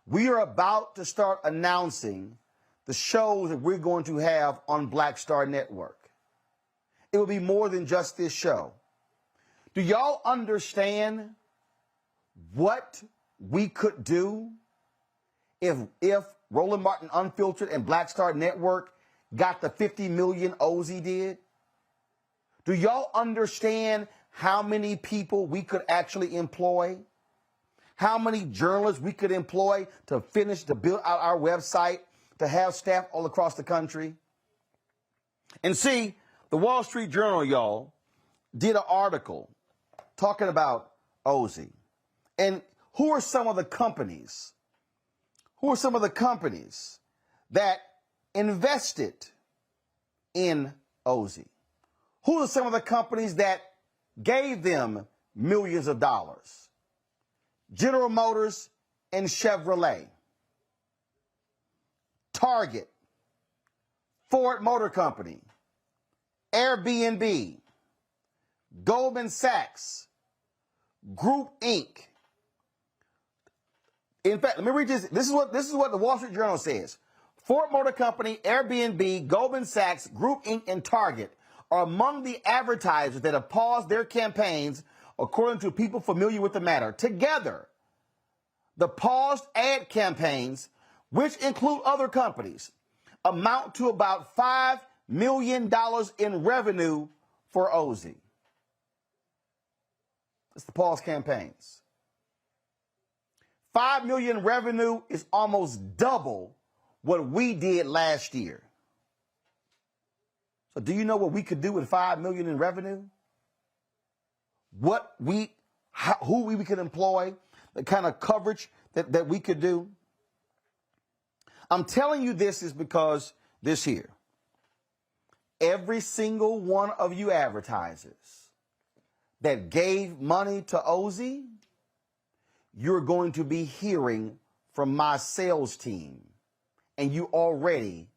We are about to start announcing the shows that we're going to have on Black Star Network. It will be more than just this show. Do y'all understand what we could do if Roland Martin Unfiltered and Black Star Network got the 50 million Ozy did? Do y'all understand how many people we could actually employ? How many journalists we could employ to build out our website, to have staff all across the country? And see, the Wall Street Journal, y'all, did an article talking about Ozy. And who are some of the companies that invested in Ozy? Who are some of the companies that gave them millions of dollars? General Motors and Chevrolet, Target, Ford Motor Company, Airbnb, Goldman Sachs, Group Inc. In fact, let me read this. This is what the Wall Street Journal says. Ford Motor Company, Airbnb, Goldman Sachs, Group Inc., and Target are among the advertisers that have paused their campaigns, according to people familiar with the matter. Together, the paused ad campaigns, which include other companies, amount to about $5 million in revenue for Ozy. It's the pause campaigns. 5 million revenue is almost double what we did last year. So do you know what we could do with 5 million in revenue? Who we could employ, the kind of coverage that we could do? I'm telling you this is because this here. Every single one of you advertisers that gave money to Ozy, you're going to be hearing from my sales team, and you already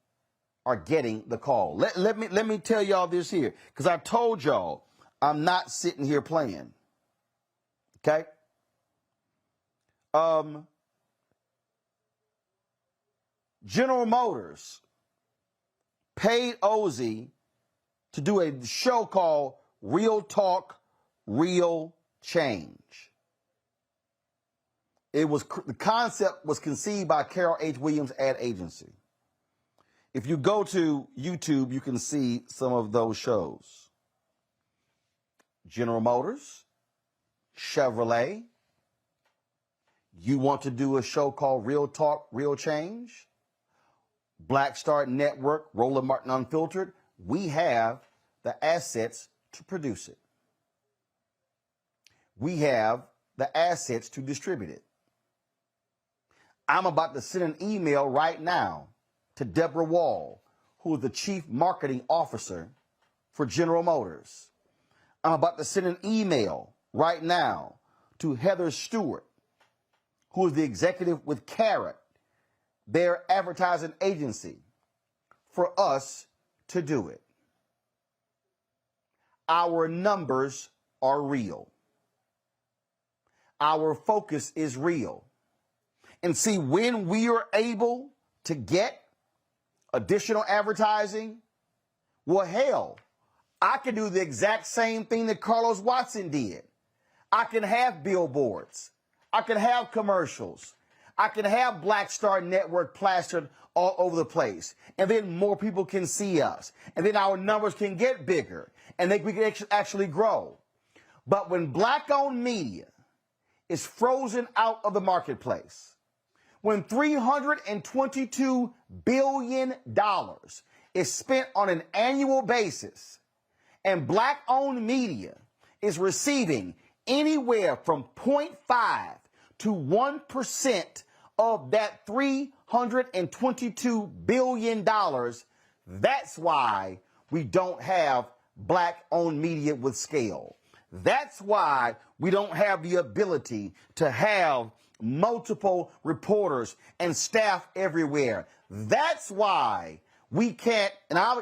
are getting the call. Let me tell y'all this here, because I told y'all I'm not sitting here playing. Okay? General Motors paid Ozy to do a show called Real Talk, Real Change. The concept was conceived by Carol H. Williams ad agency. If you go to YouTube, you can see some of those shows. General Motors, Chevrolet. You want to do a show called Real Talk, Real Change? Black Star Network, Roland Martin Unfiltered. We have the assets to produce it. We have the assets to distribute it. I'm about to send an email right now to Deborah Wall, who is the Chief Marketing Officer for General Motors. I'm about to send an email right now to Heather Stewart, who is the executive with Carrot, their advertising agency, for us to do it. Our numbers are real. Our focus is real. And see, when we are able to get additional advertising, well, hell, I can do the exact same thing that Carlos Watson did. I can have billboards. I can have commercials. I can have Black Star Network plastered all over the place. And then more people can see us. And then our numbers can get bigger. And then we can actually grow. But when black-owned media is frozen out of the marketplace, when $322 billion is spent on an annual basis, and black-owned media is receiving anywhere from 0.5 to 1% of that $322 billion, that's why we don't have black-owned media with scale. That's why we don't have the ability to have multiple reporters and staff everywhere. That's why we can't, and I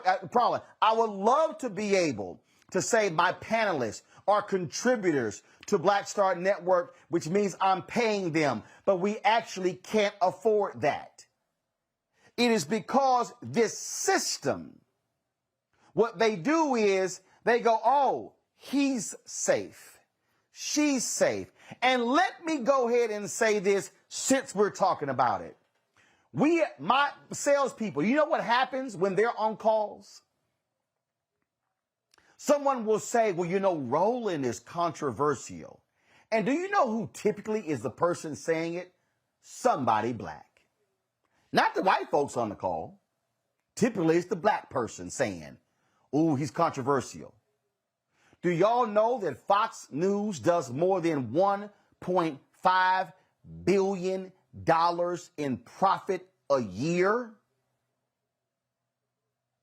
would love to be able to say my panelists are contributors to Black Star Network, which means I'm paying them, but we actually can't afford that. It is because this system, what they do is they go, oh, he's safe, she's safe. And let me go ahead and say this since we're talking about it. My salespeople, you know what happens when they're on calls? Someone will say, well, you know, Roland is controversial. And do you know who typically is the person saying it? Somebody black. Not the white folks on the call. Typically, it's the black person saying, ooh, he's controversial. Do y'all know that Fox News does more than $1.5 billion in profit a year?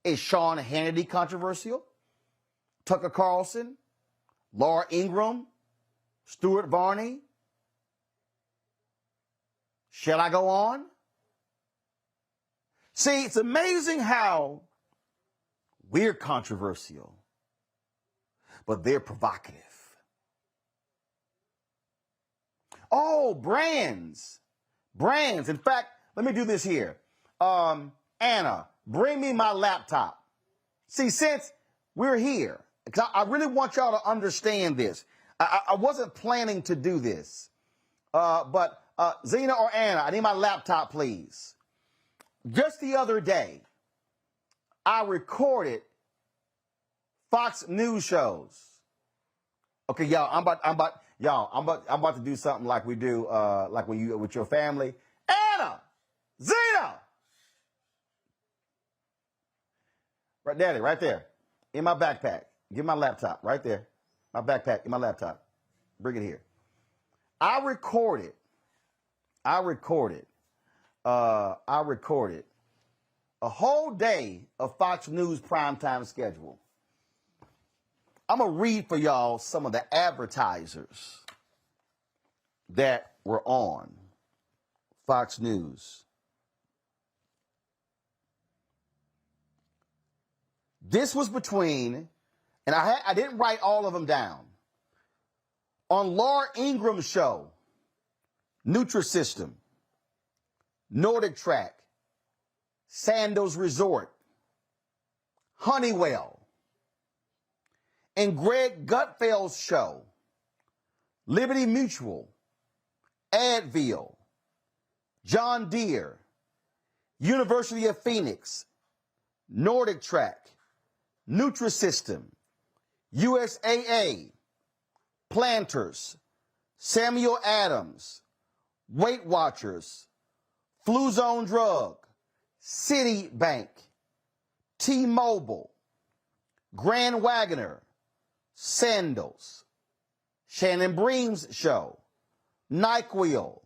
Is Sean Hannity controversial? Tucker Carlson? Laura Ingraham? Stuart Varney? Shall I go on? See, it's amazing how we're controversial, but they're provocative. Oh, brands. Brands. In fact, let me do this here. Anna, bring me my laptop. See, since we're here, because I really want y'all to understand this. I wasn't planning to do this. But Zena or Anna, I need my laptop, please. Just the other day, I recorded Fox News shows. Okay, y'all, I'm about to do something like we do, like when you with your family. Anna, Zena, right, Daddy, right there, in my backpack. Give my laptop right there. My backpack, in my laptop. Bring it here. I recorded a whole day of Fox News primetime schedule. I'm going to read for y'all some of the advertisers that were on Fox News. This was between, and I didn't write all of them down. On Laura Ingram's show, Nutrisystem, Nordic Track, Sandals Resort, Honeywell, and Greg Gutfeld's show, Liberty Mutual, Advil, John Deere, University of Phoenix, Nordic Track, Nutrisystem, USAA, Planters, Samuel Adams, Weight Watchers, Flu Zone Drug, Citibank, T-Mobile, Grand Wagoner, Sandals, Shannon Bream's show, NyQuil,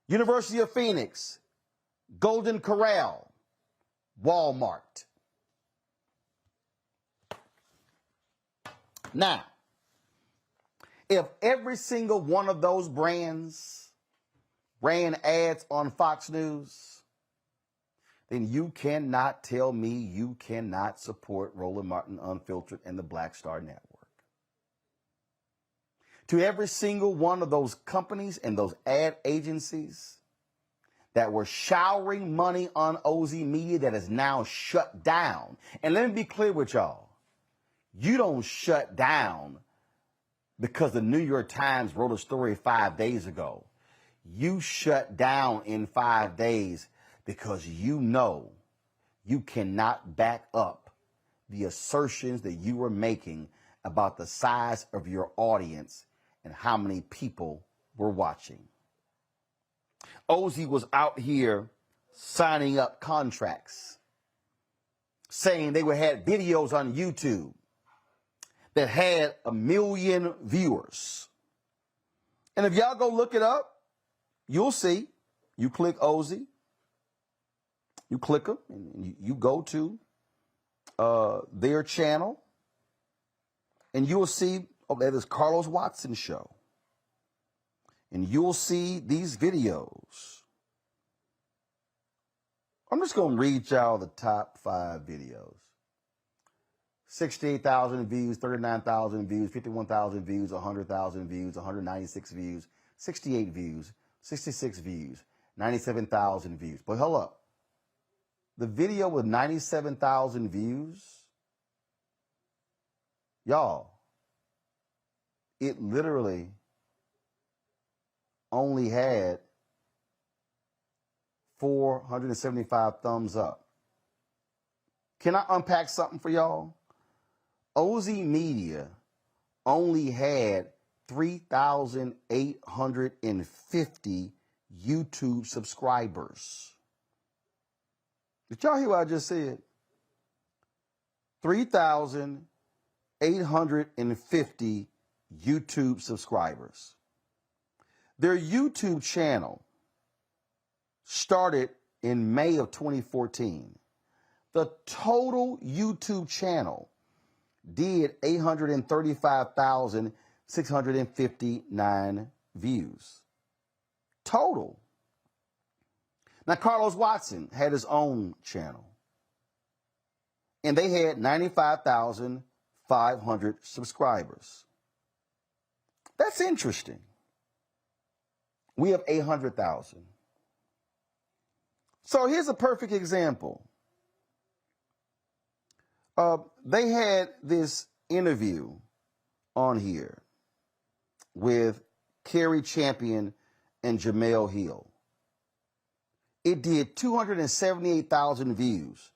University of Phoenix, Golden Corral, Walmart. Now, if every single one of those brands ran ads on Fox News, then you cannot tell me you cannot support Roland Martin Unfiltered and the Black Star Network. To every single one of those companies and those ad agencies that were showering money on Ozy Media that is now shut down. And let me be clear with y'all. You don't shut down because the New York Times wrote a story 5 days ago. You shut down in 5 days because you know you cannot back up the assertions that you were making about the size of your audience and how many people were watching. Ozy was out here signing up contracts, saying they had videos on YouTube that had 1 million viewers. And if y'all go look it up, you'll see. You click Ozy, you click them, and you go to their channel, and you'll see, oh, that is Carlos Watson's show. And you'll see these videos. I'm just going to read y'all the top 5 videos. 68,000 views, 39,000 views, 51,000 views, 100,000 views, 196 views, 68 views, 66 views, 97,000 views. But hold up. The video with 97,000 views, y'all, it literally only had 475 thumbs up. Can I unpack something for y'all? Ozy Media only had 3,850 YouTube subscribers. Did y'all hear what I just said? 3,850 YouTube subscribers. Their YouTube channel started in May of 2014. The total YouTube channel did 835,659 views. Total. Now, Carlos Watson had his own channel, and they had 95,500 subscribers. That's interesting. We have 800,000. So here's a perfect example. They had this interview on here with Kerry Champion and Jamel Hill. It did 278,000 views,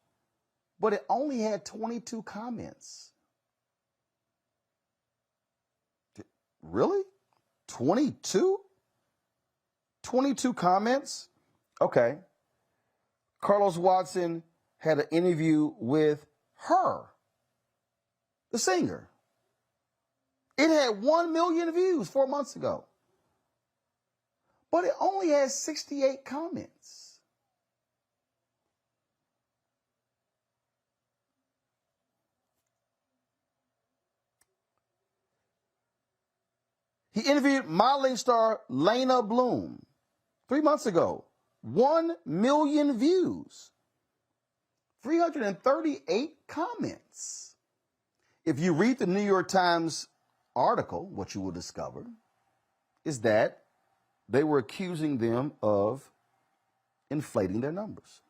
but it only had 22 comments. Really? 22? 22 comments? Okay. Carlos Watson had an interview with her, the singer. It had 1 million views 4 months ago, but it only has 68 comments. He interviewed modeling star Lena Bloom 3 months ago. 1 million views. 338 comments. If you read the New York Times article, what you will discover is that they were accusing them of inflating their numbers.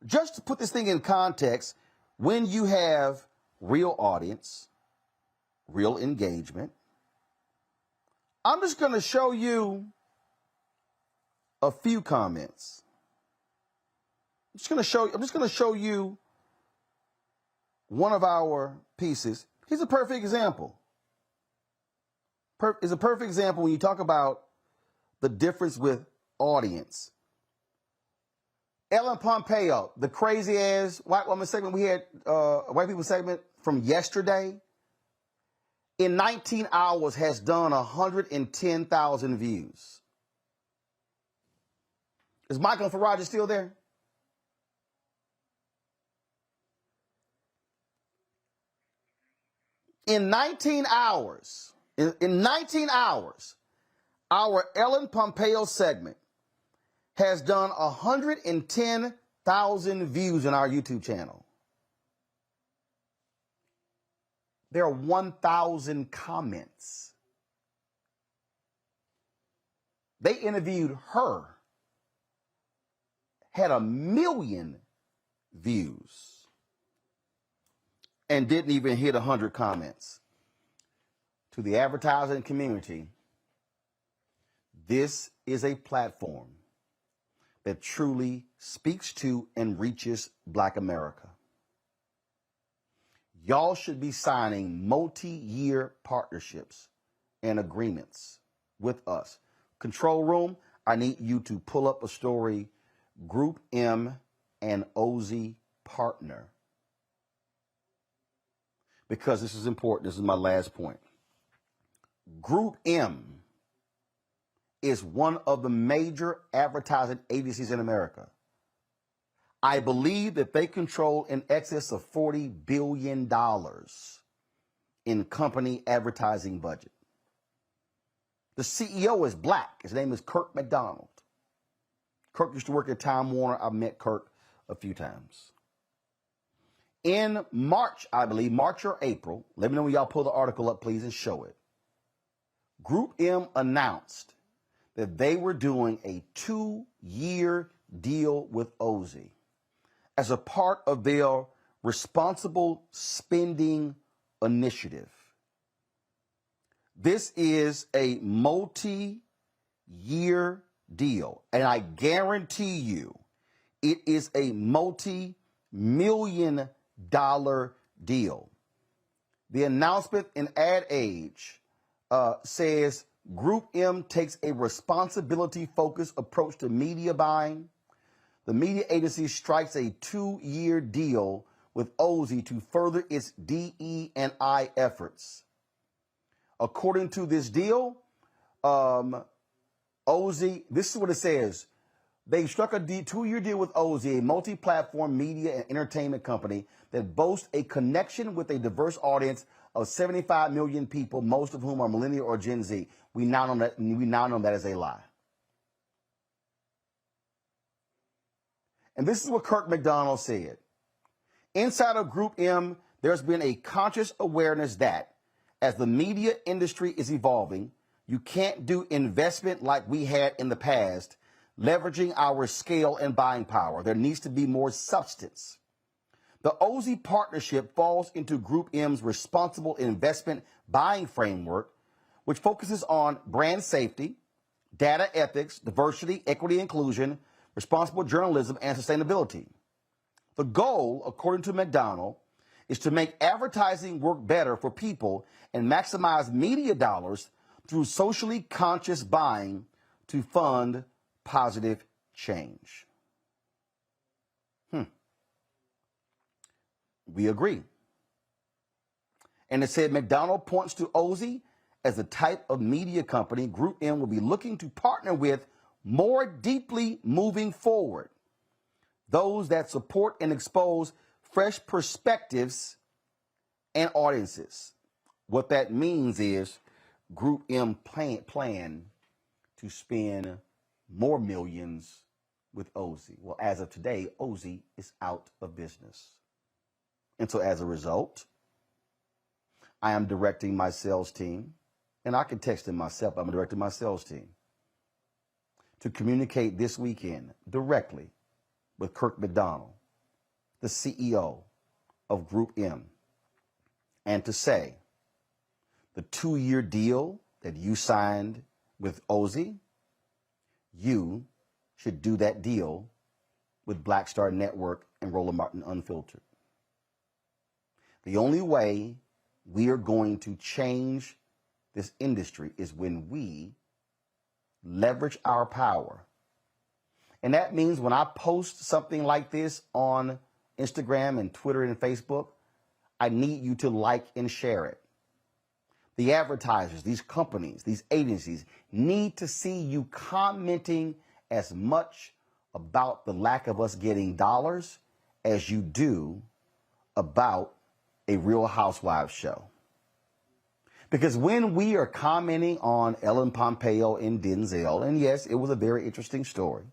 Just to put this thing in context, when you have real audience, real engagement, I'm just going to show you a few comments. I'm just going to show you one of our pieces. Here's a perfect example. Is a perfect example when you talk about the difference with audience. Ellen Pompeo, the crazy ass white woman segment we had, white people segment from yesterday, in 19 hours has done 110,000 views. Is Michael Farage still there? In 19 hours, our Ellen Pompeo segment has done 110,000 views on our YouTube channel. There are 1,000 comments. They interviewed her, had 1 million views, and didn't even hit 100 comments. To the advertising community, this is a platform that truly speaks to and reaches Black America. Y'all should be signing multi-year partnerships and agreements with us. Control room, I need you to pull up a story, Group M and Ozy partner. Because this is important. This is my last point. Group M is one of the major advertising agencies in America. I believe that they control in excess of $40 billion in company advertising budget. The CEO is Black. His name is Kirk McDonald. Kirk used to work at Time Warner. I've met Kirk a few times. In March, I believe, March or April, let me know when y'all pull the article up, please, and show it. Group M announced that they were doing a 2-year deal with Ozy as a part of their responsible spending initiative. This is a multi-year deal, and I guarantee you it is a multi-million-dollar deal. The announcement in Ad Age says Group M takes a responsibility-focused approach to media buying. The media agency strikes a 2-year deal with Ozy to further its DE&I efforts. According to this deal, Ozy, this is what it says. They struck a 2-year deal with Ozy, a multi-platform media and entertainment company that boasts a connection with a diverse audience of 75 million people, most of whom are millennial or Gen Z. We now know that is a lie. And this is what Kirk McDonald said. Inside of Group M, there's been a conscious awareness that as the media industry is evolving, you can't do investment like we had in the past, leveraging our scale and buying power. There needs to be more substance. The Ozy partnership falls into Group M's responsible investment buying framework, which focuses on brand safety, data ethics, diversity, equity, inclusion, responsible journalism, and sustainability. The goal, according to McDonald, is to make advertising work better for people and maximize media dollars through socially conscious buying to fund positive change. We agree. And it said McDonald points to Ozy as the type of media company Group M will be looking to partner with more deeply moving forward. Those that support and expose fresh perspectives and audiences. What that means is Group M plan to spend more millions with Ozy. Well, as of today, Ozy is out of business. And so as a result, I am directing my sales team, and I can text it myself, I'm directing my sales team to communicate this weekend directly with Kirk McDonald the CEO of Group M and to say the 2-year deal that you signed with Ozy, you should do that deal with Black Star Network and Roland Martin Unfiltered. The only way we are going to change this industry is when we leverage our power. And that means when I post something like this on Instagram and Twitter and Facebook, I need you to like and share it. The advertisers, these companies, these agencies need to see you commenting as much about the lack of us getting dollars as you do about a Real Housewives show. Because when we are commenting on Ellen Pompeo and Denzel, and yes, it was a very interesting story,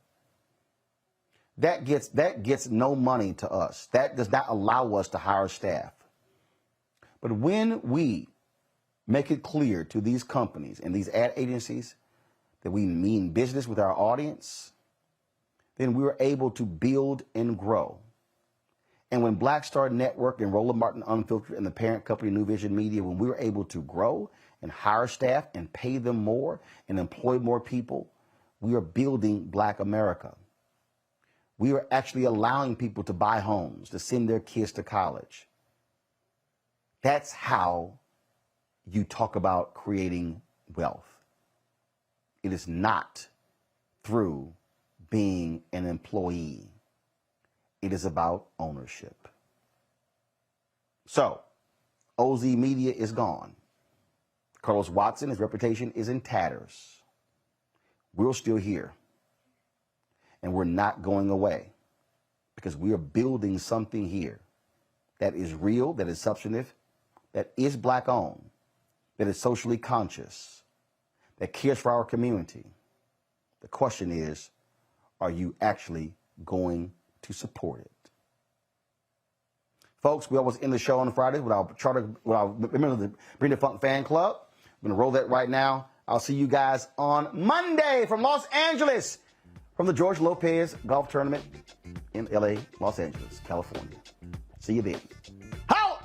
that gets no money to us. That does not allow us to hire staff. But when we make it clear to these companies and these ad agencies that we mean business with our audience, then we're able to build and grow. And when Black Star Network and Roland Martin Unfiltered and the parent company New Vision Media, when we were able to grow and hire staff and pay them more and employ more people, we are building Black America. We are actually allowing people to buy homes, to send their kids to college. That's how you talk about creating wealth. It is not through being an employee. It is about ownership. So, Ozy Media is gone. Carlos Watson, his reputation is in tatters. We're still here. And we're not going away because we are building something here that is real, that is substantive, that is Black owned, that is socially conscious, that cares for our community. The question is, are you actually going to support it? Folks, we always end the show on Fridays with our remember the Bring the Funk fan club. I'm going to roll that right now. I'll see you guys on Monday from Los Angeles, from the George Lopez Golf Tournament in LA, Los Angeles, California. See you then. How?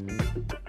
Peace.